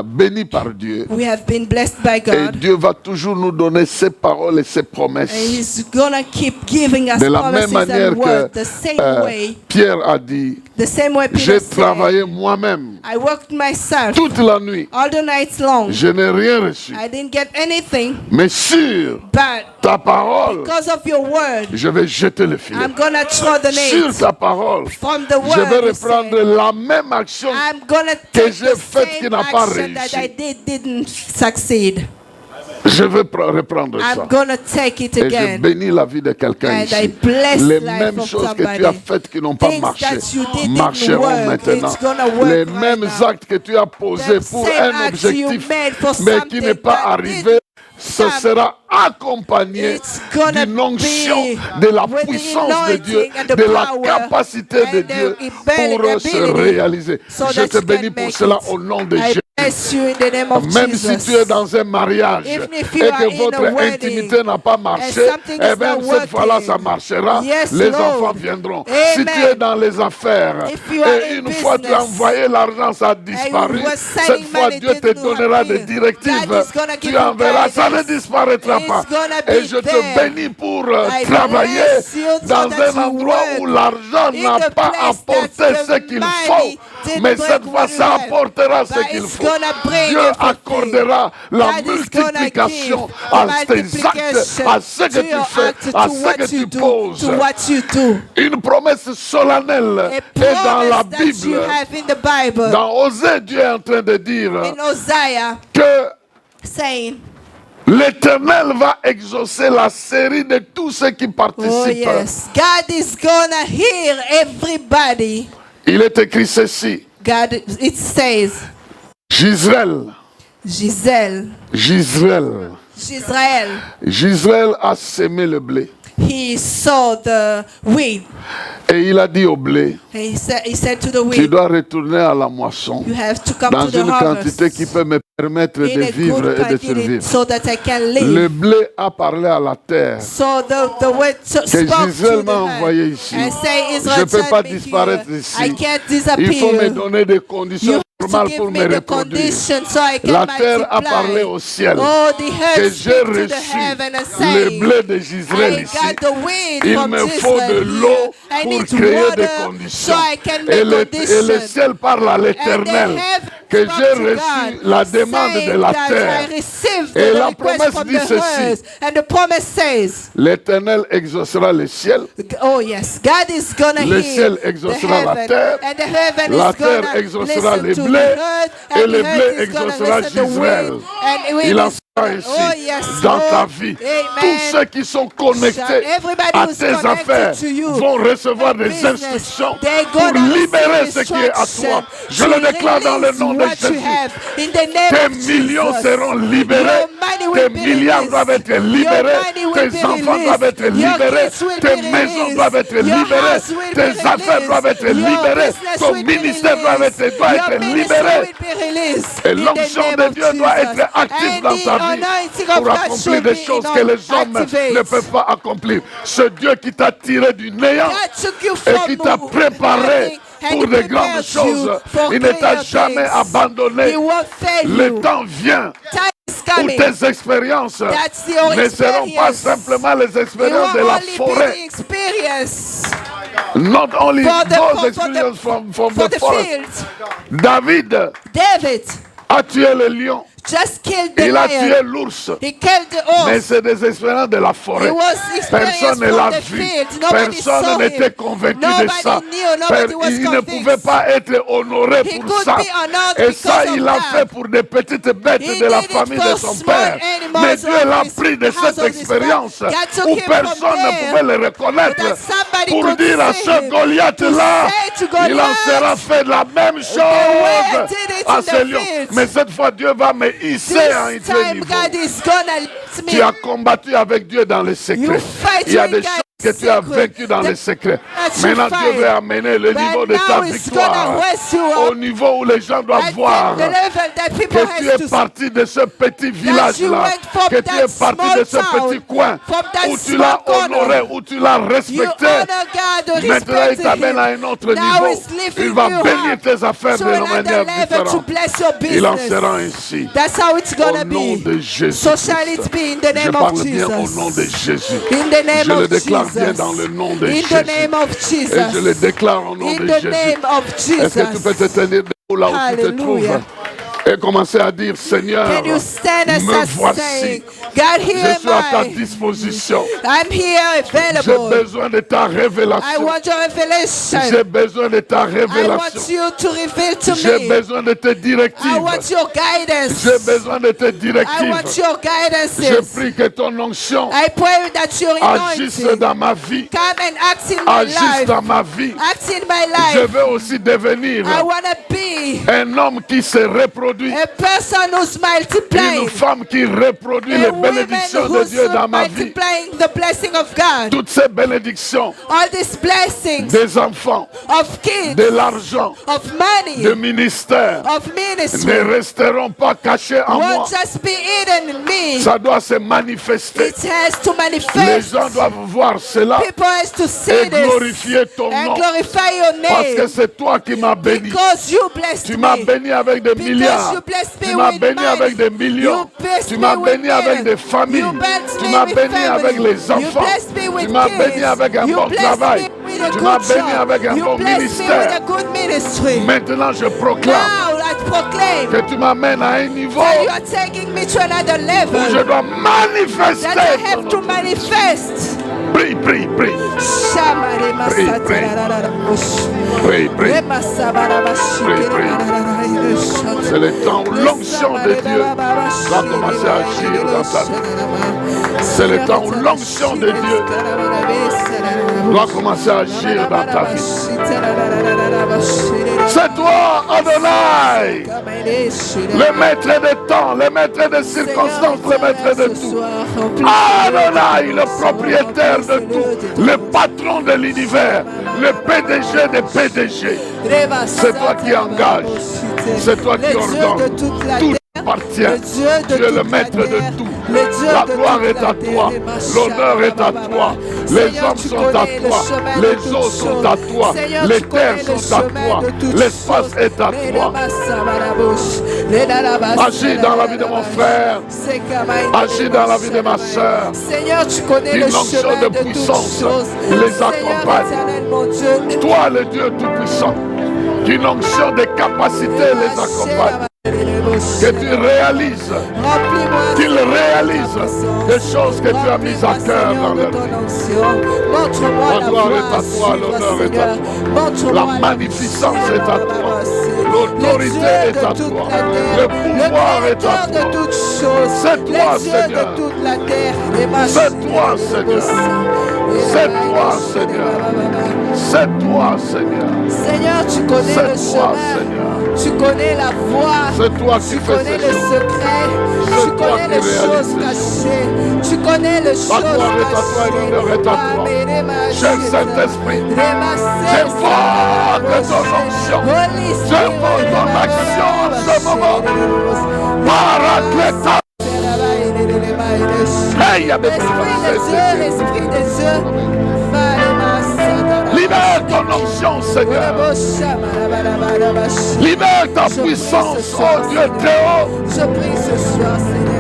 bénis par Dieu. We have been blessed by Et God. Dieu va toujours nous donner ses paroles et ses And promesses. He's gonna keep giving us De la même promises manière and words que the same way. Pierre a dit, The same way Peter j'ai said, travaillé moi-même I worked myself toute la nuit. all the nights long. Je n'ai rien reçu. I didn't get anything, Mais sur but ta parole, because of your word, je vais jeter le filet. I'm gonna throw the Sur net. ta parole, From the je vais word, you reprendre say, la même action. I'm gonna que take j'ai the faite qui same n'a pas action that I réussi. didn't succeed. Je vais reprendre ça. I'm gonna take it Et je again. bénis la vie de quelqu'un And I ici. bless Les life mêmes of choses que tu as somebody. faites qui n'ont pas Things marché that you didn't marcheront work, maintenant. it's gonna work Les right mêmes now. actes que tu as posés The pour same un acts you objectif, made for mais qui something n'est pas that arrivé, ce come. sera accompagné It's gonna d'une onction, be de la with the puissance de Dieu, anointing and the de la power capacité de and the Dieu ability pour se réaliser. so Je that te you bénis can pour make cela it. au nom de I Jésus. bless you in the name of Même si Jesus. tu es dans un mariage Even et if you are que in votre a wedding intimité n'a pas marché, and something eh is bien not cette fois-là working. ça marchera, Yes, les Lord. enfants viendront. Si Amen. tu es dans les affaires If you are et in une fois tu as business envoyé l'argent, ça a disparu, you were cette sending fois money, Dieu te didn't donnera des appear. directives, God is gonna tu give you enverras, ça ne guidance. disparaîtra It's pas. gonna Et be je te there. bénis pour I travailler bless you so dans that un you endroit work où l'argent in n'a the pas place apporté that ce the qu'il money faut, didn't mais bring cette fois what you ça have. apportera ce But qu'il it's faut. gonna bring Dieu everything. accordera la God is gonna multiplication give à the tes actes, multiplication à ce que to tu your fais, act, à to ce what que you tu do, poses. to what you do. Une promesse solennelle A est dans la promise that you Bible. have in the Bible. Dans Osée, Dieu est en train de dire In Hosea, que saying, l'Éternel va exaucer la série de tous ceux qui participent. oh yes, God is gonna hear everybody. Il est écrit ceci. God, it says, Gisèle, Gisèle, Gisèle, Gisrael, a sémé le blé. he saw the wheat. Et il a dit au blé, And he said to the tu wheat, dois retourner à la moisson you have to come dans to the une quantité harvest qui peut me permettre de in a vivre good et de quantity survivre. so that I can Le live. blé a parlé à la terre. So the word spoke Gisèle to the m'a envoyé earth ici. and say, Je Israel, ne peux pas send me disparaître here. ici. I can't Il faut me disappear. donner des conditions You have to normales give pour me me the reproduire. condition so I can La terre a multiply. parlé au ciel Oh, the que earth j'ai speak to the reçu heaven and le say, blé de Gisèle I ici. got the wheat Il from me faut de Israel l'eau here. I pour need créer des water so conditions. I can Et make le conditions. ciel parle à And the l'Éternel heaven que spoke j'ai to reçu God, la demande de saying la that terre. I received Et the la request promesse from dit the ceci. earth. And the promise says, L'Éternel exaucera le ciel. oh yes, God is gonna Le hear ciel the exaucera la heaven, terre. and the heaven La is gonna terre exaucera listen les to blés, the earth, et and le the blé earth is gonna exaucera listen to Gisèle. wind, and wind Il en is sera gonna, ainsi oh yes, dans Lord. ta vie. Amen. Tous ceux qui sont connectés Everybody à who's tes connected affaires to you, vont recevoir des business, instructions they're pour gonna libérer receive ce qui est à toi. instruction Je le déclare dans le release nom de what you Jésus. have in the name Tes of millions Jesus. seront libérés. Your money will Tes be milliards released. doivent être Your libérés. money will Tes be enfants released. doivent être Your libérés. kids will Tes be maisons released. doivent être Your libérées. house will be Tes affaires released. doivent être Your libérées. business Ton will be ministère doit released. être Your ministry libéré. will be released Et in the l'onction name de of Dieu doit Jesus. être active And dans the ta vie anointing of pour God accomplir should des be choses in que les hommes activate. ne peuvent pas accomplir. Ce Dieu qui t'a tiré du néant God took you et from qui t'a préparé nothing, and pour He de grandes prepares choses, you for il ne t'a greater jamais things. abandonné. He won't fail Le you. temps vient Time is où coming. tes expériences That's your ne seront pas experience. simplement les It expériences will de la only be forêt. the experience Not only for the, those for experiences from for the the forest. field. David David a tué le lion. just killed the Il a tué lion. l'ours. He killed the Mais horse. c'est des expériences de la forêt. It was experience Personne ne from l'a the vu. field. Nobody saw Personne him. n'était convaincu de Nobody ça. knew. Nobody was Il ne convinced. pouvait pas être honoré He pour could ça. be honored Et because ça, of il l'a that. fait pour des petites bêtes He de la did it famille for de son small père. animals Mais Dieu of l'a his pris de house cette of his expérience father. God took où him from personne ne there, pouvait le reconnaître that somebody pour could dire à see ce him, Goliath-là, to say to il en Goliath, sera fait la même way I chose did it à in ce the lion. field. Mais cette fois, Dieu va me hisser à un This tel time niveau. God is gonna lift me. Tu as combattu avec Dieu dans les secrets. You fight Il y a with des God choses que tu as secret. vaincues dans les secrets. That you Maintenant, Dieu fight. veut amener le But niveau de now ta it's victoire gonna raise you au up. niveau où les gens doivent I voir think the level that people que tu has es to parti de ce petit village-là, went from que tu that es parti small de ce town, petit coin from that où tu small l'as corner. honoré, où tu l'as You respecté. honor God, Maintenant, il respect t'amène Him. à un autre Now niveau. it's lifting Il va you bénir up tes affaires to de another manière level to différente. bless your Il en business. sera ainsi. That's how it's gonna Au nom be. de Jésus. So shall it be in the Je name parle of bien au Jesus. nom de Jésus. In the name Je le of déclare bien Jesus. dans le nom de In Jésus. the name of Et je le Jesus. déclare au nom In de the Jésus. name of Est-ce que tu peux te Jesus. tenir debout là où tu te Hallelujah. trouves et commencer à dire, Seigneur, Can you stand and me start voici. saying, God, Je here suis à ta am I. disposition. I'm here J'ai available. besoin de ta I révélation. want your J'ai revelation. besoin de ta I want révélation. you to reveal to J'ai me. besoin de tes I directives. want your guidance. J'ai besoin de tes I want directives. your Je guidance. prie que ton onction I pray that your agisse anointing dans ma vie. come and act in my Agisse life. dans ma vie. Act in my Je life. veux aussi devenir I want to be un homme qui se reproduit. a person who's multiplying. Une femme qui reproduit A les woman bénédictions de who's Dieu dans ma vie. multiplying the blessing of God. Toutes ces bénédictions, All these blessings des enfants, of kids, de l'argent, of money, de ministère, of ne ministry resteront pas cachées en moi. won't just be hidden in me. Ça doit se manifester. It has to Les manifest. gens doivent voir cela People has to see et this glorifier ton and nom. glorify your Parce que name c'est toi qui m'as béni. because you blessed Tu m'as me. béni avec des Because milliards. you blessed me Tu m'as with béni money. avec des millions. You blessed Tu me m'as with béni avec millions. des familles. You blessed Tu me m'as with béni family. avec les You enfants. blessed me with Tu m'as kids. béni avec un You bon blessed travail. me with a Tu m'as good béni job. avec un You bon blessed me with a ministère. good ministry. Maintenant, je proclame Now I proclaim que tu m'amènes à un niveau that you are taking me to another où je level, dois manifester. that I have to manifest. Prie, prie, prie. Prie, prie. C'est le temps où l'onction de Dieu va commencer à agir dans ta vie. C'est le temps où l'onction de Dieu doit commencer à agir dans ta vie. C'est toi, Adonai, le maître des temps, le maître des circonstances, le maître de tout. Adonai, le propriétaire de tout, le patron de l'univers, le PDG des PDG. C'est toi qui engages, c'est toi qui ordonne. Tout appartient. Tu es le maître de tout. La gloire est à toi, l'honneur est à toi, les hommes sont à toi, les eaux sont à toi, les terres sont à toi, l'espace est à toi. Agis dans la vie de mon frère, agis dans la vie de ma soeur. Une onction de puissance les accompagne. Toi, le Dieu Tout-Puissant, une onction de capacité les accompagne. Que tu réalises, qu'il réalise des choses que tu as mises à cœur dans leur vie. La gloire est à toi, l'honneur est à toi, la magnificence est à toi, l'autorité est à toi, le pouvoir est à toi. C'est toi, Seigneur. C'est toi, Seigneur. C'est toi, Seigneur. C'est toi, Seigneur. Seigneur, tu connais le chemin. Tu connais la voie. C'est toi qui tu fais connais ces le choses. secret. Tu connais les choses cachées. Tu connais les choses La gloire est à toi et l'honneur est à toi. Cher Saint-Esprit, j'invoque ton onction. J'invoque ton action en ce moment. Paracléta. L'Esprit des yeux. Libère ton onction, Seigneur. Libère ta puissance, oh Dieu très haut. Je prie ce soir, Seigneur.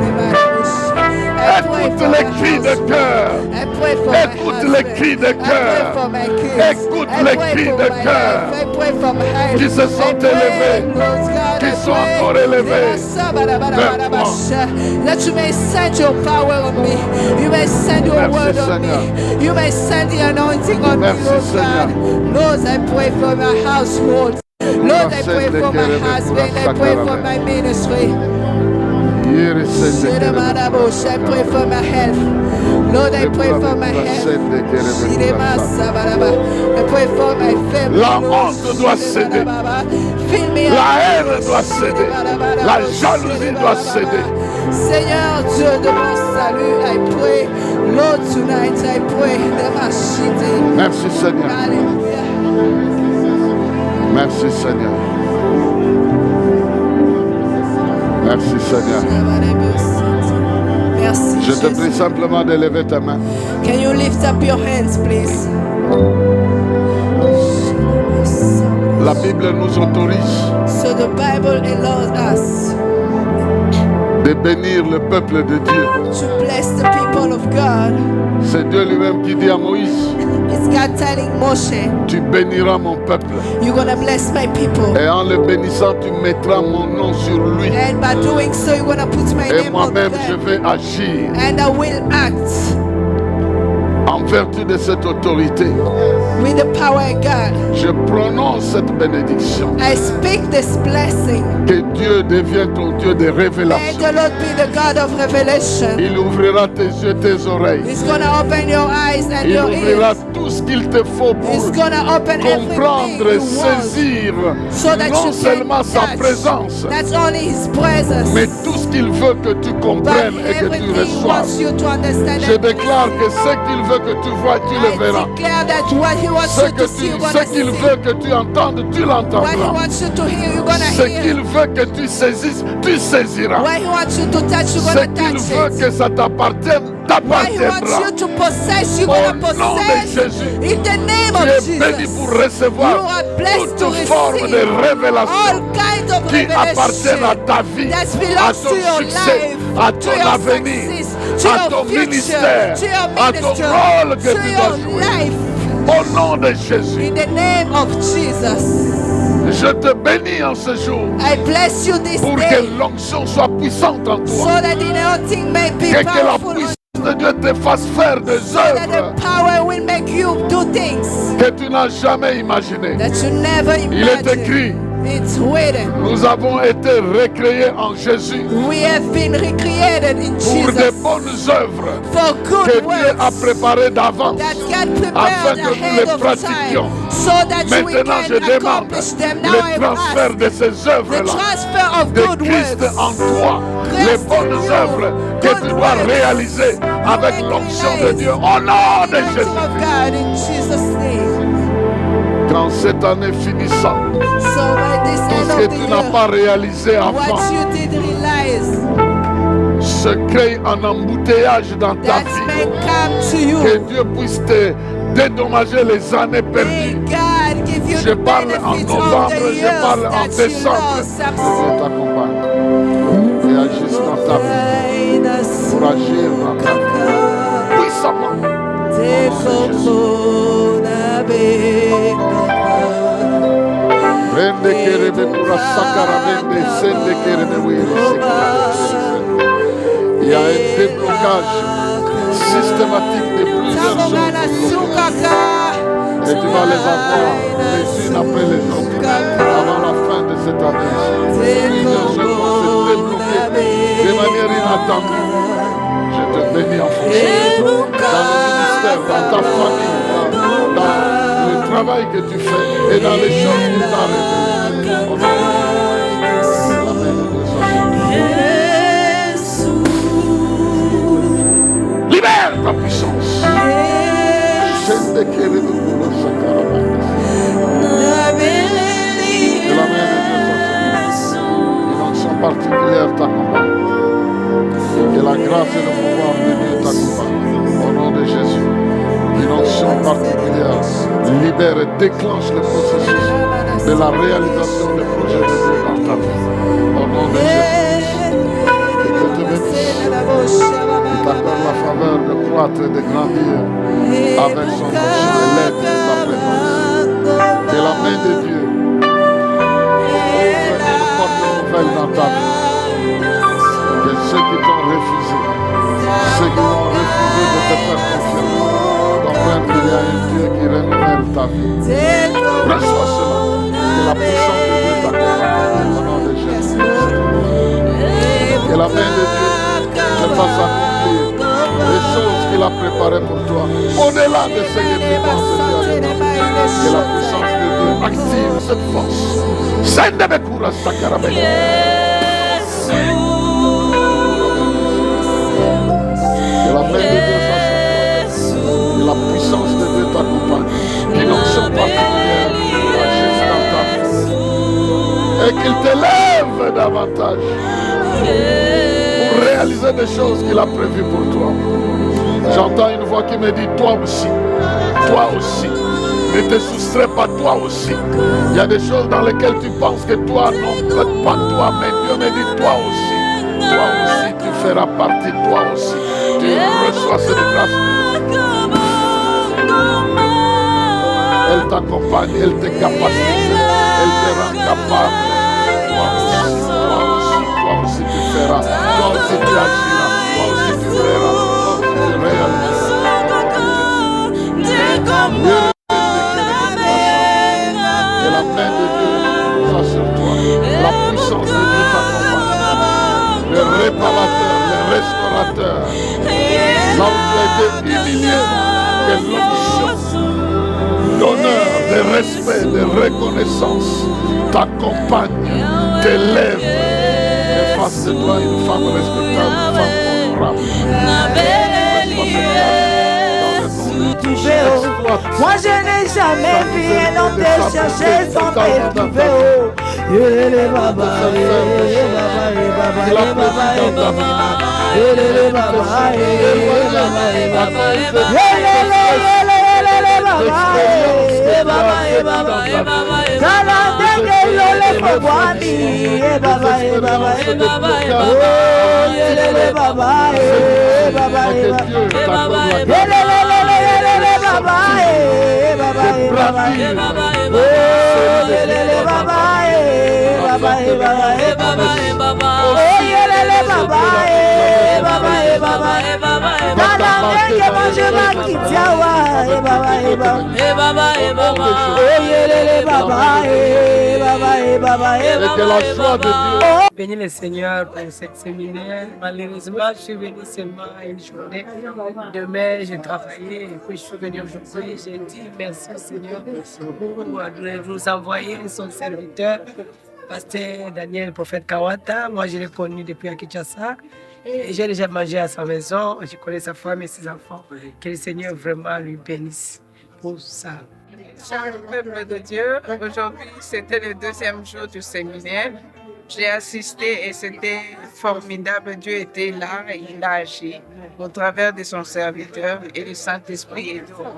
Écoute les cris de cœur. Écoute les cris de cœur. Écoute les cris de cœur qui se sont élevés, qui sont encore élevés. That you may send your power on me. You may send your word on me. You may send the anointing on me, Lord God. Lord, I pray for my household. Lord, I pray for my husband. I pray for my ministry. I pray for my health. Lord, I pray for my health. I pray for my family. La honte doit céder. La haine doit céder. La jalousie doit céder. Seigneur Dieu de mon salut, I pray. Lord, tonight I pray. Merci Seigneur. Alléluia. Merci Seigneur. Merci Seigneur. Merci. Je te prie simplement de lever ta main. Can you lift up your hands, please? La Bible nous autorise So the Bible allows us de bénir le peuple de Dieu. to bless the people of God. C'est Dieu lui-même qui dit à Moïse, It's God telling Moshe, tu béniras mon peuple. you're gonna bless my people. Et en le bénissant, tu mettras mon nom sur lui. And by doing so, you're gonna put my Et name on moi-même, je them. vais agir And I will act en vertu de cette autorité. with the power of God. Je prononce cette bénédiction. I speak this blessing. Que Dieu devienne ton Dieu de May révélation. the Lord be the God of revelation. Il ouvrira tes yeux, tes oreilles. He's gonna open your eyes and Il your ouvrira ears. tout ce qu'il te faut He's pour gonna open comprendre everything et you want. saisir So that non you seulement can sa touch. présence, That's only His presence. mais tout ce qu'il veut que tu But comprennes et que tu everything He reçoives. wants you to understand. Je and déclare que ce qu'il veut que tu vois, tu le verras. I declare that what He wants Ce you to see, you're gonna qu'il see. veut que tu entendes, tu What He l'entendras. wants you to hear, you're gonna Ce hear. qu'il veut que tu saisisses, tu saisiras. What He wants you to touch, you're Ce gonna qu'il touch veut it. que ça t'appartienne, What He wants t'appartiendra. you to possess, you're Au gonna nom de possess. Jésus. In the name Tu of es béni Jesus. pour You recevoir are blessed to toute forme receive de all révélation kinds of qui appartiennent à revelation ta vie, that à belongs ton to your succès, life, à to ton your avenir, success, to à your ton future, ministère, to your à ton ministry, rôle que to tu your dois jouer. life. Au nom de Jésus. In the name of Jesus. Je te bénis en ce jour. I bless you this Pour day. que l'onction soit puissante en So toi. that the anointing may be Et que la powerful. puissance de Dieu te fasse faire des So that œuvres the power will make you do things que tu n'as jamais imaginées. that you never Il est imagined. écrit, It's written. nous avons été recréés en Jésus We have been recreated in pour des Jesus bonnes œuvres for que good Dieu a works préparées d'avance. that God afin prepared que nous ahead les of pratiquions. time so that we Maintenant, je can demande accomplish them. Now I le transfert ask de ces the œuvres-là transfer of de good Christ works. en toi, les Christ bonnes in you, œuvres que good tu dois works. réaliser avec You l'onction de recognize Dieu au nom de the anointing Jésus. of God in Jesus' name. Dans cette année finissante, So by this tout ce end que of tu the n'as year, pas réalisé avant what you did realize se crée un embouteillage dans ta that may vie. come to Que you. Dieu puisse te dédommager les années May perdues. God give you Je the parle en benefits of novembre, the je years parle en that you décembre. lost. Que Dieu t'accompagne et agisse dans ta vie pour agir dans ta vie puissamment. Rende kerebe pura sakara rende sende kerebe wiri sekara. Il y a un déblocage systématique de plusieurs choses. Et tu vas les avoir les unes après les autres avant la fin de cette année. Plusieurs choses vont se débloquer de manière inattendue. Je te bénis en fonction. Dans le ministère, dans ta famille, dans le travail que tu fais et dans les choses qui t'ont révélées. Au nom de Jésus. Amen. Libère ta puissance. Shende kerebe pura sakara rende. Que la main de Dieu soit sur toi. Une onction particulière t'accompagne. Que la grâce et le pouvoir de Dieu t'accompagnent. Au nom de Jésus. Une onction particulière libère et déclenche le processus de la réalisation des projets de Dieu dans ta vie. Au nom de Jésus. Que Dieu te bénisse. Il t'accorde la faveur de croître et de grandir avec son onction et l'aide de sa présence. Que la main de Dieu ouvre une porte nouvelle dans ta vie. Que ceux qui t'ont refusé, ceux qui ont refusé de te faire confiance, comprennent qu'il y a un Dieu qui renouvelle ta vie. Reçois cela. Que la puissance de Dieu t'accompagne au nom de Jésus. Que la main de Dieu te fasse accomplir les choses qu'il a préparées pour toi, au-delà de ce que tu penses déjà. Que la puissance de Dieu active cette force. Sendebekura sakarabe. Que la main de Dieu soit sur toi. Que la puissance de Dieu t'accompagne. Qu'une onction particulière agisse dans ta vie. Et qu'il t'élève davantage pour réaliser des choses qu'il a prévues pour toi. J'entends une voix qui me dit, toi aussi, toi aussi. Ne te soustrais pas, toi aussi. Il y a des choses dans lesquelles tu penses que toi, non, peut-être pas toi, mais Dieu me dit, toi aussi. Toi aussi, tu feras partie, toi aussi. Tu reçois cette grâce. Elle t'accompagne, elle te capacite, elle te rend capable. Toi aussi tu feras, toi aussi tu agiras, toi aussi tu verras, toi aussi tu réaliseras. Que la main de Dieu soit sur toi, la puissance de Dieu t'accompagne, le réparateur, le restaurateur, là où tu as été humilié, que l'onction, l'honneur, le respect, la reconnaissance t'accompagne, t'élève et fasse de toi une femme respectable, une femme honorable. Moi je n'ai jamais vu un homme te chercher sans te trouver. Baba, Bénis le Seigneur pour cette séminaire. Malheureusement, je suis venu seulement une journée. Demain, j'ai travaillé et puis je suis venu aujourd'hui. J'ai dit merci au Seigneur pour vous envoyer son serviteur, Pasteur Daniel Prophète Kawata. Moi, je l'ai connu depuis à Kinshasa. Et j'ai déjà mangé à sa maison. Je connais sa femme et ses enfants. Que le Seigneur vraiment lui bénisse pour ça. Cher peuple de Dieu, aujourd'hui c'était le deuxième jour du séminaire. J'ai assisté et c'était formidable. Dieu était là et il a agi au travers de son serviteur et le Saint-Esprit est là.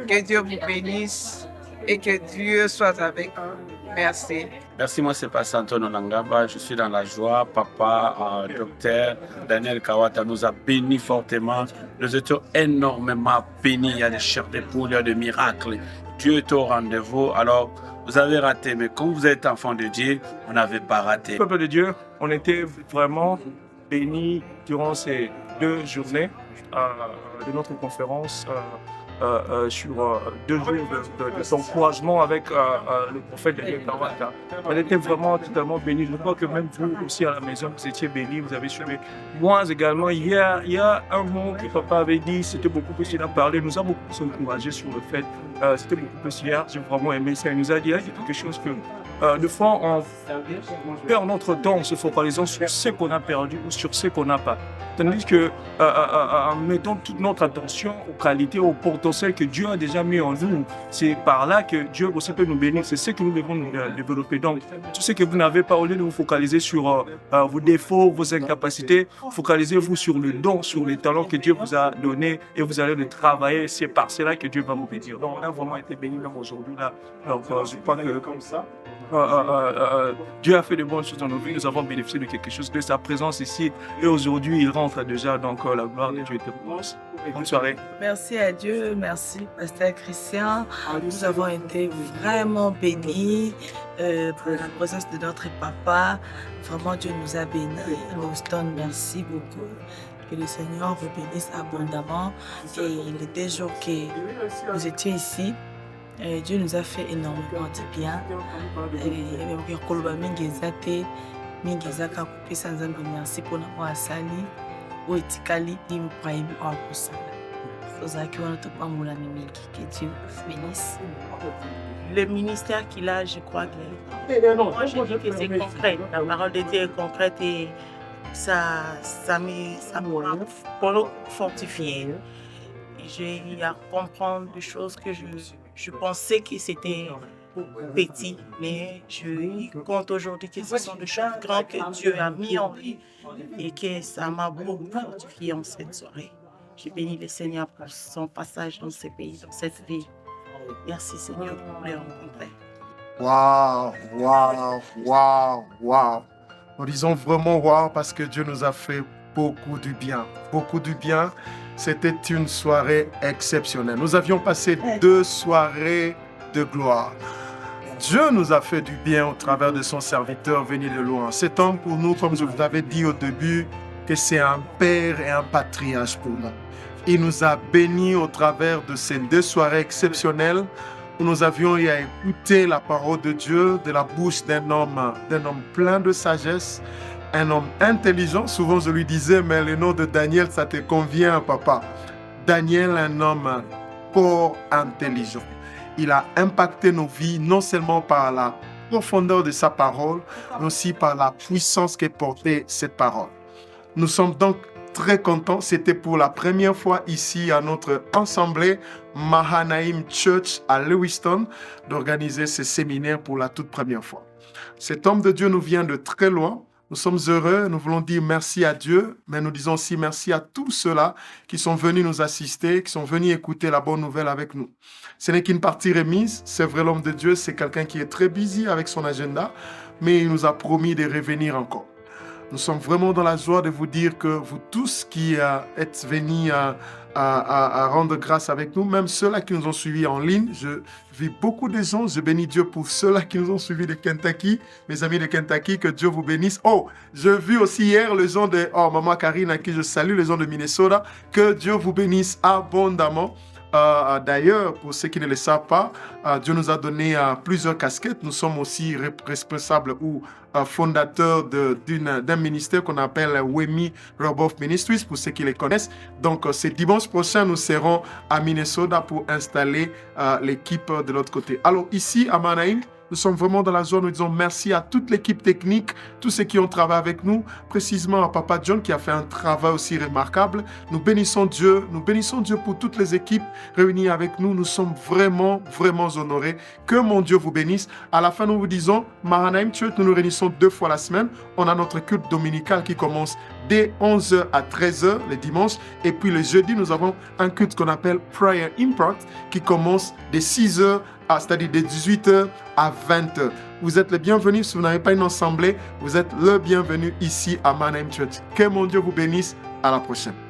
Que Dieu vous bénisse et que Dieu soit avec vous. Merci. Merci, moi c'est Pasteur Antonio Nangaba, je suis dans la joie. Papa, docteur Daniel Kawata nous a bénis fortement. Nous étions énormément bénis. Il y a des chairs de poule, il y a des miracles. Dieu est au rendez-vous. Alors, vous avez raté, mais quand vous êtes enfant de Dieu, on n'avait pas raté. Peuple de Dieu, on était vraiment bénis durant ces 2 journées de notre conférence. Sur 2 jours de son encouragement avec le prophète Daniel Kawata. On était vraiment totalement bénis. Je crois que même vous aussi à la maison, vous étiez bénis, vous avez suivi. Moi également, il y a un mot que papa avait dit, c'était beaucoup plus, il a parlé, nous a beaucoup plus encouragé sur le fait, c'était beaucoup plus hier, j'ai vraiment aimé ça. Il nous a dit, il y a quelque chose que de fois, on perd notre temps en se focalisant sur ce qu'on a perdu ou sur ce qu'on n'a pas. Tandis que en mettant toute notre attention aux qualités, aux potentiels que Dieu a déjà mis en nous, c'est par là que Dieu aussi peut nous bénir. C'est ce que nous devons nous développer. Donc, tout ce que vous n'avez pas, au lieu de vous focaliser sur vos défauts, vos incapacités, focalisez-vous sur le don, sur les talents que Dieu vous a donnés et vous allez les travailler. C'est par cela que Dieu va vous bénir. Donc, on a vraiment été bénis même aujourd'hui. Donc, je crois que comme ça, Dieu a fait de bonnes choses dans nos vies. Nous avons bénéficié de quelque chose, de sa présence ici. Et aujourd'hui, il rentre déjà. Donc, la gloire de Dieu était pour nous. Bonne soirée. Merci à Dieu, merci Pasteur Christian. Nous avons été vraiment bénis pour la présence de notre papa. Vraiment, Dieu nous a bénis. Boston, merci beaucoup. Que le Seigneur vous bénisse abondamment. Et les 2 jours que nous étions ici, Dieu nous a fait énormément de bien. Merci pour nous asali ou etikali imprime en kusala. Ozaki wana to pamola mingi que Dieu bénisse. Le ministère qu'il a, je crois que moi je dis que c'est concret. La parole de Dieu est concrète et ça m'a pour fortifier. J'ai à comprendre des choses que je pensais que c'était petit, mais je compte aujourd'hui que ce sont des choses grandes que Dieu a mis en lui et que ça m'a beaucoup fortifié en cette soirée. Je bénis le Seigneur pour son passage dans ce pays, dans cette ville. Merci Seigneur pour les rencontrer. Waouh, waouh, waouh, waouh. Nous disons vraiment waouh parce que Dieu nous a fait beaucoup du bien. Beaucoup du bien. C'était une soirée exceptionnelle. Nous avions passé 2 soirées de gloire. Dieu nous a fait du bien au travers de son serviteur venu de loin. Cet homme pour nous, comme je vous l'avais dit au début, que c'est un père et un patriarche pour nous. Il nous a bénis au travers de ces 2 soirées exceptionnelles où nous avions eu à écouter la parole de Dieu de la bouche d'un homme plein de sagesse, un homme intelligent. Souvent je lui disais, mais le nom de Daniel, ça te convient, papa. Daniel, un homme fort intelligent. Il a impacté nos vies non seulement par la profondeur de sa parole, mais aussi par la puissance que portait cette parole. Nous sommes donc très contents. C'était pour la première fois ici à notre assemblée Mahanaim Church à Lewiston d'organiser ce séminaire pour la toute première fois. Cet homme de Dieu nous vient de très loin. Nous sommes heureux, nous voulons dire merci à Dieu, mais nous disons aussi merci à tous ceux-là qui sont venus nous assister, qui sont venus écouter la bonne nouvelle avec nous. Ce n'est qu'une partie remise, c'est vrai, l'homme de Dieu, c'est quelqu'un qui est très busy avec son agenda, mais il nous a promis de revenir encore. Nous sommes vraiment dans la joie de vous dire que vous tous qui êtes venus à rendre grâce avec nous, même ceux-là qui nous ont suivis en ligne. Je vis beaucoup de gens. Je bénis Dieu pour ceux-là qui nous ont suivis de Kentucky. Mes amis de Kentucky, que Dieu vous bénisse. Oh, je vis aussi hier les gens de Maman Karine, à qui je salue, les gens de Minnesota. Que Dieu vous bénisse abondamment. D'ailleurs, pour ceux qui ne le savent pas, Dieu nous a donné plusieurs casquettes. Nous sommes aussi responsables ou fondateurs d'un ministère qu'on appelle Wemi Roboff Ministries, pour ceux qui les connaissent. Donc, ce dimanche prochain, nous serons à Minnesota pour installer l'équipe de l'autre côté. Alors, ici, à Manaim, nous sommes vraiment dans la zone. Nous disons merci à toute l'équipe technique, tous ceux qui ont travaillé avec nous, précisément à Papa John qui a fait un travail aussi remarquable. Nous bénissons Dieu pour toutes les équipes réunies avec nous. Nous sommes vraiment, vraiment honorés. Que mon Dieu vous bénisse. À la fin, nous vous disons, Mahanaim Church, nous nous réunissons 2 fois la semaine. On a notre culte dominical qui commence dès 11h à 13h le dimanche. Et puis le jeudi, nous avons un culte qu'on appelle Prayer Impact qui commence dès 6h, c'est-à-dire de 18h à 20h. Vous êtes les bienvenus. Si vous n'avez pas une assemblée, vous êtes le bienvenu ici à Manaim Church. Que mon Dieu vous bénisse. À la prochaine.